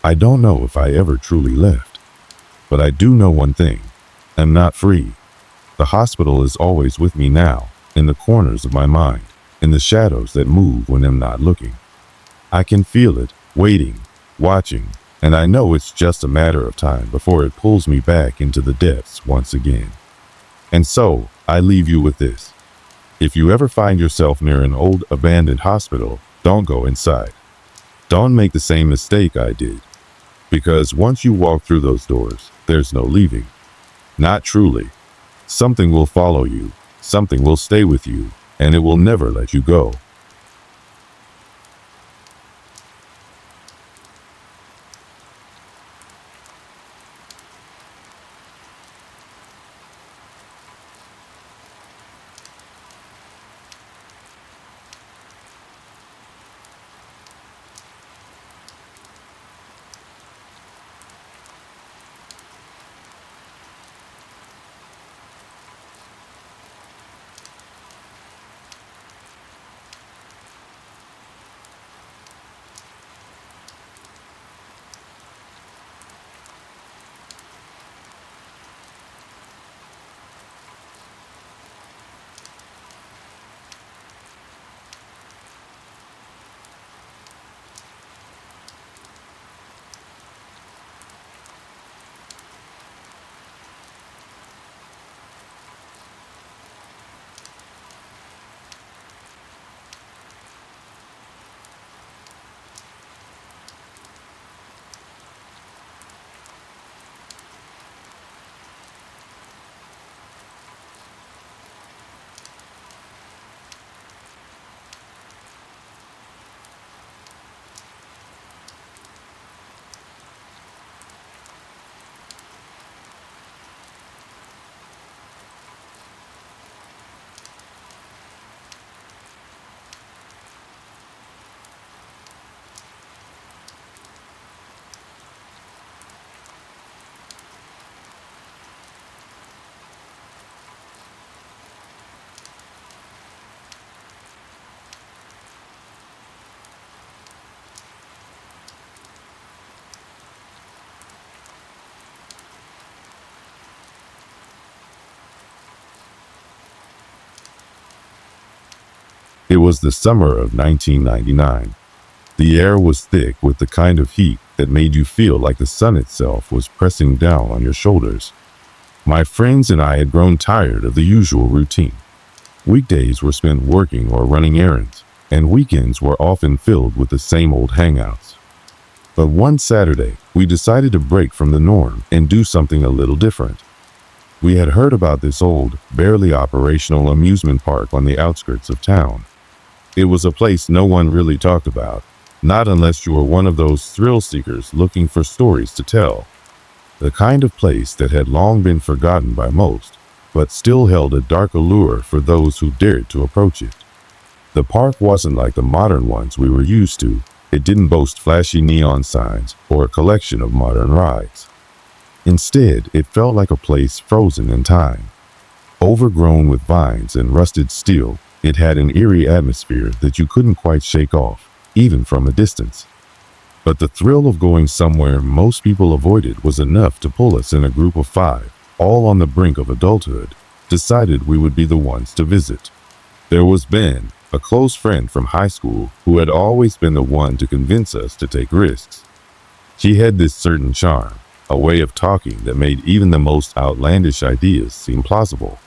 I don't know if I ever truly left. But I do know one thing. I'm not free. The hospital is always with me now, in the corners of my mind, in the shadows that move when I'm not looking. I can feel it, waiting, watching, and I know it's just a matter of time before it pulls me back into the depths once again. And so, I leave you with this. If you ever find yourself near an old abandoned hospital, don't go inside. Don't make the same mistake I did. Because once you walk through those doors, there's no leaving. Not truly. Something will follow you, something will stay with you, and it will never let you go. It was the summer of 1999. The air was thick with the kind of heat that made you feel like the sun itself was pressing down on your shoulders. My friends and I had grown tired of the usual routine. Weekdays were spent working or running errands, and weekends were often filled with the same old hangouts. But one Saturday, we decided to break from the norm and do something a little different. We had heard about this old, barely operational amusement park on the outskirts of town. It was a place no one really talked about, not unless you were one of those thrill seekers looking for stories to tell. The kind of place that had long been forgotten by most, but still held a dark allure for those who dared to approach it. The park wasn't like the modern ones we were used to. It didn't boast flashy neon signs or a collection of modern rides. Instead, it felt like a place frozen in time. Overgrown with vines and rusted steel, it had an eerie atmosphere that you couldn't quite shake off, even from a distance. But the thrill of going somewhere most people avoided was enough to pull us in a group of 5, all on the brink of adulthood, decided we would be the ones to visit. There was Ben, a close friend from high school who had always been the one to convince us to take risks. She had this certain charm, a way of talking that made even the most outlandish ideas seem plausible.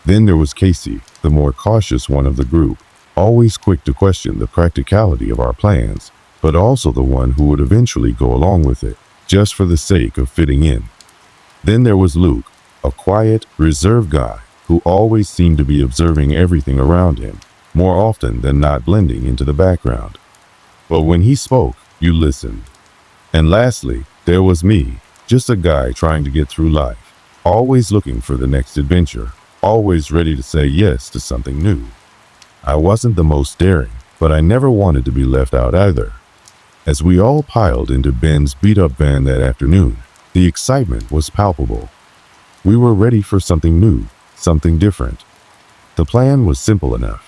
Then there was Casey, the more cautious one of the group, always quick to question the practicality of our plans, but also the one who would eventually go along with it, just for the sake of fitting in. Then there was Luke, a quiet, reserved guy who always seemed to be observing everything around him, more often than not blending into the background. But when he spoke, you listened. And lastly, there was me, just a guy trying to get through life, always looking for the next adventure, always ready to say yes to something new. I wasn't the most daring, but I never wanted to be left out either. As we all piled into Ben's beat-up van that afternoon, the excitement was palpable. We were ready for something new, something different. The plan was simple enough.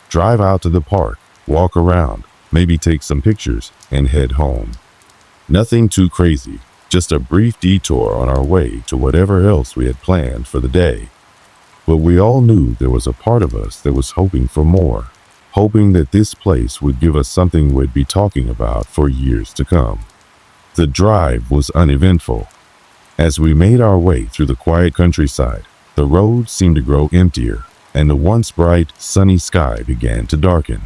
Drive out to the park, walk around, maybe take some pictures, and head home. Nothing too crazy, just a brief detour on our way to whatever else we had planned for the day. But we all knew there was a part of us that was hoping for more, hoping that this place would give us something we'd be talking about for years to come. The drive was uneventful. As we made our way through the quiet countryside, the road seemed to grow emptier, and the once bright, sunny sky began to darken.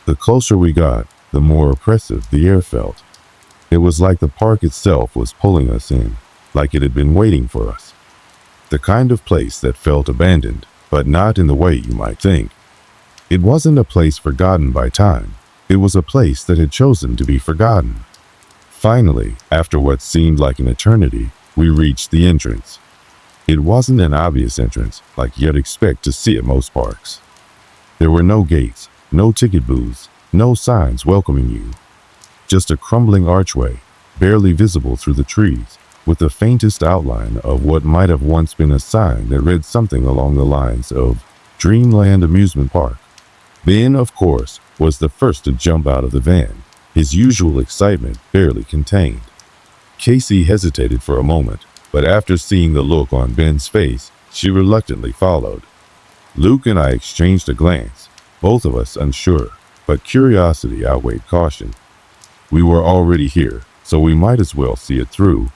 The closer we got, the more oppressive the air felt. It was like the park itself was pulling us in, like it had been waiting for us. The kind of place that felt abandoned, but not in the way you might think. It wasn't a place forgotten by time. It was a place that had chosen to be forgotten. Finally, after what seemed like an eternity, we reached the entrance. It wasn't an obvious entrance like you'd expect to see at most parks. There were no gates, no ticket booths, no signs welcoming you. Just a crumbling archway, barely visible through the trees, with the faintest outline of what might have once been a sign that read something along the lines of Dreamland Amusement Park. Ben, of course, was the first to jump out of the van, his usual excitement barely contained. Casey hesitated for a moment, but after seeing the look on Ben's face, she reluctantly followed. Luke and I exchanged a glance, both of us unsure, but curiosity outweighed caution. We were already here, so we might as well see it through.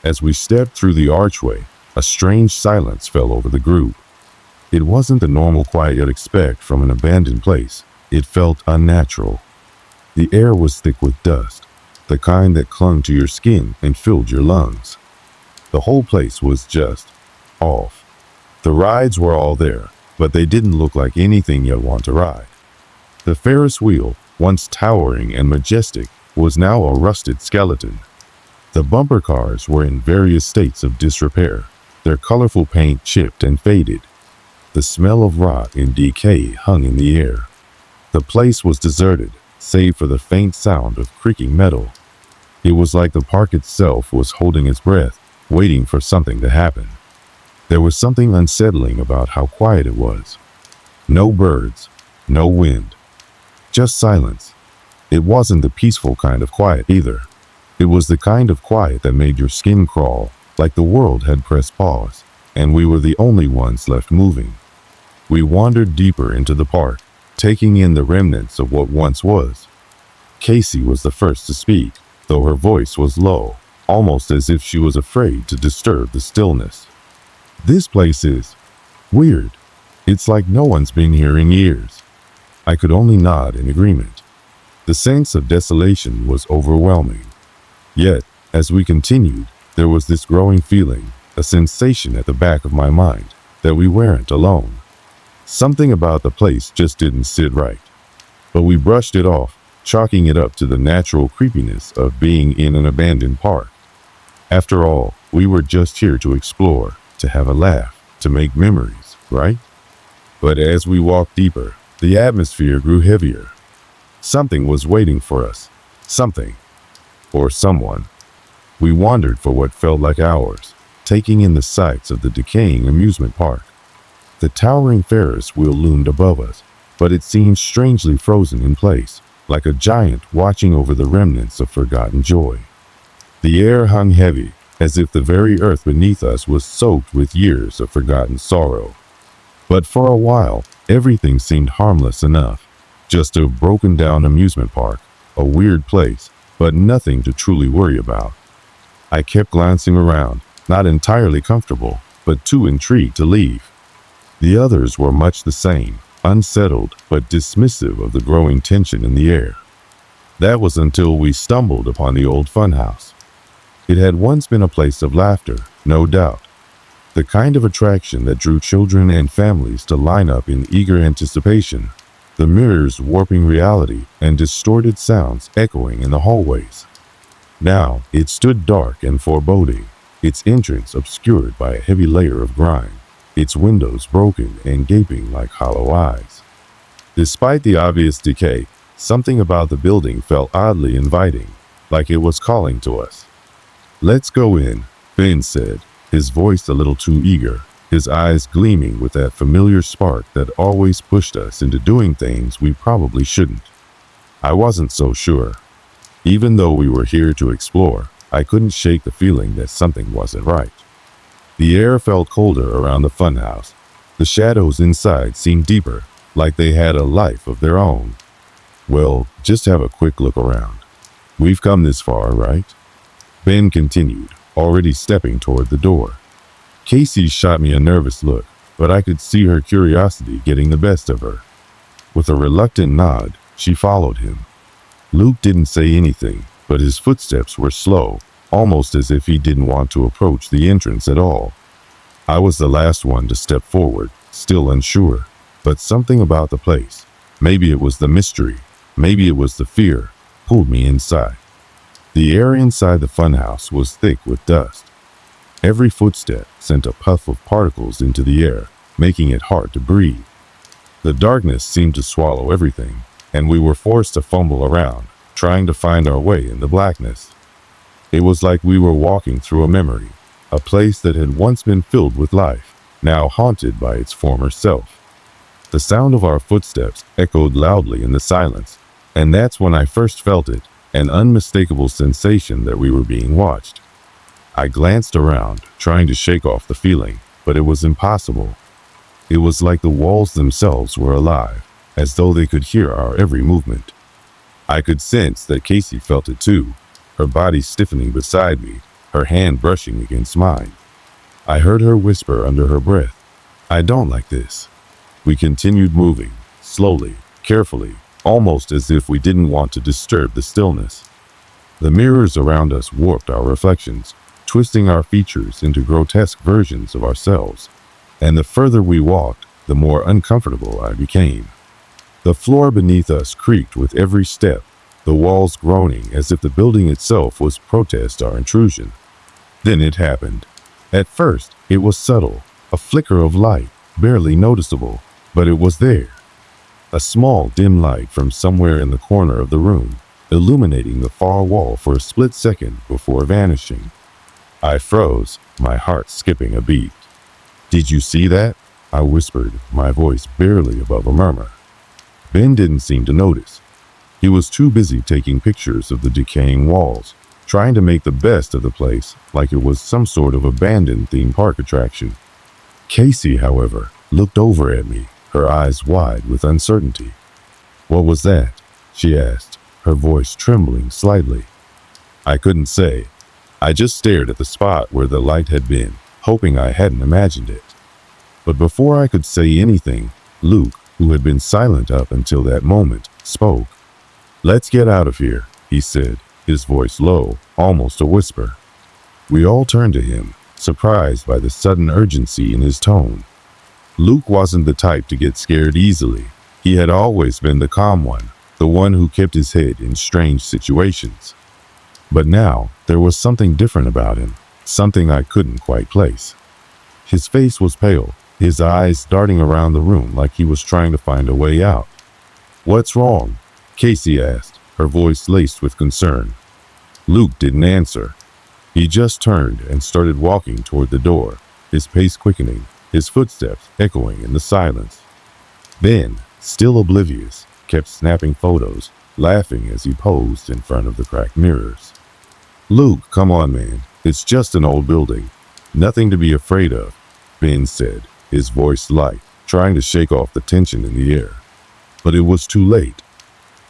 As we stepped through the archway, a strange silence fell over the group. It wasn't the normal quiet you'd expect from an abandoned place. It felt unnatural. The air was thick with dust, the kind that clung to your skin and filled your lungs. The whole place was just off. The rides were all there, but they didn't look like anything you'd want to ride. The Ferris wheel, once towering and majestic, was now a rusted skeleton. The bumper cars were in various states of disrepair, their colorful paint chipped and faded. The smell of rot and decay hung in the air. The place was deserted, save for the faint sound of creaking metal. It was like the park itself was holding its breath, waiting for something to happen. There was something unsettling about how quiet it was. No birds, no wind, just silence. It wasn't the peaceful kind of quiet either. It was the kind of quiet that made your skin crawl, like the world had pressed pause, and we were the only ones left moving. We wandered deeper into the park, taking in the remnants of what once was. Casey was the first to speak, though her voice was low, almost as if she was afraid to disturb the stillness. "This place is weird. It's like no one's been here in years." I could only nod in agreement. The sense of desolation was overwhelming. Yet, as we continued, there was this growing feeling, a sensation at the back of my mind, that we weren't alone. Something about the place just didn't sit right. But we brushed it off, chalking it up to the natural creepiness of being in an abandoned park. After all, we were just here to explore, to have a laugh, to make memories, right? But as we walked deeper, the atmosphere grew heavier. Something was waiting for us. Something. Or someone. We wandered for what felt like hours, taking in the sights of the decaying amusement park. The towering Ferris wheel loomed above us, but it seemed strangely frozen in place, like a giant watching over the remnants of forgotten joy. The air hung heavy, as if the very earth beneath us was soaked with years of forgotten sorrow. But for a while, everything seemed harmless enough. Just a broken-down amusement park, a weird place, but nothing to truly worry about. I kept glancing around, not entirely comfortable, but too intrigued to leave. The others were much the same, unsettled but dismissive of the growing tension in the air. That was until we stumbled upon the old funhouse. It had once been a place of laughter, no doubt. The kind of attraction that drew children and families to line up in eager anticipation, the mirrors warping reality and distorted sounds echoing in the hallways. Now it stood dark and foreboding, its entrance obscured by a heavy layer of grime, its windows broken and gaping like hollow eyes. Despite the obvious decay, something about the building felt oddly inviting, like it was calling to us. "Let's go in," Ben said, his voice a little too eager, his eyes gleaming with that familiar spark that always pushed us into doing things we probably shouldn't. I wasn't so sure. Even though we were here to explore, I couldn't shake the feeling that something wasn't right. The air felt colder around the funhouse. The shadows inside seemed deeper, like they had a life of their own. "Well, just have a quick look around. We've come this far, right?" Ben continued, already stepping toward the door. Casey shot me a nervous look, but I could see her curiosity getting the best of her. With a reluctant nod, she followed him. Luke didn't say anything, but his footsteps were slow, almost as if he didn't want to approach the entrance at all. I was the last one to step forward, still unsure, but something about the place, maybe it was the mystery, maybe it was the fear, pulled me inside. The air inside the funhouse was thick with dust. Every footstep sent a puff of particles into the air, making it hard to breathe. The darkness seemed to swallow everything, and we were forced to fumble around, trying to find our way in the blackness. It was like we were walking through a memory, a place that had once been filled with life, now haunted by its former self. The sound of our footsteps echoed loudly in the silence, and that's when I first felt it, an unmistakable sensation that we were being watched. I glanced around, trying to shake off the feeling, but it was impossible. It was like the walls themselves were alive, as though they could hear our every movement. I could sense that Casey felt it too, her body stiffening beside me, her hand brushing against mine. I heard her whisper under her breath, "I don't like this." We continued moving, slowly, carefully, almost as if we didn't want to disturb the stillness. The mirrors around us warped our reflections, twisting our features into grotesque versions of ourselves. And the further we walked, the more uncomfortable I became. The floor beneath us creaked with every step, the walls groaning as if the building itself was protest our intrusion. Then it happened. At first, it was subtle, a flicker of light, barely noticeable, but it was there. A small, dim light from somewhere in the corner of the room, illuminating the far wall for a split second before vanishing. I froze, my heart skipping a beat. "Did you see that?" I whispered, my voice barely above a murmur. Ben didn't seem to notice. He was too busy taking pictures of the decaying walls, trying to make the best of the place like it was some sort of abandoned theme park attraction. Casey, however, looked over at me, her eyes wide with uncertainty. "What was that?" she asked, her voice trembling slightly. I couldn't say. I just stared at the spot where the light had been, hoping I hadn't imagined it. But before I could say anything, Luke, who had been silent up until that moment, spoke. "Let's get out of here," he said, his voice low, almost a whisper. We all turned to him, surprised by the sudden urgency in his tone. Luke wasn't the type to get scared easily. He had always been the calm one, the one who kept his head in strange situations. But now, there was something different about him, something I couldn't quite place. His face was pale, his eyes darting around the room like he was trying to find a way out. "What's wrong?" Casey asked, her voice laced with concern. Luke didn't answer. He just turned and started walking toward the door, his pace quickening, his footsteps echoing in the silence. Then, still oblivious, kept snapping photos, laughing as he posed in front of the cracked mirrors. "Luke, come on, man. It's just an old building. Nothing to be afraid of," Ben said, his voice light, trying to shake off the tension in the air. But it was too late.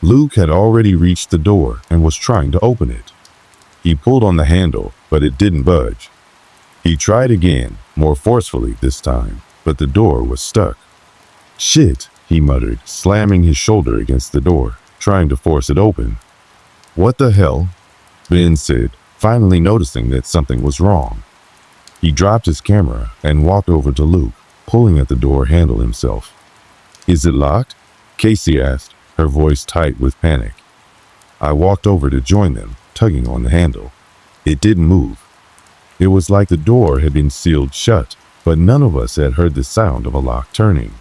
Luke had already reached the door and was trying to open it. He pulled on the handle, but it didn't budge. He tried again, more forcefully this time, but the door was stuck. "Shit," he muttered, slamming his shoulder against the door, trying to force it open. "What the hell?" Ben said, finally noticing that something was wrong. He dropped his camera and walked over to Luke, pulling at the door handle himself. "Is it locked?" Casey asked, her voice tight with panic. I walked over to join them, tugging on the handle. It didn't move. It was like the door had been sealed shut, but none of us had heard the sound of a lock turning.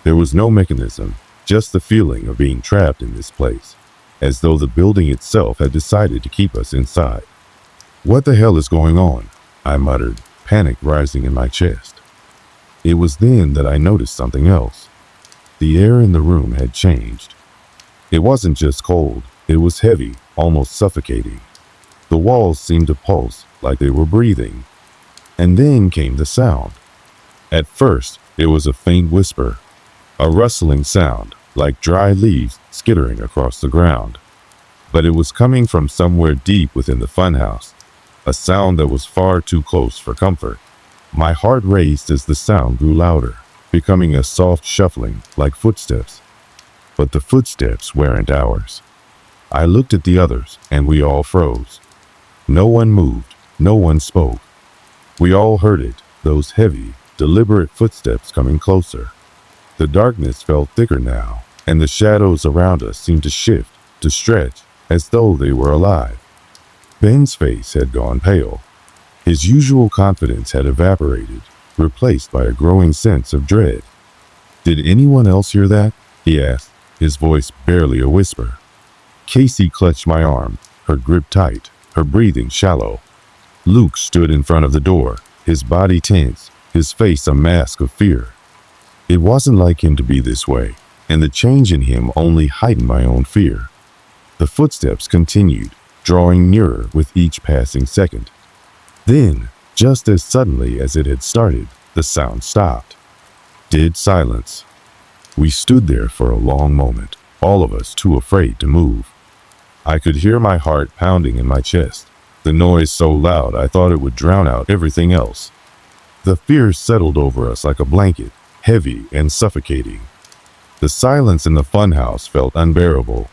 There was no mechanism, just the feeling of being trapped in this place, as though the building itself had decided to keep us inside. "What the hell is going on?" I muttered, panic rising in my chest. It was then that I noticed something else. The air in the room had changed. It wasn't just cold, it was heavy, almost suffocating. The walls seemed to pulse, like they were breathing. And then came the sound. At first, it was a faint whisper, a rustling sound, like dry leaves skittering across the ground. But it was coming from somewhere deep within the funhouse, a sound that was far too close for comfort. My heart raced as the sound grew louder, becoming a soft shuffling, like footsteps. But the footsteps weren't ours. I looked at the others, and we all froze. No one moved, no one spoke. We all heard it, those heavy, deliberate footsteps coming closer. The darkness felt thicker now, and the shadows around us seemed to shift, to stretch, as though they were alive. Ben's face had gone pale. His usual confidence had evaporated, replaced by a growing sense of dread. "Did anyone else hear that?" he asked, his voice barely a whisper. Casey clutched my arm, her grip tight, her breathing shallow. Luke stood in front of the door, his body tense, his face a mask of fear. It wasn't like him to be this way, and the change in him only heightened my own fear. The footsteps continued, drawing nearer with each passing second. Then, just as suddenly as it had started, the sound stopped. Dead silence. We stood there for a long moment, all of us too afraid to move. I could hear my heart pounding in my chest, the noise so loud I thought it would drown out everything else. The fear settled over us like a blanket, heavy and suffocating. The silence in the funhouse felt unbearable.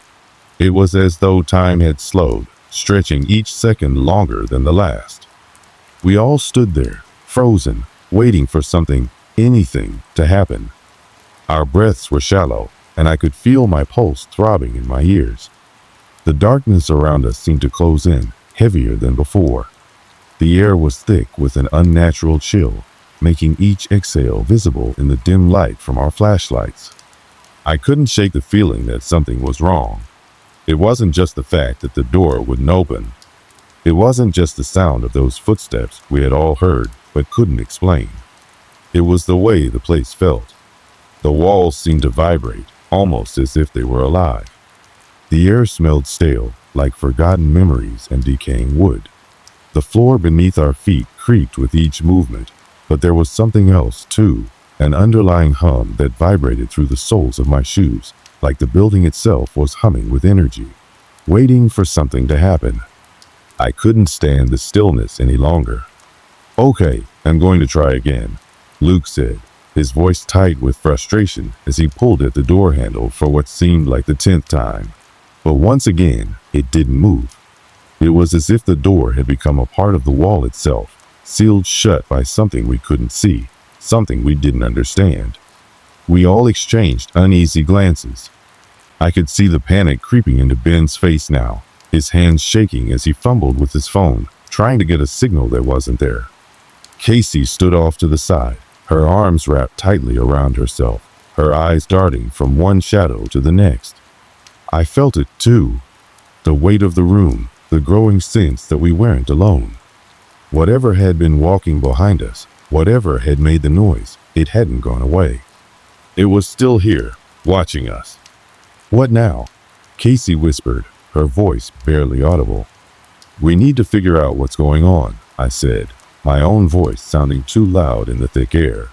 It was as though time had slowed, stretching each second longer than the last. We all stood there, frozen, waiting for something, anything, to happen. Our breaths were shallow, and I could feel my pulse throbbing in my ears. The darkness around us seemed to close in, heavier than before. The air was thick with an unnatural chill, making each exhale visible in the dim light from our flashlights. I couldn't shake the feeling that something was wrong. It wasn't just the fact that the door wouldn't open. It wasn't just the sound of those footsteps we had all heard but couldn't explain. It was the way the place felt. The walls seemed to vibrate, almost as if they were alive. The air smelled stale, like forgotten memories and decaying wood. The floor beneath our feet creaked with each movement, but there was something else too, an underlying hum that vibrated through the soles of my shoes, like the building itself was humming with energy, waiting for something to happen. I couldn't stand the stillness any longer. "Okay, I'm going to try again," Luke said, his voice tight with frustration as he pulled at the door handle for what seemed like the 10th time. But once again, it didn't move. It was as if the door had become a part of the wall itself, sealed shut by something we couldn't see, something we didn't understand. We all exchanged uneasy glances. I could see the panic creeping into Ben's face now, his hands shaking as he fumbled with his phone, trying to get a signal that wasn't there. Casey stood off to the side, her arms wrapped tightly around herself, her eyes darting from one shadow to the next. I felt it too. The weight of the room, the growing sense that we weren't alone. Whatever had been walking behind us, whatever had made the noise, it hadn't gone away. It was still here, watching us. "What now?" Casey whispered, her voice barely audible. "We need to figure out what's going on," I said, my own voice sounding too loud in the thick air.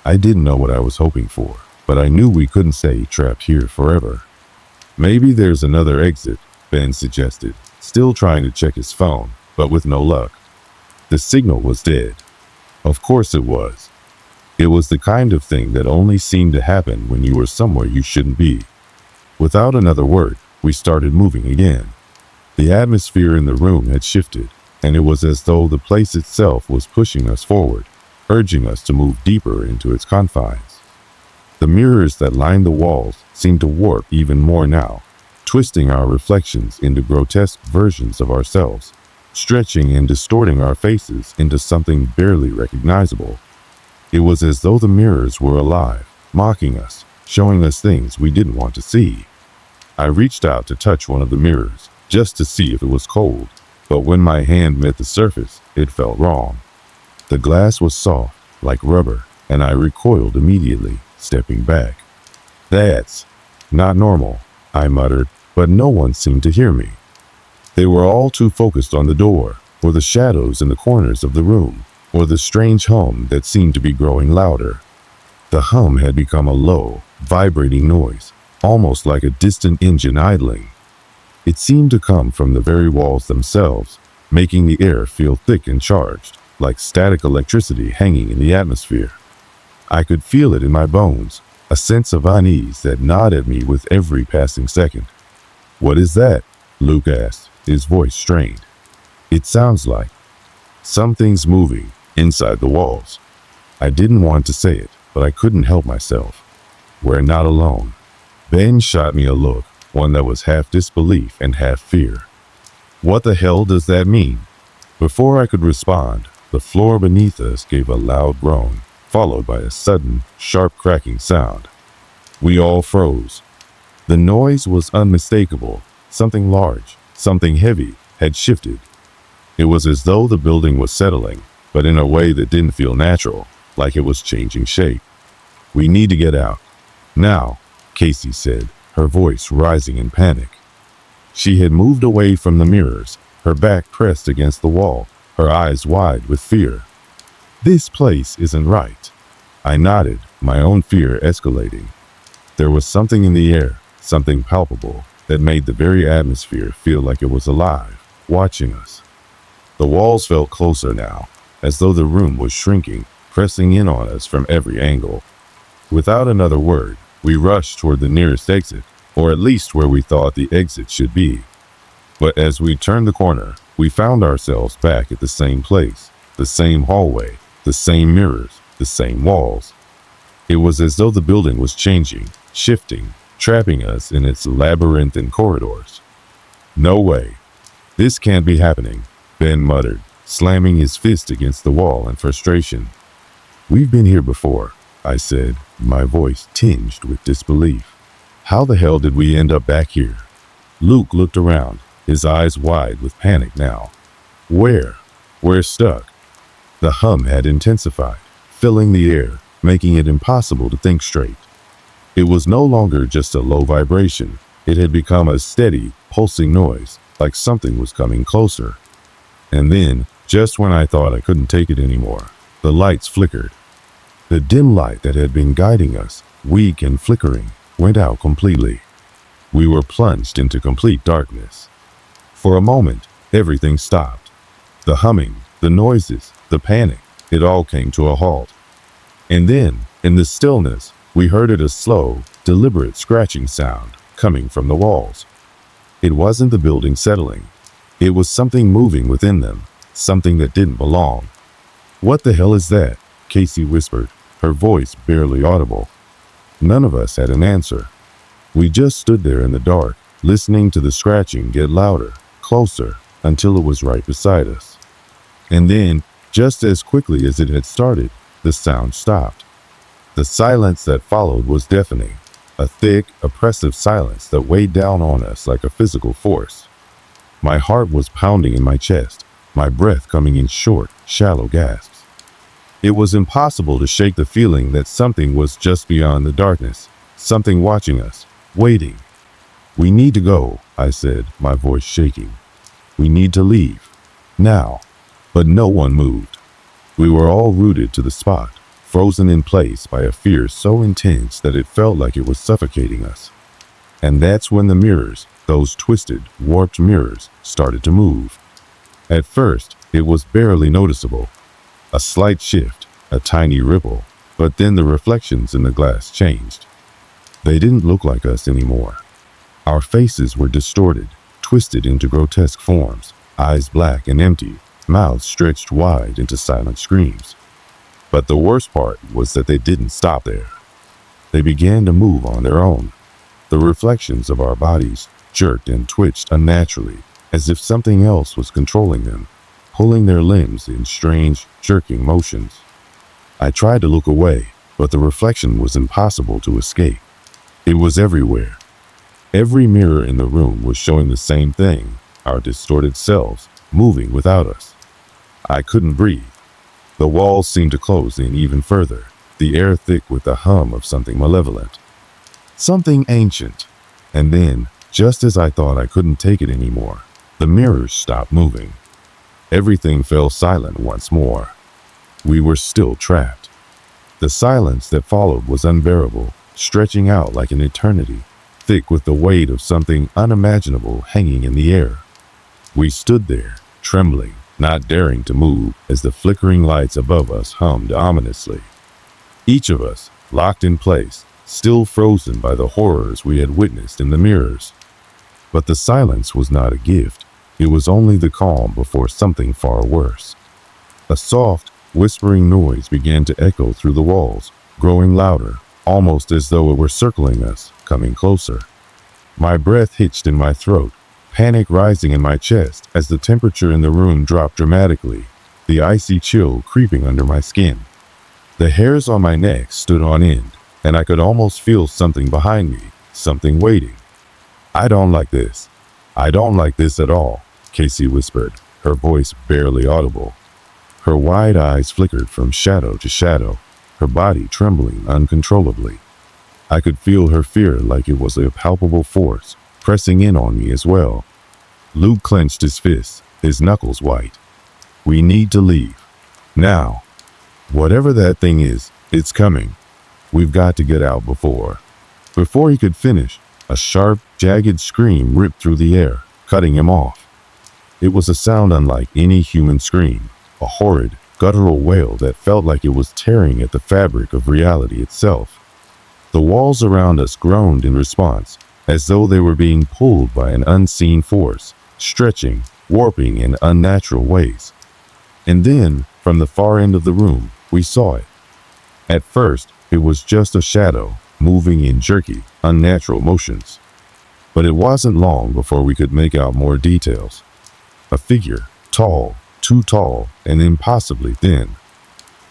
I didn't know what I was hoping for, but I knew we couldn't stay trapped here forever. "Maybe there's another exit," Ben suggested, still trying to check his phone, but with no luck. The signal was dead. Of course it was. It was the kind of thing that only seemed to happen when you were somewhere you shouldn't be. Without another word, we started moving again. The atmosphere in the room had shifted, and it was as though the place itself was pushing us forward, urging us to move deeper into its confines. The mirrors that lined the walls seemed to warp even more now, twisting our reflections into grotesque versions of ourselves, stretching and distorting our faces into something barely recognizable. It was as though the mirrors were alive, mocking us, showing us things we didn't want to see. I reached out to touch one of the mirrors, just to see if it was cold, but when my hand met the surface, it felt wrong. The glass was soft, like rubber, and I recoiled immediately, stepping back. "That's not normal," I muttered, but no one seemed to hear me. They were all too focused on the door, or the shadows in the corners of the room, or the strange hum that seemed to be growing louder. The hum had become a low, vibrating noise, almost like a distant engine idling. It seemed to come from the very walls themselves, making the air feel thick and charged, like static electricity hanging in the atmosphere. I could feel it in my bones, a sense of unease that gnawed at me with every passing second. "What is that?" Luke asked, his voice strained. "It sounds like something's moving inside the walls." I didn't want to say it, but I couldn't help myself. "We're not alone." Ben shot me a look, one that was half disbelief and half fear. "What the hell does that mean?" Before I could respond, the floor beneath us gave a loud groan, followed by a sudden, sharp cracking sound. We all froze. The noise was unmistakable. Something large, something heavy, had shifted. It was as though the building was settling, but in a way that didn't feel natural, like it was changing shape. "We need to get out. Now," Casey said, her voice rising in panic. She had moved away from the mirrors, her back pressed against the wall, her eyes wide with fear. "This place isn't right." I nodded, my own fear escalating. There was something in the air, something palpable, that made the very atmosphere feel like it was alive, watching us. The walls felt closer now, as though the room was shrinking, pressing in on us from every angle. Without another word, we rushed toward the nearest exit, or at least where we thought the exit should be. But as we turned the corner, we found ourselves back at the same place, the same hallway, the same mirrors, the same walls. It was as though the building was changing, shifting, trapping us in its labyrinthine corridors. "No way. This can't be happening," Ben muttered, slamming his fist against the wall in frustration. "We've been here before," I said, my voice tinged with disbelief. "How the hell did we end up back here?" Luke looked around, his eyes wide with panic now. "Where? We're stuck." The hum had intensified, filling the air, making it impossible to think straight. It was no longer just a low vibration. It had become a steady, pulsing noise, like something was coming closer. And then, just when I thought I couldn't take it anymore, the lights flickered. The dim light that had been guiding us, weak and flickering, went out completely. We were plunged into complete darkness. For a moment, everything stopped. The humming, the noises, the panic, it all came to a halt. And then, in the stillness, we heard a slow, deliberate scratching sound coming from the walls. It wasn't the building settling. It was something moving within them, something that didn't belong. "What the hell is that?" Casey whispered, her voice barely audible. None of us had an answer. We just stood there in the dark, listening to the scratching get louder, closer, until it was right beside us. And then, just as quickly as it had started, the sound stopped. The silence that followed was deafening, a thick, oppressive silence that weighed down on us like a physical force. My heart was pounding in my chest, my breath coming in short, shallow gasps. It was impossible to shake the feeling that something was just beyond the darkness, something watching us, waiting. "We need to go," I said, my voice shaking. "We need to leave. Now." But no one moved. We were all rooted to the spot, frozen in place by a fear so intense that it felt like it was suffocating us. And that's when the mirrors, those twisted, warped mirrors, started to move. At first, it was barely noticeable. A slight shift, a tiny ripple, but then the reflections in the glass changed. They didn't look like us anymore. Our faces were distorted, twisted into grotesque forms, eyes black and empty, mouths stretched wide into silent screams. But the worst part was that they didn't stop there. They began to move on their own. The reflections of our bodies jerked and twitched unnaturally, as if something else was controlling them, pulling their limbs in strange, jerking motions. I tried to look away, but the reflection was impossible to escape. It was everywhere. Every mirror in the room was showing the same thing, our distorted selves, moving without us. I couldn't breathe. The walls seemed to close in even further, the air thick with the hum of something malevolent. Something ancient. And then, just as I thought I couldn't take it anymore, the mirrors stopped moving. Everything fell silent once more. We were still trapped. The silence that followed was unbearable, stretching out like an eternity, thick with the weight of something unimaginable hanging in the air. We stood there, trembling, not daring to move as the flickering lights above us hummed ominously. Each of us, locked in place, still frozen by the horrors we had witnessed in the mirrors. But the silence was not a gift. It was only the calm before something far worse. A soft, whispering noise began to echo through the walls, growing louder, almost as though it were circling us, coming closer. My breath hitched in my throat, panic rising in my chest as the temperature in the room dropped dramatically, the icy chill creeping under my skin. The hairs on my neck stood on end, and I could almost feel something behind me, something waiting. "I don't like this. I don't like this at all," Casey whispered, her voice barely audible. Her wide eyes flickered from shadow to shadow, her body trembling uncontrollably. I could feel her fear like it was a palpable force, pressing in on me as well. Luke clenched his fists, his knuckles white. "We need to leave. Now. Whatever that thing is, it's coming. We've got to get out before." Before he could finish, a sharp, jagged scream ripped through the air, cutting him off. It was a sound unlike any human scream, a horrid, guttural wail that felt like it was tearing at the fabric of reality itself. The walls around us groaned in response, as though they were being pulled by an unseen force, stretching, warping in unnatural ways. And then, from the far end of the room, we saw it. At first, it was just a shadow, moving in jerky, unnatural motions. But it wasn't long before we could make out more details. A figure, tall, too tall, and impossibly thin.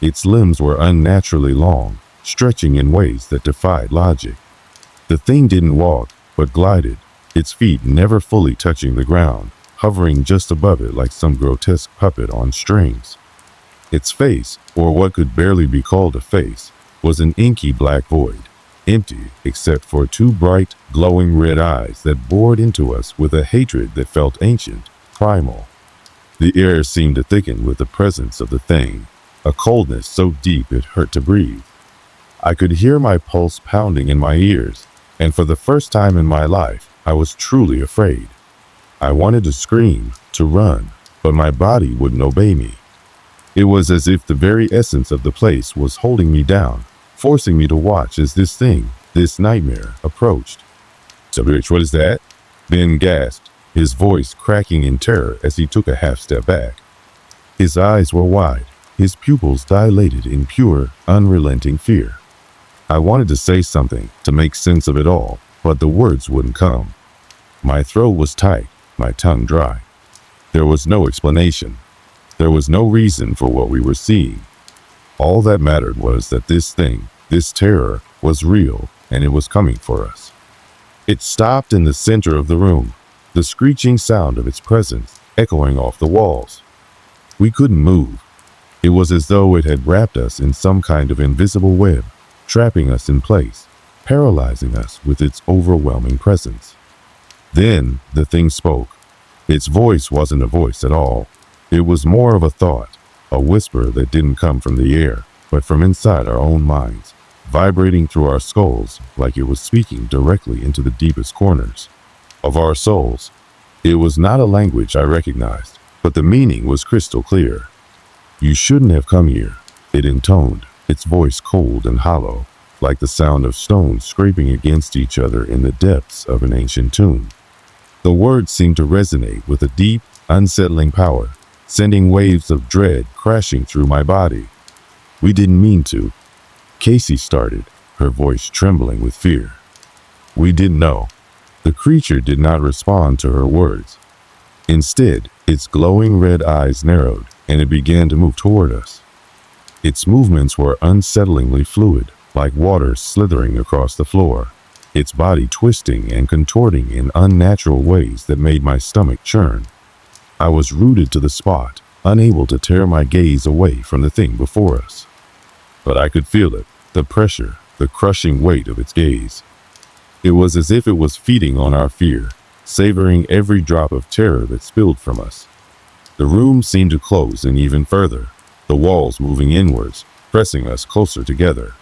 Its limbs were unnaturally long, stretching in ways that defied logic. The thing didn't walk, but glided, its feet never fully touching the ground, hovering just above it like some grotesque puppet on strings. Its face, or what could barely be called a face, was an inky black void, empty except for two bright, glowing red eyes that bored into us with a hatred that felt ancient, primal. The air seemed to thicken with the presence of the thing, a coldness so deep it hurt to breathe. I could hear my pulse pounding in my ears, And for the first time in my life, I was truly afraid. I wanted to scream, to run, but my body wouldn't obey me. It was as if the very essence of the place was holding me down, forcing me to watch as this thing, this nightmare, approached. "So, bitch, what is that?" Ben gasped, his voice cracking in terror as he took a half step back. His eyes were wide, his pupils dilated in pure, unrelenting fear. I wanted to say something to make sense of it all, but the words wouldn't come. My throat was tight, my tongue dry. There was no explanation. There was no reason for what we were seeing. All that mattered was that this thing, this terror, was real, and it was coming for us. It stopped in the center of the room, the screeching sound of its presence echoing off the walls. We couldn't move. It was as though it had wrapped us in some kind of invisible web, trapping us in place, paralyzing us with its overwhelming presence. Then the thing spoke. Its voice wasn't a voice at all. It was more of a thought, a whisper that didn't come from the air, but from inside our own minds, vibrating through our skulls like it was speaking directly into the deepest corners of our souls. It was not a language I recognized, but the meaning was crystal clear. "You shouldn't have come here," it intoned, its voice cold and hollow, like the sound of stones scraping against each other in the depths of an ancient tomb. The words seemed to resonate with a deep, unsettling power, sending waves of dread crashing through my body. "We didn't mean to," Casey started, her voice trembling with fear. "We didn't know." The creature did not respond to her words. Instead, its glowing red eyes narrowed, and it began to move toward us. Its movements were unsettlingly fluid, like water slithering across the floor, its body twisting and contorting in unnatural ways that made my stomach churn. I was rooted to the spot, unable to tear my gaze away from the thing before us. But I could feel it, the pressure, the crushing weight of its gaze. It was as if it was feeding on our fear, savoring every drop of terror that spilled from us. The room seemed to close in even further, the walls moving inwards, pressing us closer together.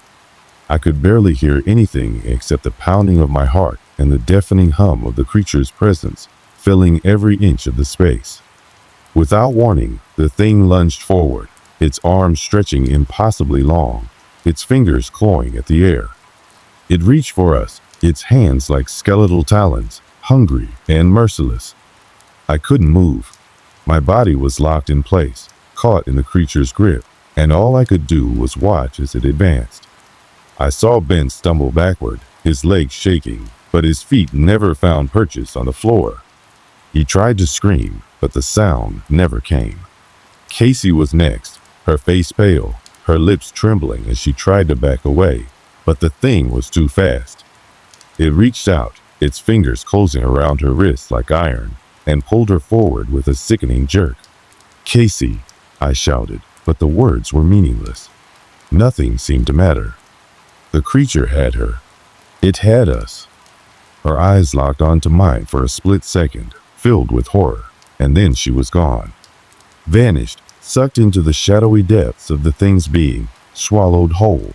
I could barely hear anything except the pounding of my heart and the deafening hum of the creature's presence, filling every inch of the space. Without warning, the thing lunged forward, its arms stretching impossibly long, its fingers clawing at the air. It reached for us, its hands like skeletal talons, hungry and merciless. I couldn't move. My body was locked in place, caught in the creature's grip, and all I could do was watch as it advanced. I saw Ben stumble backward, his legs shaking, but his feet never found purchase on the floor. He tried to scream, but the sound never came. Casey was next, her face pale, her lips trembling as she tried to back away, but the thing was too fast. It reached out, its fingers closing around her wrists like iron, and pulled her forward with a sickening jerk. "Casey," I shouted, but the words were meaningless. Nothing seemed to matter. The creature had her. It had us. Her eyes locked onto mine for a split second, filled with horror, and then she was gone. Vanished, sucked into the shadowy depths of the thing's being, swallowed whole.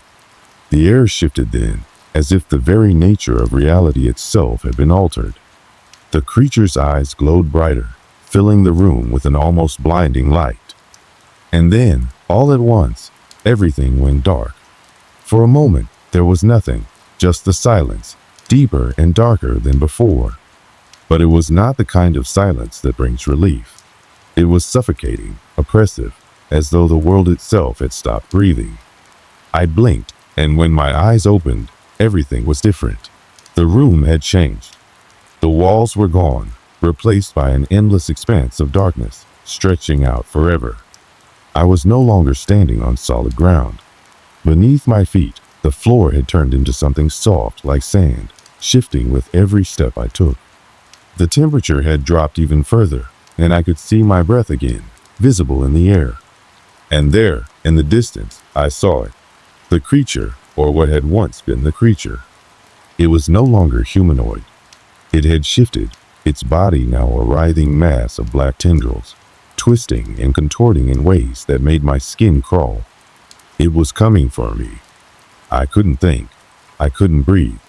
The air shifted then, as if the very nature of reality itself had been altered. The creature's eyes glowed brighter, filling the room with an almost blinding light. And then, all at once, everything went dark. For a moment, there was nothing, just the silence, deeper and darker than before. But it was not the kind of silence that brings relief. It was suffocating, oppressive, as though the world itself had stopped breathing. I blinked, and when my eyes opened, everything was different. The room had changed. The walls were gone, replaced by an endless expanse of darkness, stretching out forever. I was no longer standing on solid ground. Beneath my feet, the floor had turned into something soft like sand, shifting with every step I took. The temperature had dropped even further, and I could see my breath again, visible in the air. And there, in the distance, I saw it. The creature, or what had once been the creature. It was no longer humanoid. It had shifted, its body now a writhing mass of black tendrils, twisting and contorting in ways that made my skin crawl. It was coming for me. I couldn't think. I couldn't breathe.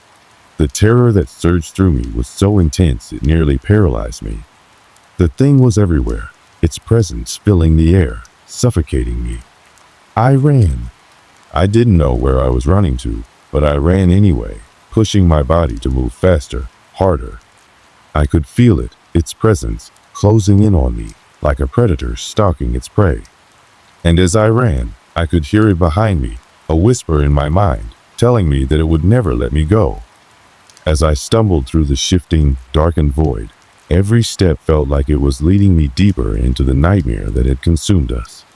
The terror that surged through me was so intense it nearly paralyzed me. The thing was everywhere, its presence filling the air, suffocating me. I ran. I didn't know where I was running to, but I ran anyway, pushing my body to move faster, harder. I could feel it, its presence, closing in on me, like a predator stalking its prey. And as I ran, I could hear it behind me, a whisper in my mind, telling me that it would never let me go. As I stumbled through the shifting, darkened void, every step felt like it was leading me deeper into the nightmare that had consumed us.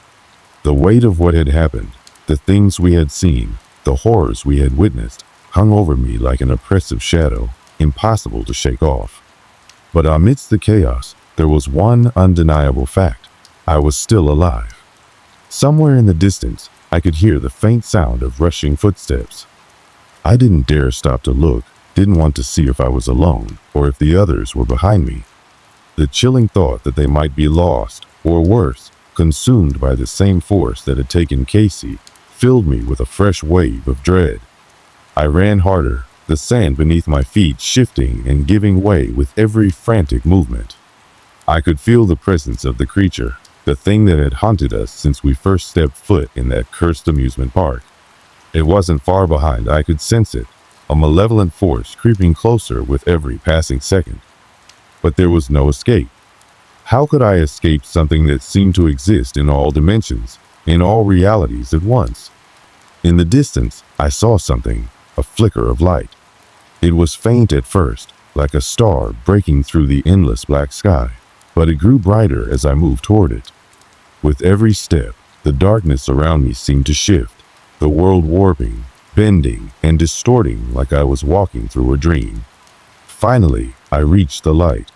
The weight of what had happened, the things we had seen, the horrors we had witnessed, hung over me like an oppressive shadow, impossible to shake off. But amidst the chaos, there was one undeniable fact. I was still alive. Somewhere in the distance, I could hear the faint sound of rushing footsteps. I didn't dare stop to look, didn't want to see if I was alone, or if the others were behind me. The chilling thought that they might be lost, or worse, consumed by the same force that had taken Casey, filled me with a fresh wave of dread. I ran harder, the sand beneath my feet shifting and giving way with every frantic movement. I could feel the presence of the creature, the thing that had haunted us since we first stepped foot in that cursed amusement park. It wasn't far behind, I could sense it, a malevolent force creeping closer with every passing second. But there was no escape. How could I escape something that seemed to exist in all dimensions, in all realities at once? In the distance, I saw something, a flicker of light. It was faint at first, like a star breaking through the endless black sky, but it grew brighter as I moved toward it. With every step, the darkness around me seemed to shift, the world warping, bending, and distorting like I was walking through a dream. Finally, I reached the light.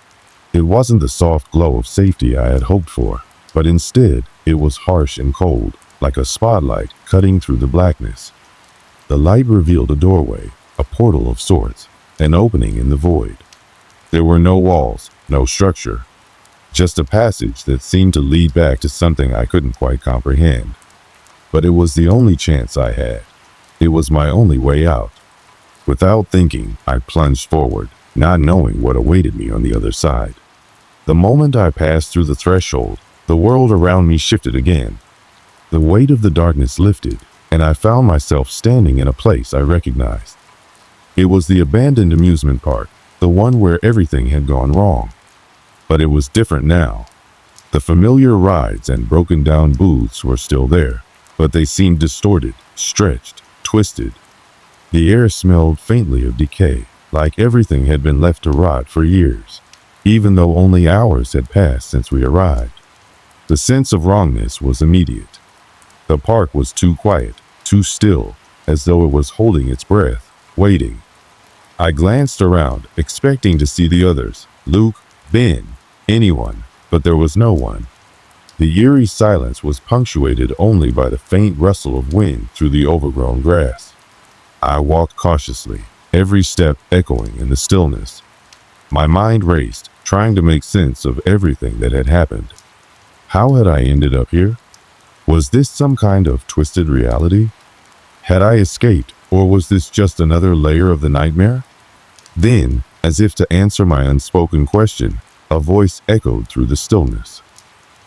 It wasn't the soft glow of safety I had hoped for, but instead, it was harsh and cold, like a spotlight cutting through the blackness. The light revealed a doorway, a portal of sorts, an opening in the void. There were no walls, no structure, just a passage that seemed to lead back to something I couldn't quite comprehend. But it was the only chance I had. It was my only way out. Without thinking, I plunged forward, not knowing what awaited me on the other side. The moment I passed through the threshold, the world around me shifted again. The weight of the darkness lifted, and I found myself standing in a place I recognized. It was the abandoned amusement park, the one where everything had gone wrong. But it was different now. The familiar rides and broken down booths were still there, but they seemed distorted, stretched, twisted. The air smelled faintly of decay, like everything had been left to rot for years, even though only hours had passed since we arrived. The sense of wrongness was immediate. The park was too quiet, too still, as though it was holding its breath, waiting. I glanced around, expecting to see the others, Luke, Ben, anyone, but there was no one. The eerie silence was punctuated only by the faint rustle of wind through the overgrown grass. I walked cautiously, every step echoing in the stillness. My mind raced, trying to make sense of everything that had happened. How had I ended up here? Was this some kind of twisted reality? Had I escaped, or was this just another layer of the nightmare? Then, as if to answer my unspoken question, a voice echoed through the stillness.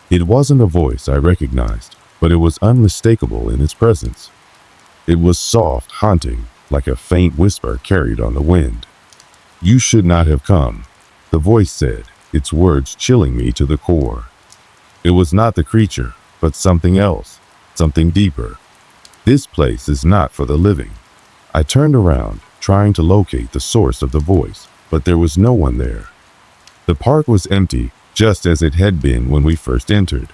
It wasn't a voice I recognized, but it was unmistakable in its presence. It was soft, haunting, like a faint whisper carried on the wind. "You should not have come," the voice said, its words chilling me to the core. It was not the creature, but something else, something deeper. "This place is not for the living." I turned around, trying to locate the source of the voice, but there was no one there. The park was empty, just as it had been when we first entered.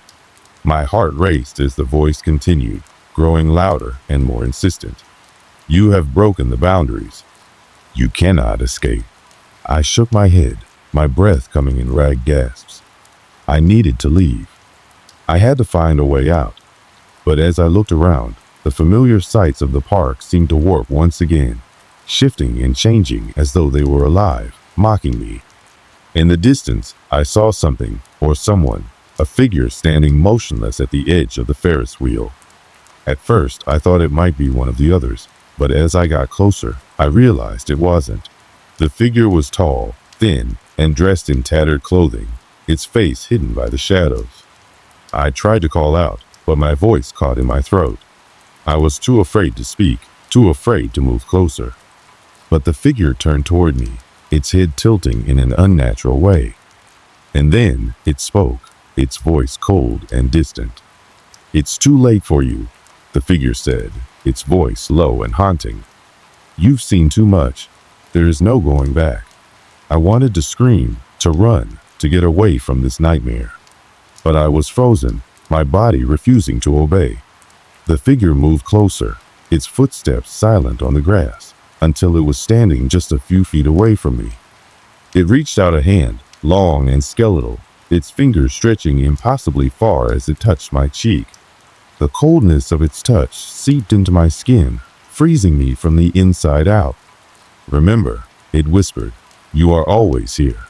My heart raced as the voice continued, growing louder and more insistent. "You have broken the boundaries. You cannot escape." I shook my head, my breath coming in ragged gasps. I needed to leave. I had to find a way out. But as I looked around, the familiar sights of the park seemed to warp once again, shifting and changing as though they were alive, mocking me. In the distance, I saw something, or someone, a figure standing motionless at the edge of the Ferris wheel. At first, I thought it might be one of the others, but as I got closer, I realized it wasn't. The figure was tall, thin, and dressed in tattered clothing, its face hidden by the shadows. I tried to call out, but my voice caught in my throat. I was too afraid to speak, too afraid to move closer. But the figure turned toward me, its head tilting in an unnatural way. And then it spoke, its voice cold and distant. "It's too late for you," the figure said, its voice low and haunting. "You've seen too much. There is no going back." I wanted to scream, to run, to get away from this nightmare. But I was frozen, my body refusing to obey. The figure moved closer, its footsteps silent on the grass, until it was standing just a few feet away from me. It reached out a hand, long and skeletal, its fingers stretching impossibly far as it touched my cheek. The coldness of its touch seeped into my skin, freezing me from the inside out. "Remember," it whispered, "you are always here."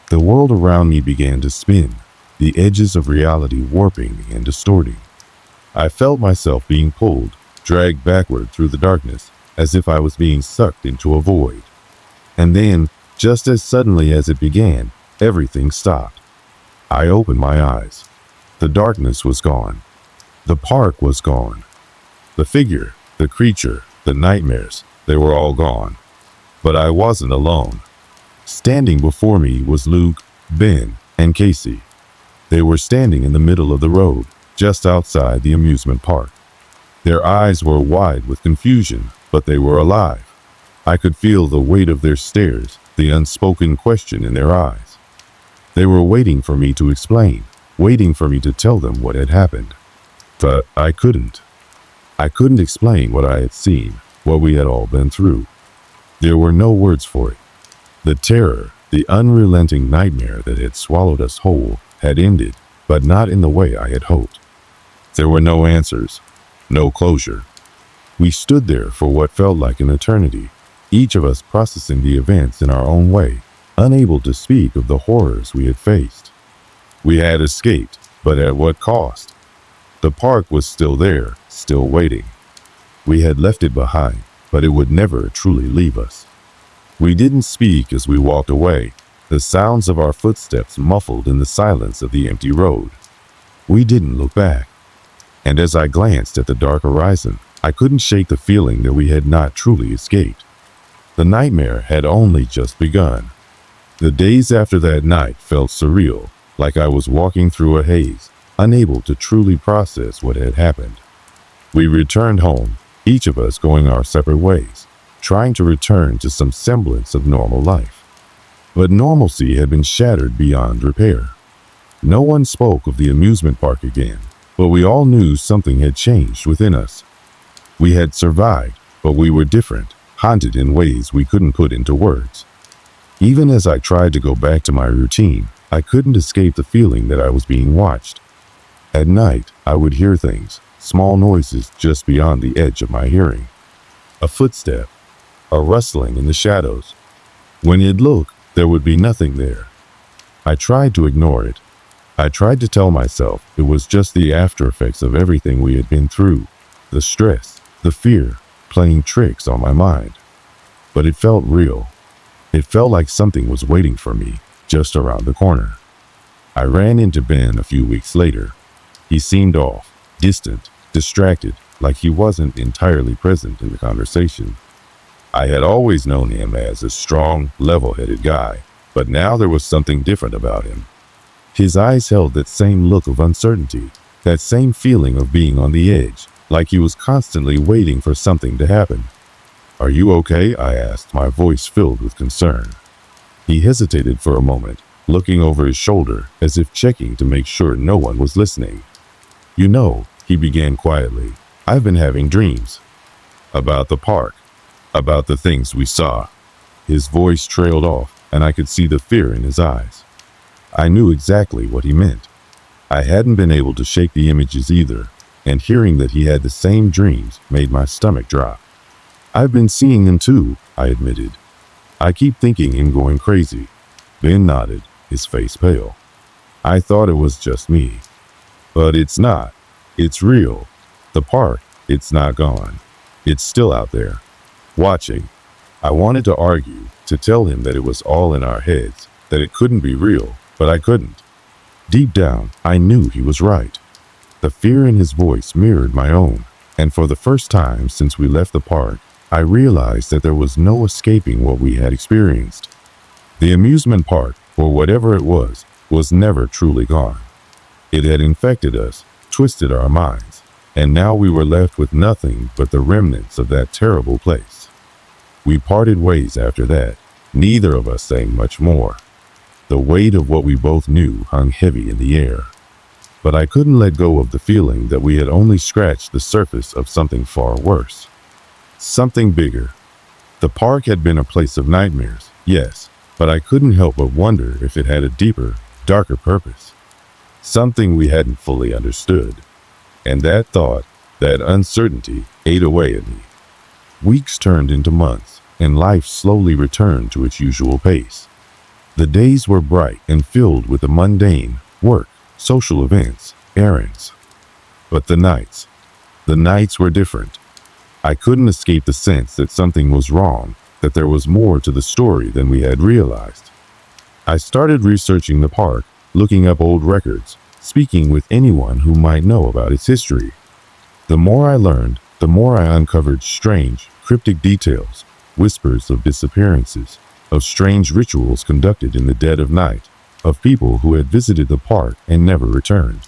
The world around me began to spin, the edges of reality warping and distorting. I felt myself being pulled, dragged backward through the darkness, as if I was being sucked into a void. And then, just as suddenly as it began, everything stopped. I opened my eyes. The darkness was gone. The park was gone. The figure, the creature, the nightmares, they were all gone. But I wasn't alone. Standing before me was Luke, Ben, and Casey. They were standing in the middle of the road, just outside the amusement park. Their eyes were wide with confusion, but they were alive. I could feel the weight of their stares, the unspoken question in their eyes. They were waiting for me to explain, waiting for me to tell them what had happened. But I couldn't. I couldn't explain what I had seen, what we had all been through. There were no words for it. The terror, the unrelenting nightmare that had swallowed us whole, had ended, but not in the way I had hoped. There were no answers, no closure. We stood there for what felt like an eternity, each of us processing the events in our own way, unable to speak of the horrors we had faced. We had escaped, but at what cost? The park was still there, still waiting. We had left it behind, but it would never truly leave us. We didn't speak as we walked away, the sounds of our footsteps muffled in the silence of the empty road. We didn't look back. And as I glanced at the dark horizon, I couldn't shake the feeling that we had not truly escaped. The nightmare had only just begun. The days after that night felt surreal, like I was walking through a haze, unable to truly process what had happened. We returned home, each of us going our separate ways, trying to return to some semblance of normal life. But normalcy had been shattered beyond repair. No one spoke of the amusement park again, but we all knew something had changed within us. We had survived, but we were different, haunted in ways we couldn't put into words. Even as I tried to go back to my routine, I couldn't escape the feeling that I was being watched. At night, I would hear things, small noises just beyond the edge of my hearing. A footstep, a rustling in the shadows. When you'd look, there would be nothing there. I tried to ignore it. I tried to tell myself it was just the after effects of everything we had been through, the stress, the fear, playing tricks on my mind. But it felt real. It felt like something was waiting for me, just around the corner. I ran into Ben a few weeks later. He seemed off, distant, distracted, like he wasn't entirely present in the conversation. I had always known him as a strong, level-headed guy, but now there was something different about him. His eyes held that same look of uncertainty, that same feeling of being on the edge, like he was constantly waiting for something to happen. "Are you okay?" I asked, my voice filled with concern. He hesitated for a moment, looking over his shoulder as if checking to make sure no one was listening. "You know," he began quietly, "I've been having dreams. About the park. About the things we saw." His voice trailed off, and I could see the fear in his eyes. I knew exactly what he meant. I hadn't been able to shake the images either, and hearing that he had the same dreams made my stomach drop. "I've been seeing him too," I admitted. "I keep thinking him going crazy." Ben nodded, his face pale. "I thought it was just me. But it's not. It's real. The park, it's not gone. It's still out there. Watching." I wanted to argue, to tell him that it was all in our heads, that it couldn't be real, but I couldn't. Deep down, I knew he was right. The fear in his voice mirrored my own, and for the first time since we left the park, I realized that there was no escaping what we had experienced. The amusement park, or whatever it was never truly gone. It had infected us, twisted our minds, and now we were left with nothing but the remnants of that terrible place. We parted ways after that, neither of us saying much more. The weight of what we both knew hung heavy in the air. But I couldn't let go of the feeling that we had only scratched the surface of something far worse. Something bigger. The park had been a place of nightmares, yes, but I couldn't help but wonder if it had a deeper, darker purpose. Something we hadn't fully understood. And that thought, that uncertainty, ate away at me. Weeks turned into months, and life slowly returned to its usual pace. The days were bright and filled with the mundane, work, social events, errands. But the nights were different. I couldn't escape the sense that something was wrong, that there was more to the story than we had realized. I started researching the park, looking up old records, speaking with anyone who might know about its history. The more I learned, the more I uncovered strange, cryptic details, whispers of disappearances, of strange rituals conducted in the dead of night, of people who had visited the park and never returned.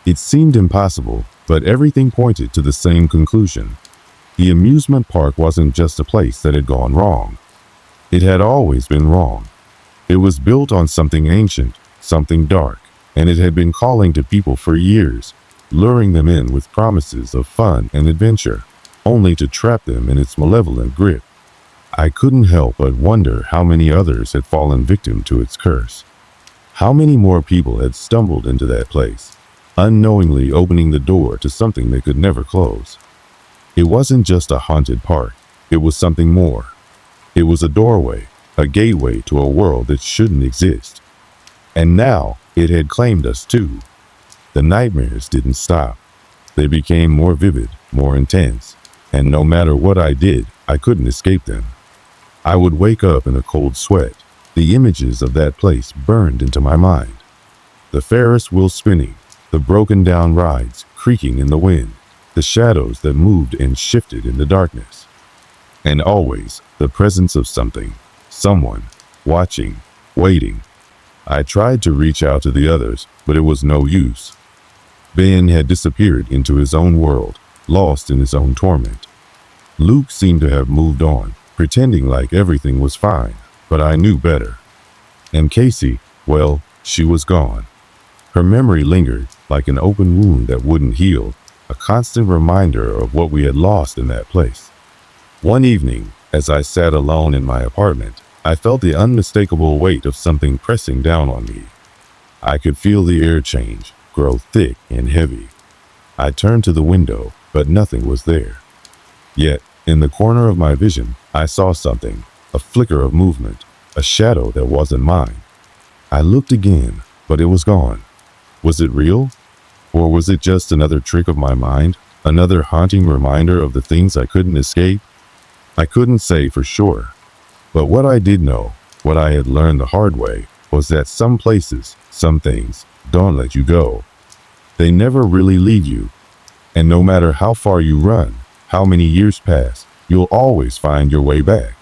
It seemed impossible, but everything pointed to the same conclusion. The amusement park wasn't just a place that had gone wrong. It had always been wrong. It was built on something ancient, something dark, and it had been calling to people for years, luring them in with promises of fun and adventure, only to trap them in its malevolent grip. I couldn't help but wonder how many others had fallen victim to its curse. How many more people had stumbled into that place, unknowingly opening the door to something they could never close. It wasn't just a haunted park, it was something more. It was a doorway, a gateway to a world that shouldn't exist. And now, it had claimed us too. The nightmares didn't stop. They became more vivid, more intense, and no matter what I did, I couldn't escape them. I would wake up in a cold sweat. The images of that place burned into my mind. The Ferris wheel spinning, the broken down rides creaking in the wind, the shadows that moved and shifted in the darkness. And always the presence of something, someone, watching, waiting. I tried to reach out to the others, but it was no use. Ben had disappeared into his own world, lost in his own torment. Luke seemed to have moved on, pretending like everything was fine, but I knew better. And Casey, well, she was gone. Her memory lingered like an open wound that wouldn't heal, a constant reminder of what we had lost in that place. One evening, as I sat alone in my apartment, I felt the unmistakable weight of something pressing down on me. I could feel the air change, grow thick and heavy. I turned to the window, but nothing was there. Yet, in the corner of my vision, I saw something, a flicker of movement, a shadow that wasn't mine. I looked again, but it was gone. Was it real? Or was it just another trick of my mind, another haunting reminder of the things I couldn't escape? I couldn't say for sure. But what I did know, what I had learned the hard way, was that some places, some things, don't let you go. They never really leave you. And no matter how far you run, how many years pass, you'll always find your way back.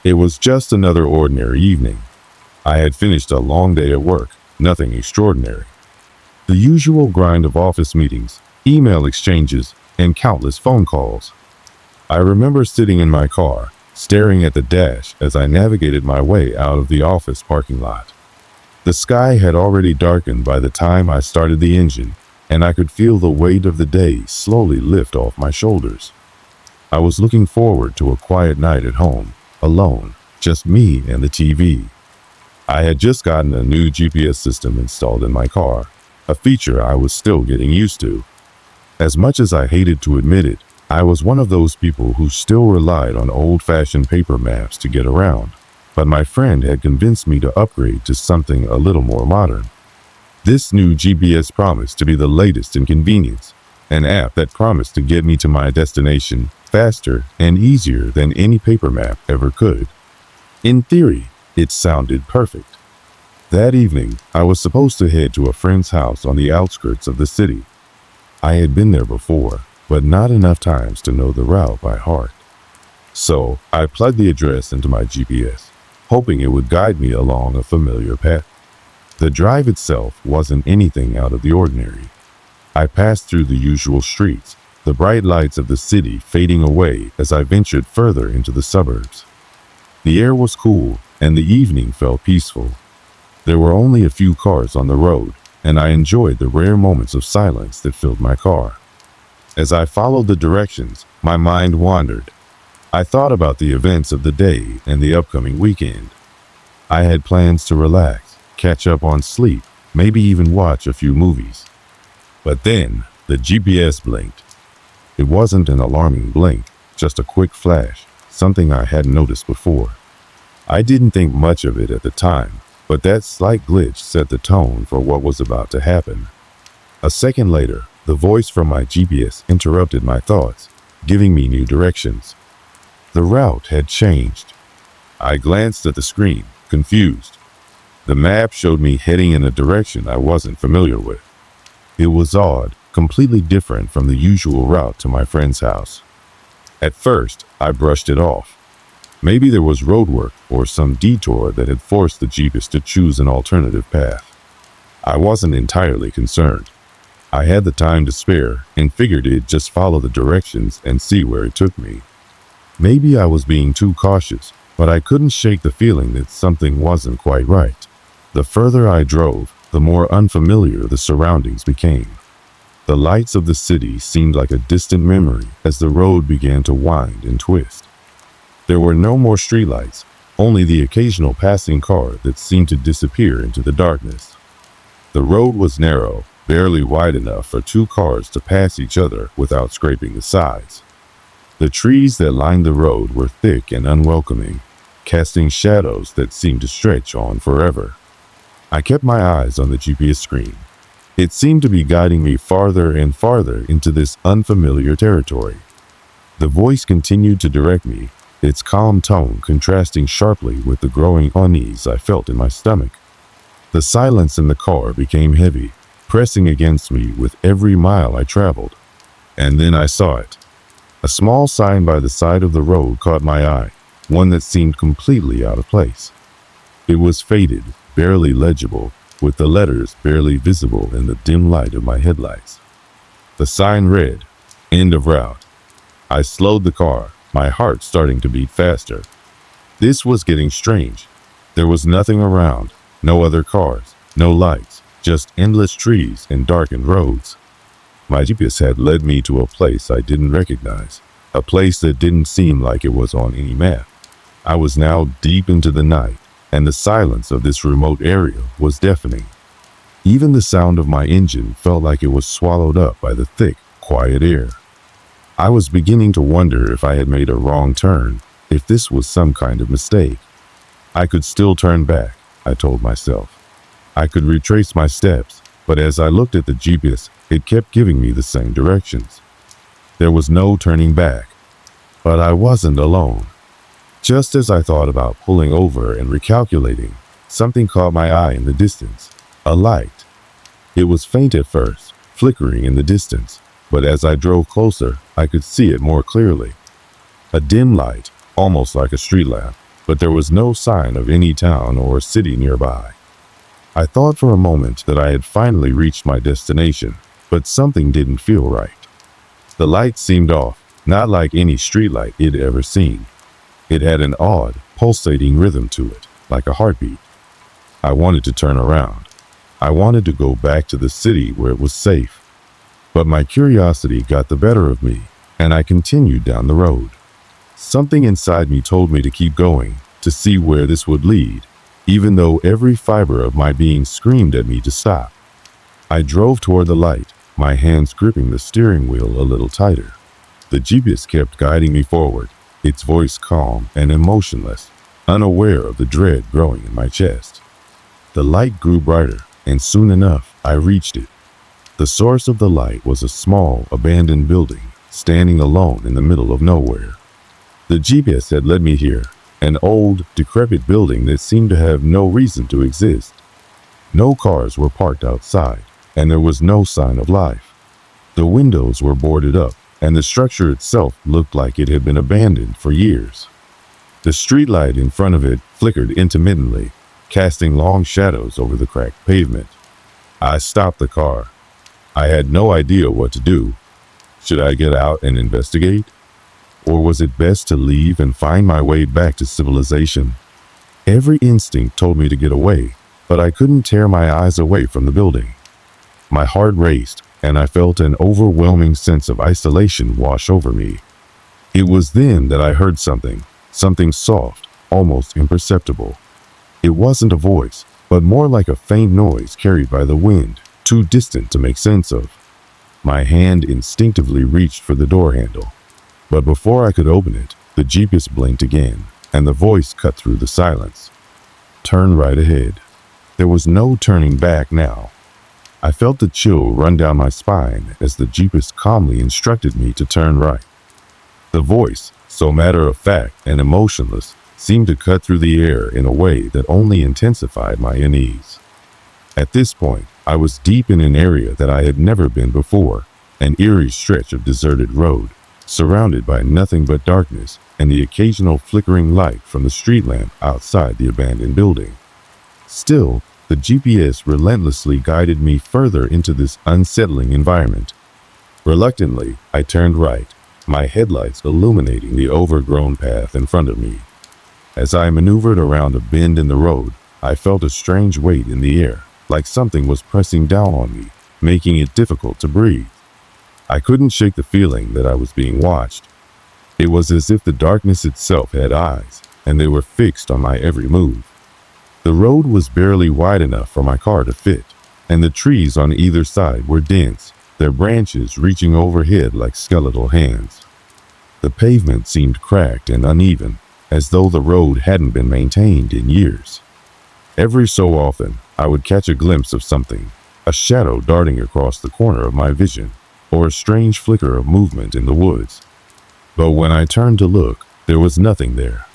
It was just another ordinary evening. I had finished a long day at work, nothing extraordinary. The usual grind of office meetings, email exchanges, and countless phone calls. I remember sitting in my car, staring at the dash as I navigated my way out of the office parking lot. The sky had already darkened by the time I started the engine, and I could feel the weight of the day slowly lift off my shoulders. I was looking forward to a quiet night at home, alone, just me and the TV. I had just gotten a new GPS system installed in my car, a feature I was still getting used to. As much as I hated to admit it, I was one of those people who still relied on old-fashioned paper maps to get around, but my friend had convinced me to upgrade to something a little more modern. This new GPS promised to be the latest in convenience, an app that promised to get me to my destination faster and easier than any paper map ever could. In theory, it sounded perfect. That evening, I was supposed to head to a friend's house on the outskirts of the city. I had been there before, but not enough times to know the route by heart. So, I plugged the address into my GPS, hoping it would guide me along a familiar path. The drive itself wasn't anything out of the ordinary. I passed through the usual streets, the bright lights of the city fading away as I ventured further into the suburbs. The air was cool, and the evening felt peaceful. There were only a few cars on the road, and I enjoyed the rare moments of silence that filled my car. As I followed the directions, my mind wandered. I thought about the events of the day and the upcoming weekend. I had plans to relax, catch up on sleep, maybe even watch a few movies. But then, the GPS blinked. It wasn't an alarming blink, just a quick flash, something I hadn't noticed before. I didn't think much of it at the time, but that slight glitch set the tone for what was about to happen. A second later, the voice from my GPS interrupted my thoughts, giving me new directions. The route had changed. I glanced at the screen, confused. The map showed me heading in a direction I wasn't familiar with. It was odd, completely different from the usual route to my friend's house. At first, I brushed it off. Maybe there was roadwork or some detour that had forced the GPS to choose an alternative path. I wasn't entirely concerned. I had the time to spare and figured it'd just follow the directions and see where it took me. Maybe I was being too cautious, but I couldn't shake the feeling that something wasn't quite right. The further I drove, the more unfamiliar the surroundings became. The lights of the city seemed like a distant memory as the road began to wind and twist. There were no more streetlights, only the occasional passing car that seemed to disappear into the darkness. The road was narrow, barely wide enough for two cars to pass each other without scraping the sides. The trees that lined the road were thick and unwelcoming, casting shadows that seemed to stretch on forever. I kept my eyes on the GPS screen. It seemed to be guiding me farther and farther into this unfamiliar territory. The voice continued to direct me, its calm tone contrasting sharply with the growing unease I felt in my stomach. The silence in the car became heavy, pressing against me with every mile I traveled. And then I saw it. A small sign by the side of the road caught my eye, one that seemed completely out of place. It was faded, barely legible, with the letters barely visible in the dim light of my headlights. The sign read, "End of route." I slowed the car, my heart starting to beat faster. This was getting strange. There was nothing around, no other cars, no lights, just endless trees and darkened roads. My GPS had led me to a place I didn't recognize, a place that didn't seem like it was on any map. I was now deep into the night, and the silence of this remote area was deafening. Even the sound of my engine felt like it was swallowed up by the thick, quiet air. I was beginning to wonder if I had made a wrong turn, if this was some kind of mistake. I could still turn back, I told myself. I could retrace my steps, but as I looked at the GPS, it kept giving me the same directions. There was no turning back. But I wasn't alone. Just as I thought about pulling over and recalculating, something caught my eye in the distance. A light. It was faint at first, flickering in the distance, but as I drove closer, I could see it more clearly. A dim light, almost like a street lamp, but there was no sign of any town or city nearby. I thought for a moment that I had finally reached my destination, but something didn't feel right. The light seemed off, not like any streetlight I'd ever seen. It had an odd, pulsating rhythm to it, like a heartbeat. I wanted to turn around. I wanted to go back to the city where it was safe. But my curiosity got the better of me, and I continued down the road. Something inside me told me to keep going, to see where this would lead, even though every fiber of my being screamed at me to stop. I drove toward the light, my hands gripping the steering wheel a little tighter. The GPS kept guiding me forward, its voice calm and emotionless, unaware of the dread growing in my chest. The light grew brighter, and soon enough, I reached it. The source of the light was a small, abandoned building, standing alone in the middle of nowhere. The GPS had led me here, an old, decrepit building that seemed to have no reason to exist. No cars were parked outside, and there was no sign of life. The windows were boarded up, and the structure itself looked like it had been abandoned for years. The streetlight in front of it flickered intermittently, casting long shadows over the cracked pavement. I stopped the car. I had no idea what to do. Should I get out and investigate? Or was it best to leave and find my way back to civilization? Every instinct told me to get away, but I couldn't tear my eyes away from the building. My heart raced, and I felt an overwhelming sense of isolation wash over me. It was then that I heard something soft, almost imperceptible. It wasn't a voice, but more like a faint noise carried by the wind, too distant to make sense of. My hand instinctively reached for the door handle. But before I could open it, the GPS blinked again, and the voice cut through the silence. Turn right ahead. There was no turning back now. I felt the chill run down my spine as the GPS calmly instructed me to turn right. The voice, so matter-of-fact and emotionless, seemed to cut through the air in a way that only intensified my unease. At this point, I was deep in an area that I had never been before, an eerie stretch of deserted road, surrounded by nothing but darkness and the occasional flickering light from the street lamp outside the abandoned building. Still, the GPS relentlessly guided me further into this unsettling environment. Reluctantly, I turned right, my headlights illuminating the overgrown path in front of me. As I maneuvered around a bend in the road, I felt a strange weight in the air, like something was pressing down on me, making it difficult to breathe. I couldn't shake the feeling that I was being watched. It was as if the darkness itself had eyes, and they were fixed on my every move. The road was barely wide enough for my car to fit, and the trees on either side were dense, their branches reaching overhead like skeletal hands. The pavement seemed cracked and uneven, as though the road hadn't been maintained in years. Every so often, I would catch a glimpse of something, a shadow darting across the corner of my vision, or a strange flicker of movement in the woods. But when I turned to look, there was nothing there.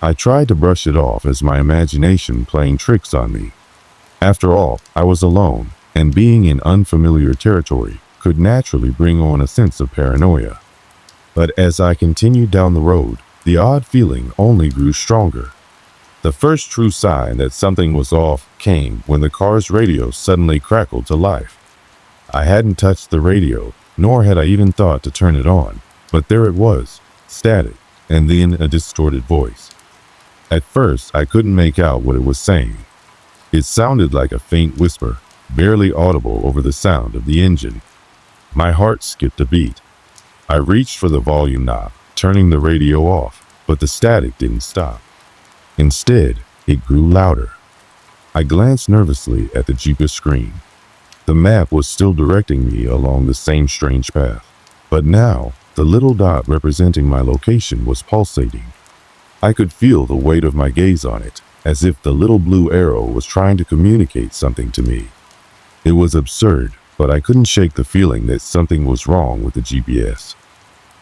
I tried to brush it off as my imagination playing tricks on me. After all, I was alone, and being in unfamiliar territory could naturally bring on a sense of paranoia. But as I continued down the road, the odd feeling only grew stronger. The first true sign that something was off came when the car's radio suddenly crackled to life. I hadn't touched the radio, nor had I even thought to turn it on, but there it was, static, and then a distorted voice. At first, I couldn't make out what it was saying. It sounded like a faint whisper, barely audible over the sound of the engine. My heart skipped a beat. I reached for the volume knob, turning the radio off, but the static didn't stop. Instead, it grew louder. I glanced nervously at the GPS screen. The map was still directing me along the same strange path, but now the little dot representing my location was pulsating. I could feel the weight of my gaze on it, as if the little blue arrow was trying to communicate something to me. It was absurd, but I couldn't shake the feeling that something was wrong with the GPS.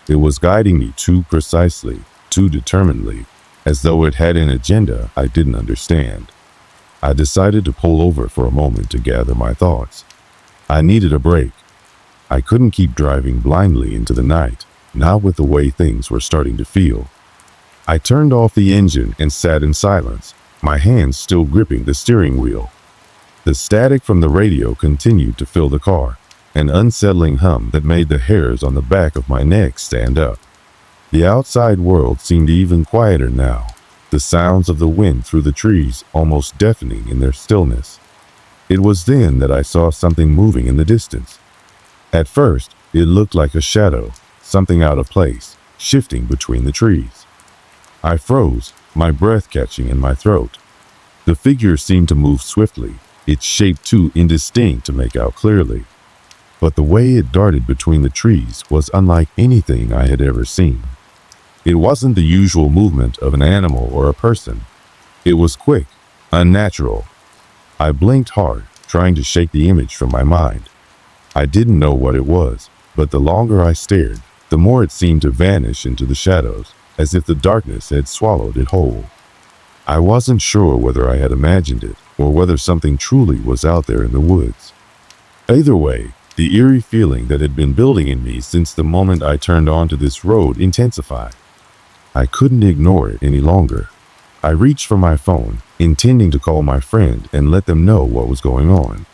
It was guiding me too precisely, too determinedly, as though it had an agenda I didn't understand. I decided to pull over for a moment to gather my thoughts. I needed a break. I couldn't keep driving blindly into the night, not with the way things were starting to feel. I turned off the engine and sat in silence, my hands still gripping the steering wheel. The static from the radio continued to fill the car, an unsettling hum that made the hairs on the back of my neck stand up. The outside world seemed even quieter now, the sounds of the wind through the trees almost deafening in their stillness. It was then that I saw something moving in the distance. At first, it looked like a shadow, something out of place, shifting between the trees. I froze, my breath catching in my throat. The figure seemed to move swiftly, its shape too indistinct to make out clearly. But the way it darted between the trees was unlike anything I had ever seen. It wasn't the usual movement of an animal or a person. It was quick, unnatural. I blinked hard, trying to shake the image from my mind. I didn't know what it was, but the longer I stared, the more it seemed to vanish into the shadows, as if the darkness had swallowed it whole. I wasn't sure whether I had imagined it, or whether something truly was out there in the woods. Either way, the eerie feeling that had been building in me since the moment I turned onto this road intensified. I couldn't ignore it any longer. I reached for my phone, intending to call my friend and let them know what was going on.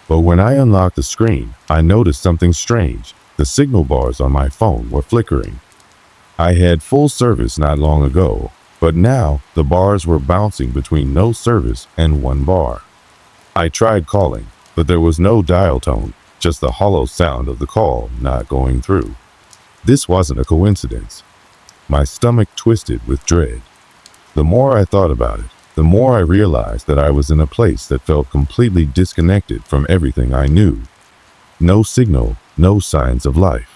But when I unlocked the screen, I noticed something strange. The signal bars on my phone were flickering. I had full service not long ago, but now the bars were bouncing between no service and one bar. I tried calling, but there was no dial tone, just the hollow sound of the call not going through. This wasn't a coincidence. My stomach twisted with dread. The more I thought about it, the more I realized that I was in a place that felt completely disconnected from everything I knew. No signal, no signs of life.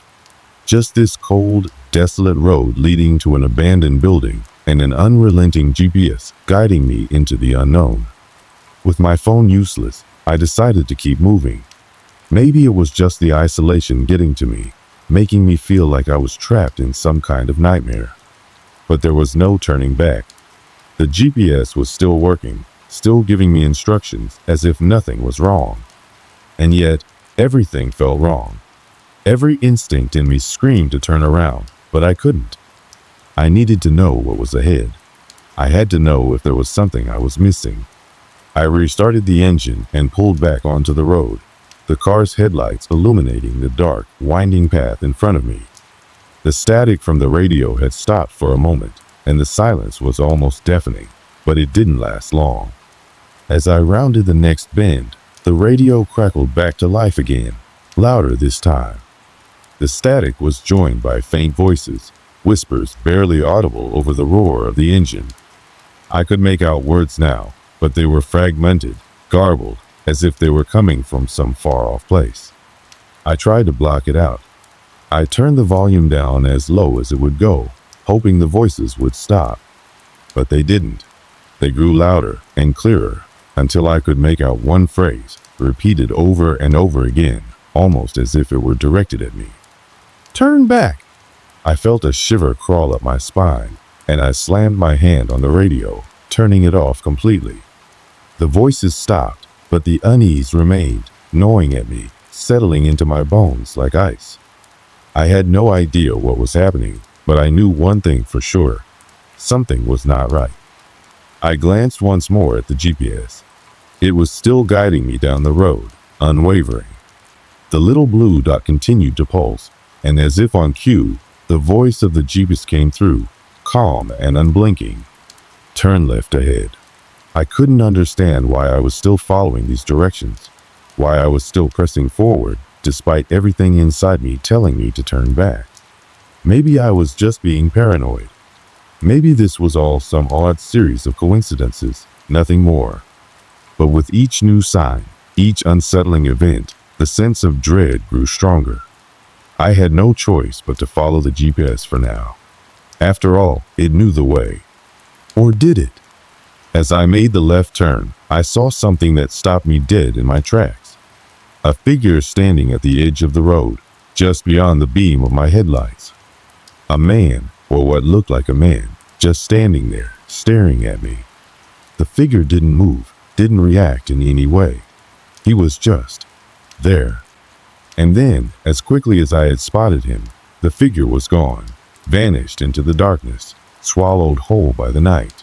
Just this cold, desolate road leading to an abandoned building and an unrelenting GPS guiding me into the unknown. With my phone useless, I decided to keep moving. Maybe it was just the isolation getting to me, making me feel like I was trapped in some kind of nightmare. But there was no turning back. The GPS was still working, still giving me instructions as if nothing was wrong. And yet, everything felt wrong. Every instinct in me screamed to turn around, but I couldn't. I needed to know what was ahead. I had to know if there was something I was missing. I restarted the engine and pulled back onto the road, the car's headlights illuminating the dark, winding path in front of me. The static from the radio had stopped for a moment, and the silence was almost deafening, but it didn't last long. As I rounded the next bend, the radio crackled back to life again, louder this time. The static was joined by faint voices, whispers barely audible over the roar of the engine. I could make out words now, but they were fragmented, garbled, as if they were coming from some far-off place. I tried to block it out. I turned the volume down as low as it would go, hoping the voices would stop. But they didn't. They grew louder and clearer, until I could make out one phrase, repeated over and over again, almost as if it were directed at me. "Turn back!" I felt a shiver crawl up my spine, and I slammed my hand on the radio, turning it off completely. The voices stopped, but the unease remained, gnawing at me, settling into my bones like ice. I had no idea what was happening, but I knew one thing for sure. Something was not right. I glanced once more at the GPS. It was still guiding me down the road, unwavering. The little blue dot continued to pulse, and as if on cue, the voice of the GPS came through, calm and unblinking. "Turn left ahead." I couldn't understand why I was still following these directions, why I was still pressing forward, despite everything inside me telling me to turn back. Maybe I was just being paranoid. Maybe this was all some odd series of coincidences, nothing more. But with each new sign, each unsettling event, the sense of dread grew stronger. I had no choice but to follow the GPS for now. After all, it knew the way. Or did it? As I made the left turn, I saw something that stopped me dead in my tracks. A figure standing at the edge of the road, just beyond the beam of my headlights. A man, or what looked like a man, just standing there, staring at me. The figure didn't move, didn't react in any way. He was just there. And then, as quickly as I had spotted him, the figure was gone, vanished into the darkness, swallowed whole by the night.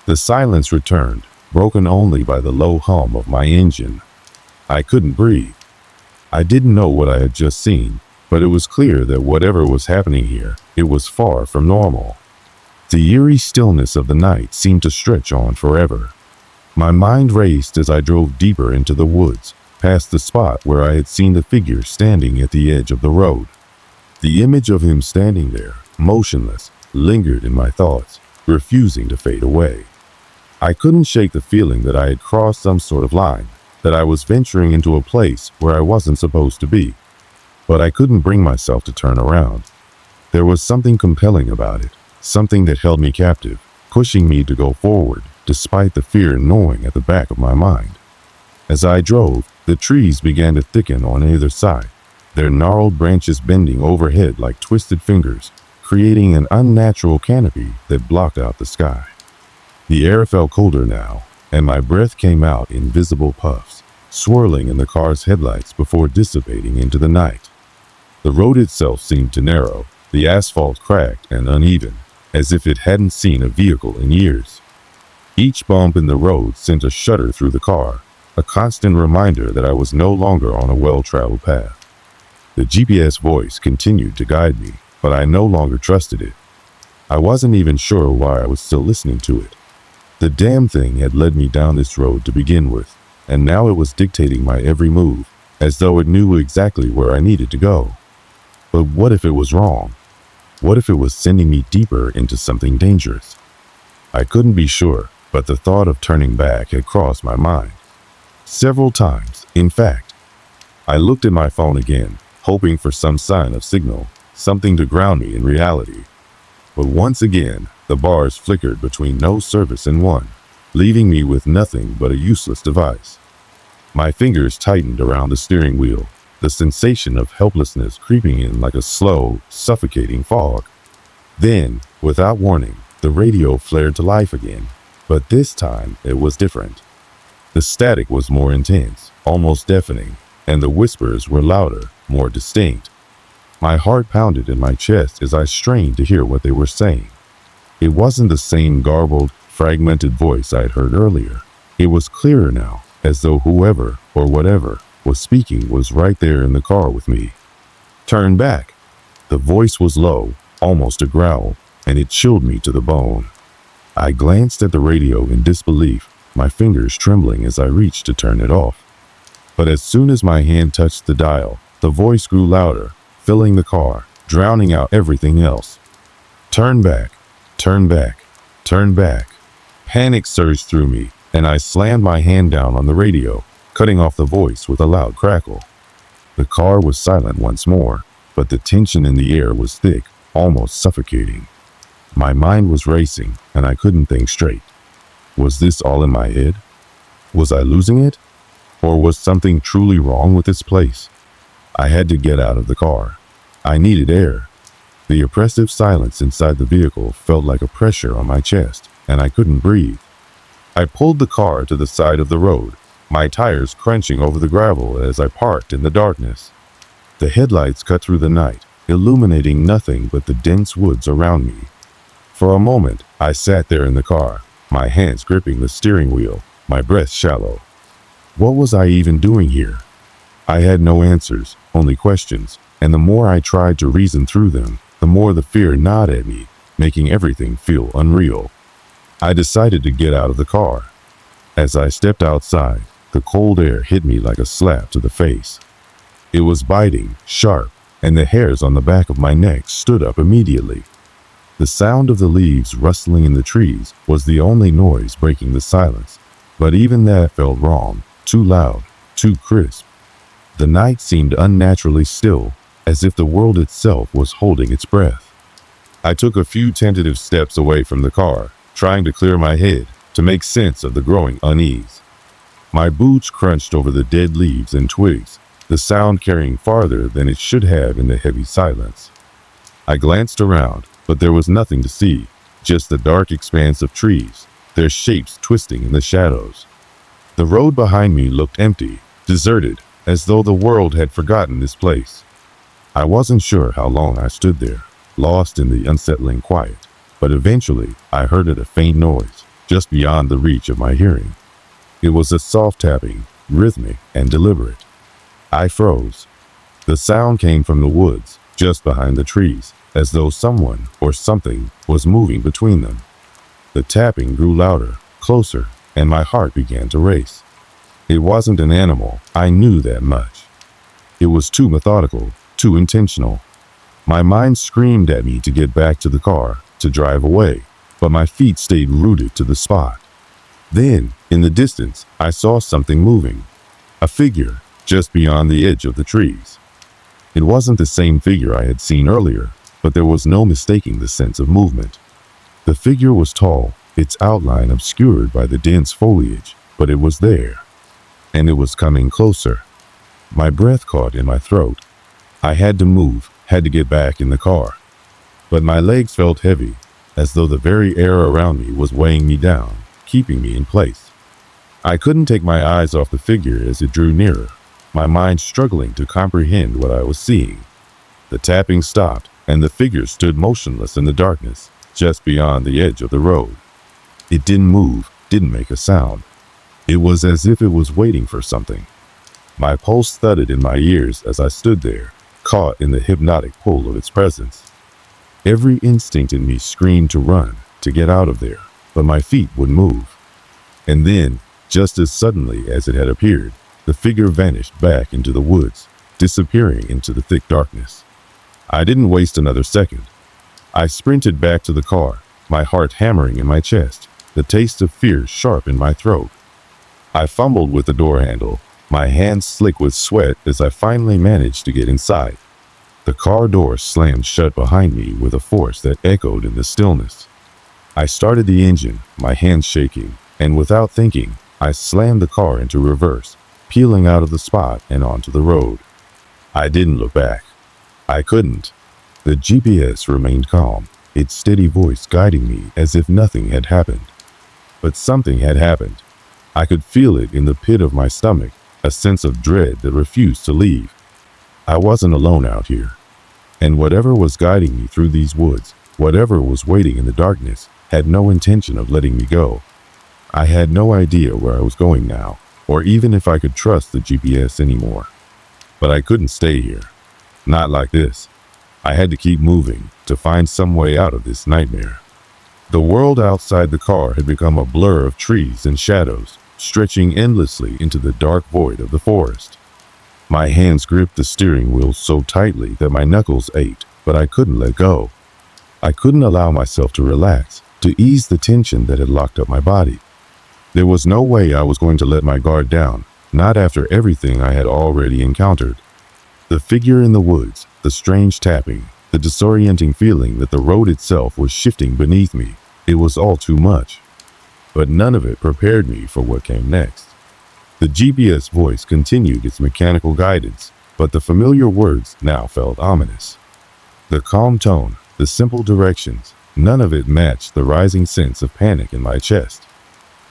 The silence returned, broken only by the low hum of my engine. I couldn't breathe. I didn't know what I had just seen, but it was clear that whatever was happening here, it was far from normal. The eerie stillness of the night seemed to stretch on forever. My mind raced as I drove deeper into the woods, past the spot where I had seen the figure standing at the edge of the road. The image of him standing there, motionless, lingered in my thoughts, refusing to fade away. I couldn't shake the feeling that I had crossed some sort of line, that I was venturing into a place where I wasn't supposed to be. But I couldn't bring myself to turn around. There was something compelling about it, something that held me captive, pushing me to go forward, despite the fear gnawing at the back of my mind. As I drove, the trees began to thicken on either side, their gnarled branches bending overhead like twisted fingers, creating an unnatural canopy that blocked out the sky. The air felt colder now, and my breath came out in visible puffs, swirling in the car's headlights before dissipating into the night. The road itself seemed to narrow, the asphalt cracked and uneven, as if it hadn't seen a vehicle in years. Each bump in the road sent a shudder through the car, a constant reminder that I was no longer on a well-traveled path. The GPS voice continued to guide me, but I no longer trusted it. I wasn't even sure why I was still listening to it. The damn thing had led me down this road to begin with, and now it was dictating my every move, as though it knew exactly where I needed to go. But what if it was wrong? What if it was sending me deeper into something dangerous? I couldn't be sure, but the thought of turning back had crossed my mind. Several times, in fact. I looked at my phone again, hoping for some sign of signal, something to ground me in reality. But once again, the bars flickered between no service and one, leaving me with nothing but a useless device. My fingers tightened around the steering wheel, the sensation of helplessness creeping in like a slow, suffocating fog. Then, without warning, the radio flared to life again, but this time it was different. The static was more intense, almost deafening, and the whispers were louder, more distinct. My heart pounded in my chest as I strained to hear what they were saying. It wasn't the same garbled, fragmented voice I'd heard earlier. It was clearer now, as though whoever, or whatever, was speaking was right there in the car with me. Turn back. The voice was low, almost a growl, and it chilled me to the bone. I glanced at the radio in disbelief, my fingers trembling as I reached to turn it off. But as soon as my hand touched the dial, the voice grew louder, filling the car, drowning out everything else. Turn back, turn back, turn back. Panic surged through me, and I slammed my hand down on the radio, cutting off the voice with a loud crackle. The car was silent once more, but the tension in the air was thick, almost suffocating. My mind was racing, and I couldn't think straight. Was this all in my head? Was I losing it? Or was something truly wrong with this place? I had to get out of the car. I needed air. The oppressive silence inside the vehicle felt like a pressure on my chest, and I couldn't breathe. I pulled the car to the side of the road, my tires crunching over the gravel as I parked in the darkness. The headlights cut through the night, illuminating nothing but the dense woods around me. For a moment, I sat there in the car, my hands gripping the steering wheel, my breath shallow. What was I even doing here? I had no answers, only questions, and the more I tried to reason through them, the more the fear gnawed at me, making everything feel unreal. I decided to get out of the car. As I stepped outside, the cold air hit me like a slap to the face. It was biting, sharp, and the hairs on the back of my neck stood up immediately. The sound of the leaves rustling in the trees was the only noise breaking the silence, but even that felt wrong, too loud, too crisp. The night seemed unnaturally still, as if the world itself was holding its breath. I took a few tentative steps away from the car, trying to clear my head, to make sense of the growing unease. My boots crunched over the dead leaves and twigs, the sound carrying farther than it should have in the heavy silence. I glanced around, but there was nothing to see, just the dark expanse of trees, their shapes twisting in the shadows. The road behind me looked empty, deserted, as though the world had forgotten this place. I wasn't sure how long I stood there, lost in the unsettling quiet. but eventually I heard a faint noise, just beyond the reach of my hearing. It was a soft tapping, rhythmic and deliberate. I froze. The sound came from the woods, just behind the trees, as though someone or something was moving between them. The tapping grew louder, closer, and my heart began to race. It wasn't an animal, I knew that much. It was too methodical, too intentional. My mind screamed at me to get back to the car, to drive away, but my feet stayed rooted to the spot. Then, in the distance, I saw something moving. A figure, just beyond the edge of the trees. It wasn't the same figure I had seen earlier, but there was no mistaking the sense of movement. The figure was tall, its outline obscured by the dense foliage, but it was there. And it was coming closer. My breath caught in my throat. I had to move, had to get back in the car. But my legs felt heavy, as though the very air around me was weighing me down, keeping me in place. I couldn't take my eyes off the figure as it drew nearer, my mind struggling to comprehend what I was seeing. The tapping stopped, and the figure stood motionless in the darkness, just beyond the edge of the road. It didn't move, didn't make a sound. It was as if it was waiting for something. My pulse thudded in my ears as I stood there, caught in the hypnotic pull of its presence. Every instinct in me screamed to run, to get out of there, but my feet wouldn't move. And then, just as suddenly as it had appeared, the figure vanished back into the woods, disappearing into the thick darkness. I didn't waste another second. I sprinted back to the car, my heart hammering in my chest, the taste of fear sharp in my throat. I fumbled with the door handle, my hands slick with sweat as I finally managed to get inside. The car door slammed shut behind me with a force that echoed in the stillness. I started the engine, my hands shaking, and without thinking, I slammed the car into reverse, peeling out of the spot and onto the road. I didn't look back. I couldn't. The GPS remained calm, its steady voice guiding me as if nothing had happened. But something had happened. I could feel it in the pit of my stomach, a sense of dread that refused to leave. I wasn't alone out here. And whatever was guiding me through these woods, whatever was waiting in the darkness, had no intention of letting me go. I had no idea where I was going now, or even if I could trust the GPS anymore. But I couldn't stay here. Not like this. I had to keep moving, to find some way out of this nightmare. The world outside the car had become a blur of trees and shadows, stretching endlessly into the dark void of the forest. My hands gripped the steering wheel so tightly that my knuckles ached, but I couldn't let go. I couldn't allow myself to relax, to ease the tension that had locked up my body. There was no way I was going to let my guard down, not after everything I had already encountered. The figure in the woods, the strange tapping, the disorienting feeling that the road itself was shifting beneath me, it was all too much. But none of it prepared me for what came next. The GPS voice continued its mechanical guidance, but the familiar words now felt ominous. The calm tone, the simple directions, none of it matched the rising sense of panic in my chest.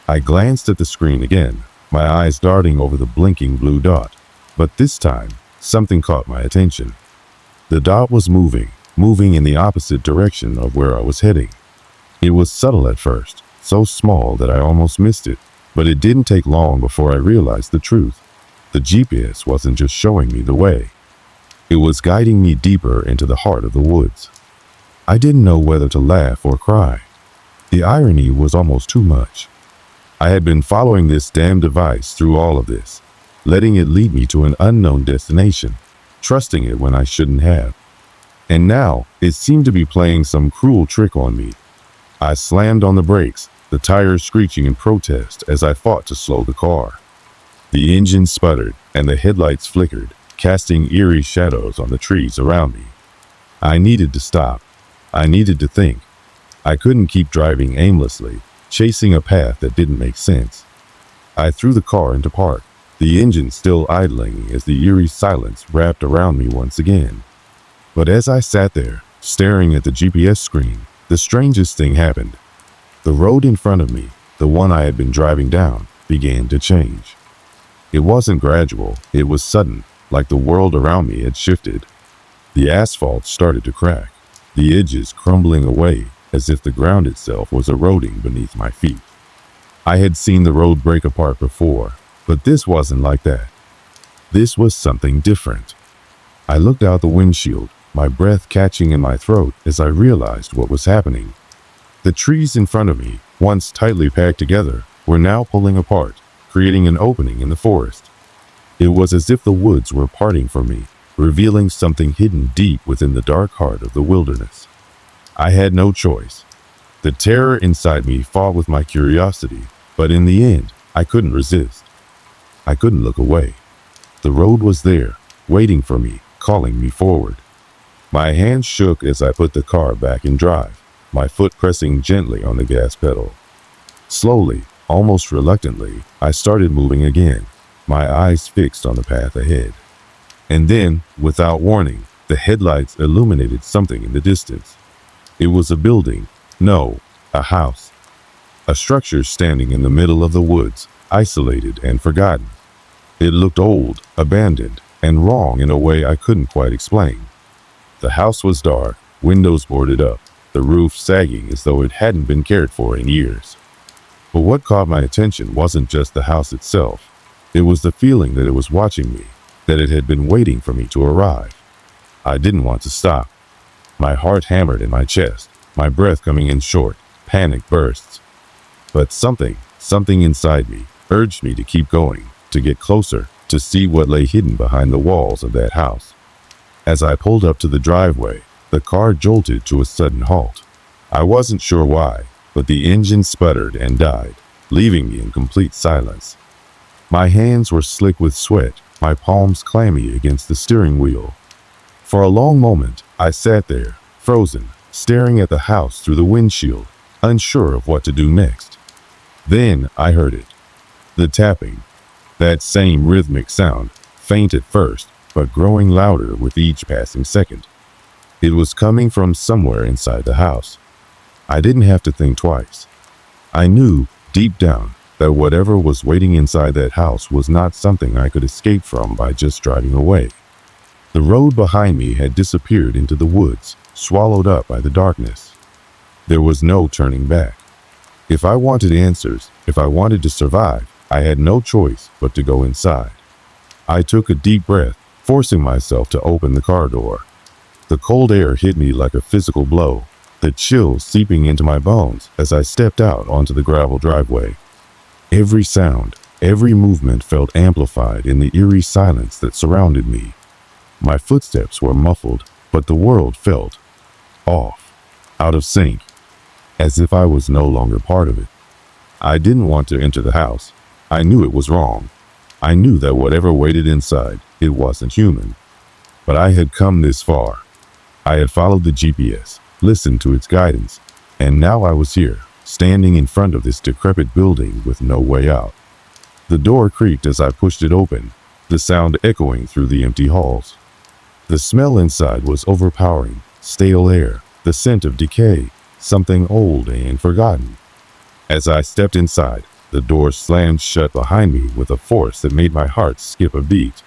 I glanced at the screen again, my eyes darting over the blinking blue dot, but this time, something caught my attention. The dot was moving in the opposite direction of where I was heading. It was subtle at first, so small that I almost missed it, but it didn't take long before I realized the truth. The GPS wasn't just showing me the way. It was guiding me deeper into the heart of the woods. I didn't know whether to laugh or cry. The irony was almost too much. I had been following this damn device through all of this, letting it lead me to an unknown destination, trusting it when I shouldn't have. And now, it seemed to be playing some cruel trick on me. I slammed on the brakes, the tires screeching in protest as I fought to slow the car. The engine sputtered, and the headlights flickered, casting eerie shadows on the trees around me. I needed to stop. I needed to think. I couldn't keep driving aimlessly, chasing a path that didn't make sense. I threw the car into park, the engine still idling as the eerie silence wrapped around me once again. But as I sat there, staring at the GPS screen, the strangest thing happened. The road in front of me, the one I had been driving down, began to change. It wasn't gradual, it was sudden, like the world around me had shifted. The asphalt started to crack, the edges crumbling away, as if the ground itself was eroding beneath my feet. I had seen the road break apart before, but this wasn't like that. This was something different. I looked out the windshield, my breath catching in my throat as I realized what was happening. The trees in front of me, once tightly packed together, were now pulling apart, creating an opening in the forest. It was as if the woods were parting for me, revealing something hidden deep within the dark heart of the wilderness. I had no choice. The terror inside me fought with my curiosity, but in the end, I couldn't resist. I couldn't look away. The road was there, waiting for me, calling me forward. My hands shook as I put the car back in drive, my foot pressing gently on the gas pedal. Slowly, almost reluctantly, I started moving again, my eyes fixed on the path ahead. And then, without warning, the headlights illuminated something in the distance. It was a building, no, a house. A structure standing in the middle of the woods, isolated and forgotten. It looked old, abandoned, and wrong in a way I couldn't quite explain. The house was dark, windows boarded up, the roof sagging as though it hadn't been cared for in years. But what caught my attention wasn't just the house itself. It was the feeling that it was watching me, that it had been waiting for me to arrive. I didn't want to stop. My heart hammered in my chest, my breath coming in short, panic bursts. But something inside me urged me to keep going, to get closer, to see what lay hidden behind the walls of that house. As I pulled up to the driveway, the car jolted to a sudden halt. I wasn't sure why, but the engine sputtered and died, leaving me in complete silence. My hands were slick with sweat, my palms clammy against the steering wheel. For a long moment, I sat there, frozen, staring at the house through the windshield, unsure of what to do next. Then I heard it. The tapping. That same rhythmic sound, faint at first, but growing louder with each passing second. It was coming from somewhere inside the house. I didn't have to think twice. I knew, deep down, that whatever was waiting inside that house was not something I could escape from by just driving away. The road behind me had disappeared into the woods, swallowed up by the darkness. There was no turning back. If I wanted answers, if I wanted to survive, I had no choice but to go inside. I took a deep breath, forcing myself to open the car door. The cold air hit me like a physical blow, the chill seeping into my bones as I stepped out onto the gravel driveway. Every sound, every movement felt amplified in the eerie silence that surrounded me. My footsteps were muffled, but the world felt off, out of sync, as if I was no longer part of it. I didn't want to enter the house. I knew it was wrong. I knew that whatever waited inside, it wasn't human. But I had come this far. I had followed the GPS, listened to its guidance, and now I was here, standing in front of this decrepit building with no way out. The door creaked as I pushed it open, the sound echoing through the empty halls. The smell inside was overpowering, stale air, the scent of decay, something old and forgotten. As I stepped inside, the door slammed shut behind me with a force that made my heart skip a beat.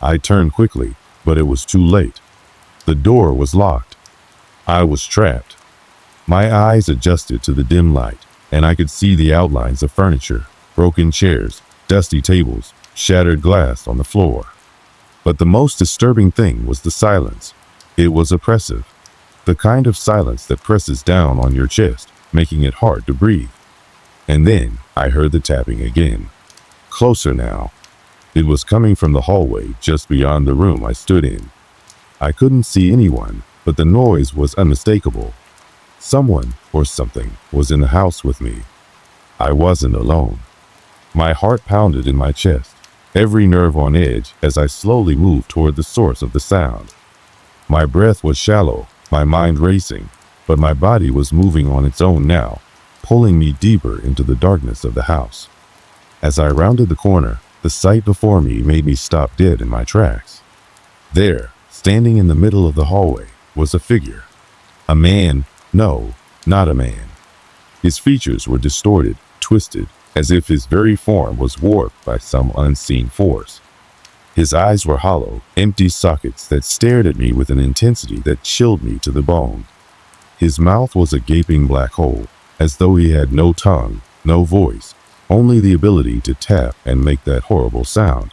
I turned quickly, but it was too late. The door was locked. I was trapped. My eyes adjusted to the dim light, and I could see the outlines of furniture, broken chairs, dusty tables, shattered glass on the floor. But the most disturbing thing was the silence. It was oppressive. The kind of silence that presses down on your chest, making it hard to breathe. And then I heard the tapping again. Closer now. It was coming from the hallway just beyond the room I stood in. I couldn't see anyone, but the noise was unmistakable. Someone or something was in the house with me. I wasn't alone. My heart pounded in my chest, every nerve on edge as I slowly moved toward the source of the sound. My breath was shallow, my mind racing, but my body was moving on its own now, pulling me deeper into the darkness of the house. As I rounded the corner, the sight before me made me stop dead in my tracks. There, standing in the middle of the hallway, was a figure. A man. No, not a man. His features were distorted, twisted, as if his very form was warped by some unseen force. His eyes were hollow, empty sockets that stared at me with an intensity that chilled me to the bone. His mouth was a gaping black hole, as though he had no tongue, no voice, only the ability to tap and make that horrible sound.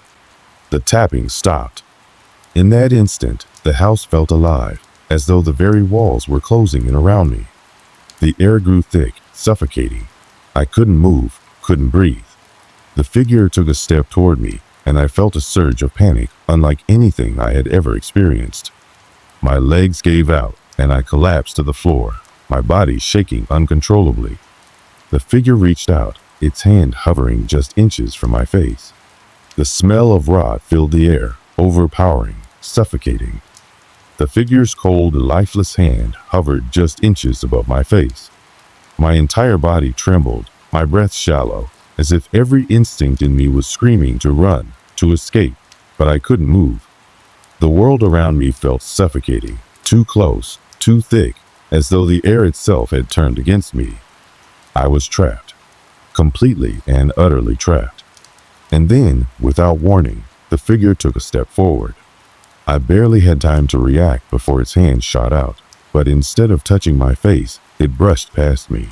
The tapping stopped. In that instant, the house felt alive, as though the very walls were closing in around me. The air grew thick, suffocating. I couldn't move, couldn't breathe. The figure took a step toward me, and I felt a surge of panic unlike anything I had ever experienced. My legs gave out, and I collapsed to the floor, my body shaking uncontrollably. The figure reached out, its hand hovering just inches from my face. The smell of rot filled the air, overpowering, suffocating. The figure's cold, lifeless hand hovered just inches above my face. My entire body trembled, my breath shallow, as if every instinct in me was screaming to run, to escape, but I couldn't move. The world around me felt suffocating, too close, too thick, as though the air itself had turned against me. I was trapped, completely and utterly trapped. And then, without warning, the figure took a step forward. I barely had time to react before its hand shot out, but instead of touching my face, it brushed past me.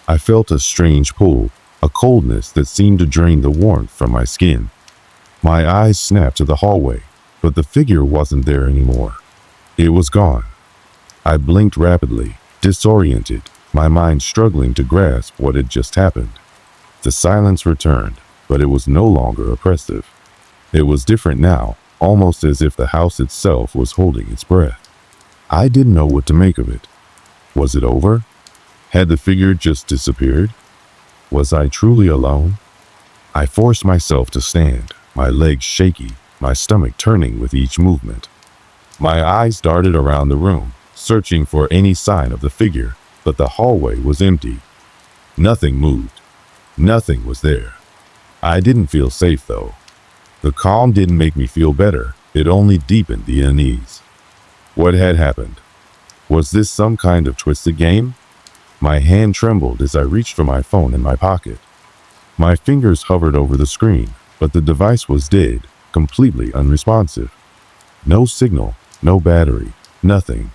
I felt a strange pull, a coldness that seemed to drain the warmth from my skin. My eyes snapped to the hallway, but the figure wasn't there anymore. It was gone. I blinked rapidly, disoriented, my mind struggling to grasp what had just happened. The silence returned, but it was no longer oppressive. It was different now, almost as if the house itself was holding its breath. I didn't know what to make of it. Was it over? Had the figure just disappeared? Was I truly alone? I forced myself to stand, my legs shaky, my stomach turning with each movement. My eyes darted around the room, searching for any sign of the figure, but the hallway was empty. Nothing moved. Nothing was there. I didn't feel safe, though. The calm didn't make me feel better, it only deepened the unease. What had happened? Was this some kind of twisted game? My hand trembled as I reached for my phone in my pocket. My fingers hovered over the screen, but the device was dead, completely unresponsive. No signal, no battery, nothing.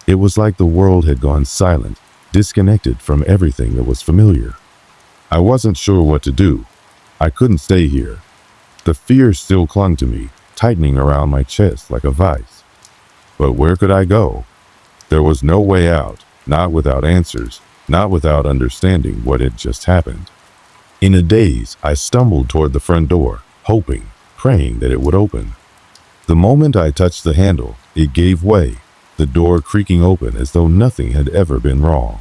It was like the world had gone silent, disconnected from everything that was familiar. I wasn't sure what to do. I couldn't stay here. The fear still clung to me, tightening around my chest like a vice. But where could I go? There was no way out, not without answers, not without understanding what had just happened. In a daze, I stumbled toward the front door, hoping, praying that it would open. The moment I touched the handle, it gave way, the door creaking open as though nothing had ever been wrong.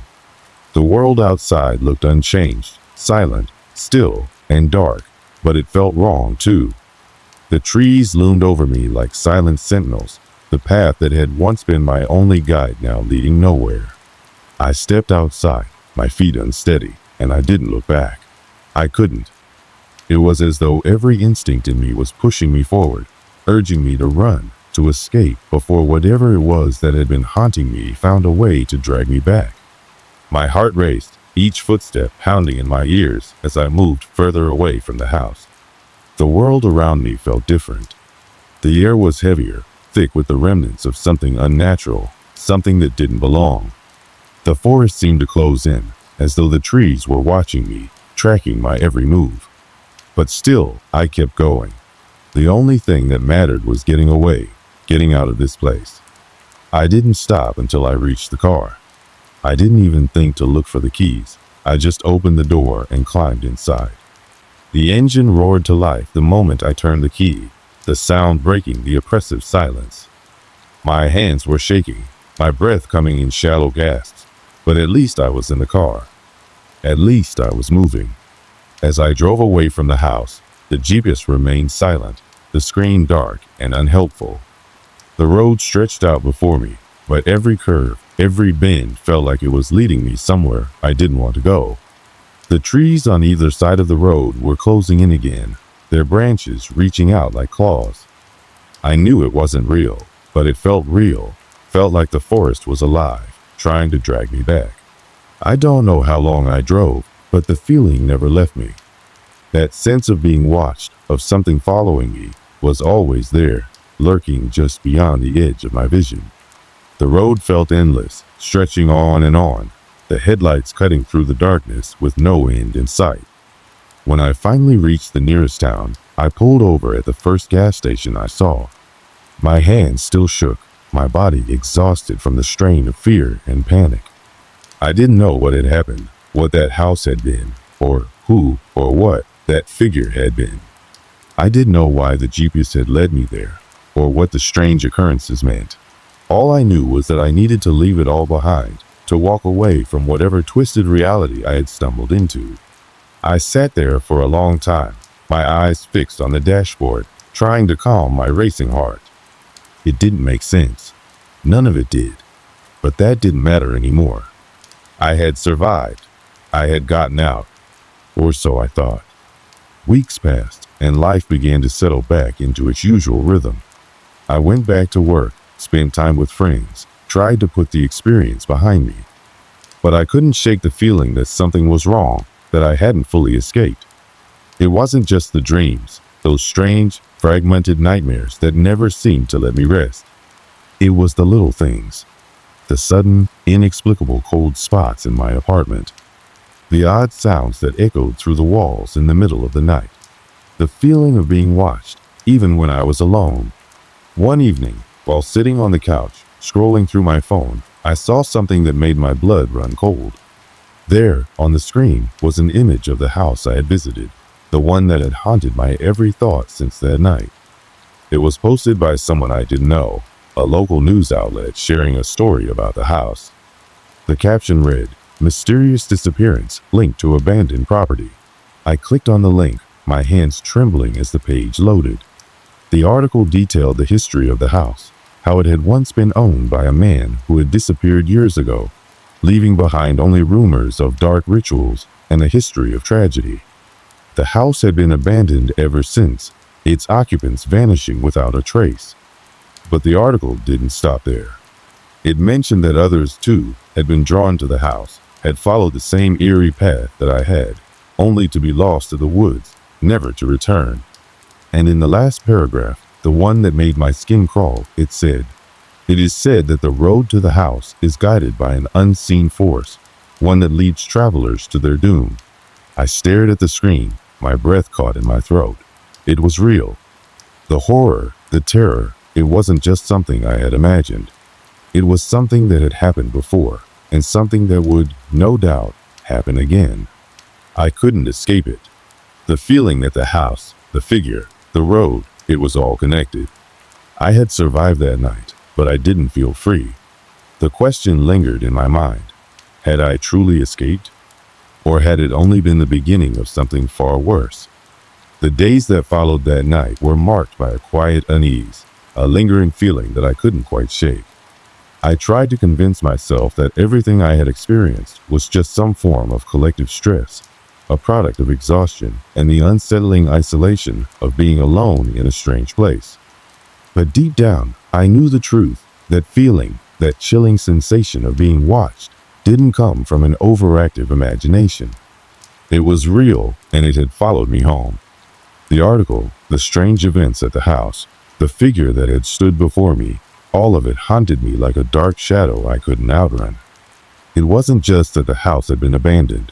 The world outside looked unchanged, silent, still, and dark, but it felt wrong too. The trees loomed over me like silent sentinels, the path that had once been my only guide now leading nowhere. I stepped outside, my feet unsteady, and I didn't look back. I couldn't. It was as though every instinct in me was pushing me forward, urging me to run, to escape before whatever it was that had been haunting me found a way to drag me back. My heart raced, each footstep pounding in my ears as I moved further away from the house. The world around me felt different. The air was heavier, thick with the remnants of something unnatural, something that didn't belong. The forest seemed to close in, as though the trees were watching me, tracking my every move. But still, I kept going. The only thing that mattered was getting away, getting out of this place. I didn't stop until I reached the car. I didn't even think to look for the keys. I just opened the door and climbed inside. The engine roared to life the moment I turned the key, the sound breaking the oppressive silence. My hands were shaking, my breath coming in shallow gasps, but at least I was in the car. At least I was moving. As I drove away from the house, the GPS remained silent, the screen dark and unhelpful. The road stretched out before me, but every curve, every bend felt like it was leading me somewhere I didn't want to go. The trees on either side of the road were closing in again, their branches reaching out like claws. I knew it wasn't real, but it felt real, felt like the forest was alive, trying to drag me back. I don't know how long I drove, but the feeling never left me. That sense of being watched, of something following me, was always there, lurking just beyond the edge of my vision. The road felt endless, stretching on and on, the headlights cutting through the darkness with no end in sight. When I finally reached the nearest town, I pulled over at the first gas station I saw. My hands still shook, my body exhausted from the strain of fear and panic. I didn't know what had happened, what that house had been, or who or what that figure had been. I didn't know why the GPS had led me there, or what the strange occurrences meant. All I knew was that I needed to leave it all behind, to walk away from whatever twisted reality I had stumbled into. I sat there for a long time, my eyes fixed on the dashboard, trying to calm my racing heart. It didn't make sense. None of it did. But that didn't matter anymore. I had survived. I had gotten out. Or so I thought. Weeks passed, and life began to settle back into its usual rhythm. I went back to work, spent time with friends, tried to put the experience behind me. But I couldn't shake the feeling that something was wrong, that I hadn't fully escaped. It wasn't just the dreams, those strange, fragmented nightmares that never seemed to let me rest. It was the little things. The sudden, inexplicable cold spots in my apartment. The odd sounds that echoed through the walls in the middle of the night. The feeling of being watched, even when I was alone. One evening, while sitting on the couch, scrolling through my phone, I saw something that made my blood run cold. There, on the screen, was an image of the house I had visited, the one that had haunted my every thought since that night. It was posted by someone I didn't know, a local news outlet sharing a story about the house. The caption read, "Mysterious disappearance linked to abandoned property." I clicked on the link, my hands trembling as the page loaded. The article detailed the history of the house, how it had once been owned by a man who had disappeared years ago, leaving behind only rumors of dark rituals and a history of tragedy. The house had been abandoned ever since, its occupants vanishing without a trace. But the article didn't stop there. It mentioned that others, too, had been drawn to the house, had followed the same eerie path that I had, only to be lost to the woods, never to return. And in the last paragraph, the one that made my skin crawl, it said, "It is said that the road to the house is guided by an unseen force, one that leads travelers to their doom." I stared at the screen, my breath caught in my throat. It was real. The horror, the terror, it wasn't just something I had imagined. It was something that had happened before, and something that would, no doubt, happen again. I couldn't escape it. The feeling that the house, the figure, the road, it was all connected. I had survived that night, but I didn't feel free. The question lingered in my mind. Had I truly escaped? Or had it only been the beginning of something far worse? The days that followed that night were marked by a quiet unease, a lingering feeling that I couldn't quite shake. I tried to convince myself that everything I had experienced was just some form of collective stress, a product of exhaustion and the unsettling isolation of being alone in a strange place. But deep down, I knew the truth, that feeling, that chilling sensation of being watched, didn't come from an overactive imagination. It was real, and it had followed me home. The article, the strange events at the house, the figure that had stood before me, all of it haunted me like a dark shadow I couldn't outrun. It wasn't just that the house had been abandoned.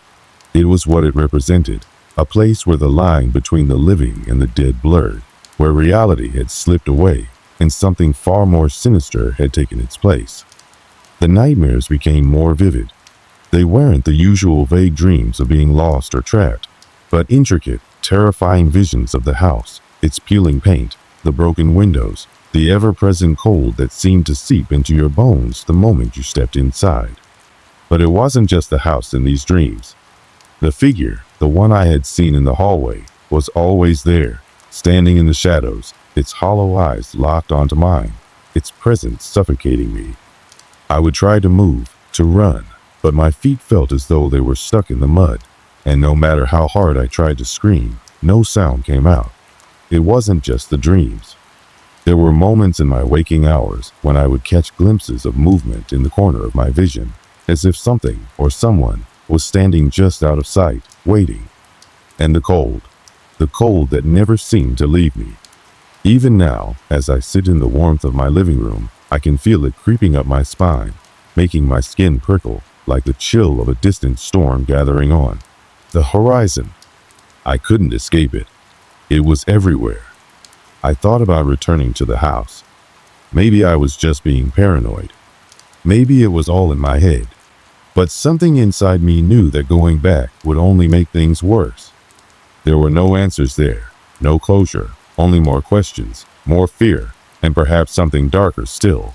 It was what it represented, a place where the line between the living and the dead blurred, where reality had slipped away and something far more sinister had taken its place. The nightmares became more vivid. They weren't the usual vague dreams of being lost or trapped, but intricate, terrifying visions of the house, its peeling paint, the broken windows, the ever-present cold that seemed to seep into your bones the moment you stepped inside. But it wasn't just the house in these dreams. The figure, the one I had seen in the hallway, was always there, standing in the shadows, its hollow eyes locked onto mine, its presence suffocating me. I would try to move, to run, but my feet felt as though they were stuck in the mud, and no matter how hard I tried to scream, no sound came out. It wasn't just the dreams. There were moments in my waking hours when I would catch glimpses of movement in the corner of my vision, as if something or someone was standing just out of sight, waiting. And the cold that never seemed to leave me. Even now, as I sit in the warmth of my living room, I can feel it creeping up my spine, making my skin prickle like the chill of a distant storm gathering on the horizon. I couldn't escape it. It was everywhere. I thought about returning to the house. Maybe I was just being paranoid. Maybe it was all in my head. But something inside me knew that going back would only make things worse. There were no answers there, no closure, only more questions, more fear, and perhaps something darker still.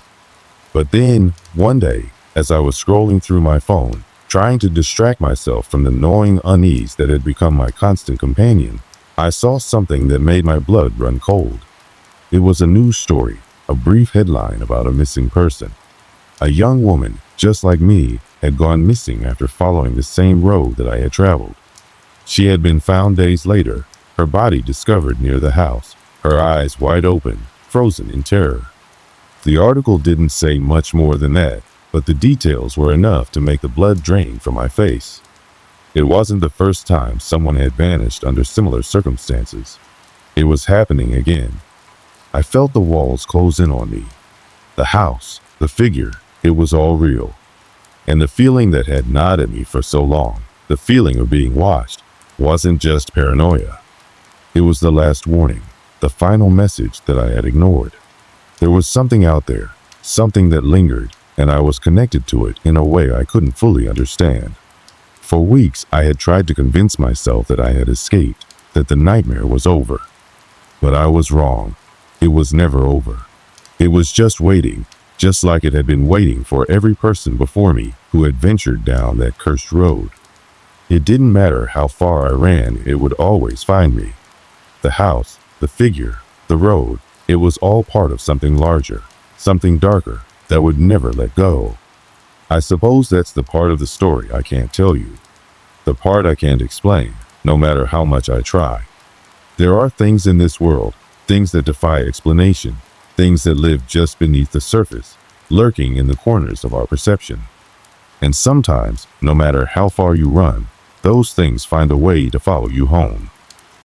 But then, one day, as I was scrolling through my phone, trying to distract myself from the gnawing unease that had become my constant companion, I saw something that made my blood run cold. It was a news story, a brief headline about a missing person. A young woman, just like me, had gone missing after following the same road that I had traveled. She had been found days later, her body discovered near the house, her eyes wide open, frozen in terror. The article didn't say much more than that, but the details were enough to make the blood drain from my face. It wasn't the first time someone had vanished under similar circumstances. It was happening again. I felt the walls close in on me. The house, the figure, it was all real. And the feeling that had gnawed at me for so long, the feeling of being watched, wasn't just paranoia. It was the last warning, the final message that I had ignored. There was something out there, something that lingered, and I was connected to it in a way I couldn't fully understand. For weeks, I had tried to convince myself that I had escaped, that the nightmare was over. But I was wrong. It was never over. It was just waiting, just like it had been waiting for every person before me who had ventured down that cursed road. It didn't matter how far I ran, it would always find me. The house, the figure, the road, it was all part of something larger, something darker, that would never let go. I suppose that's the part of the story I can't tell you. The part I can't explain, no matter how much I try. There are things in this world, things that defy explanation, things that live just beneath the surface, lurking in the corners of our perception. And sometimes, no matter how far you run, those things find a way to follow you home.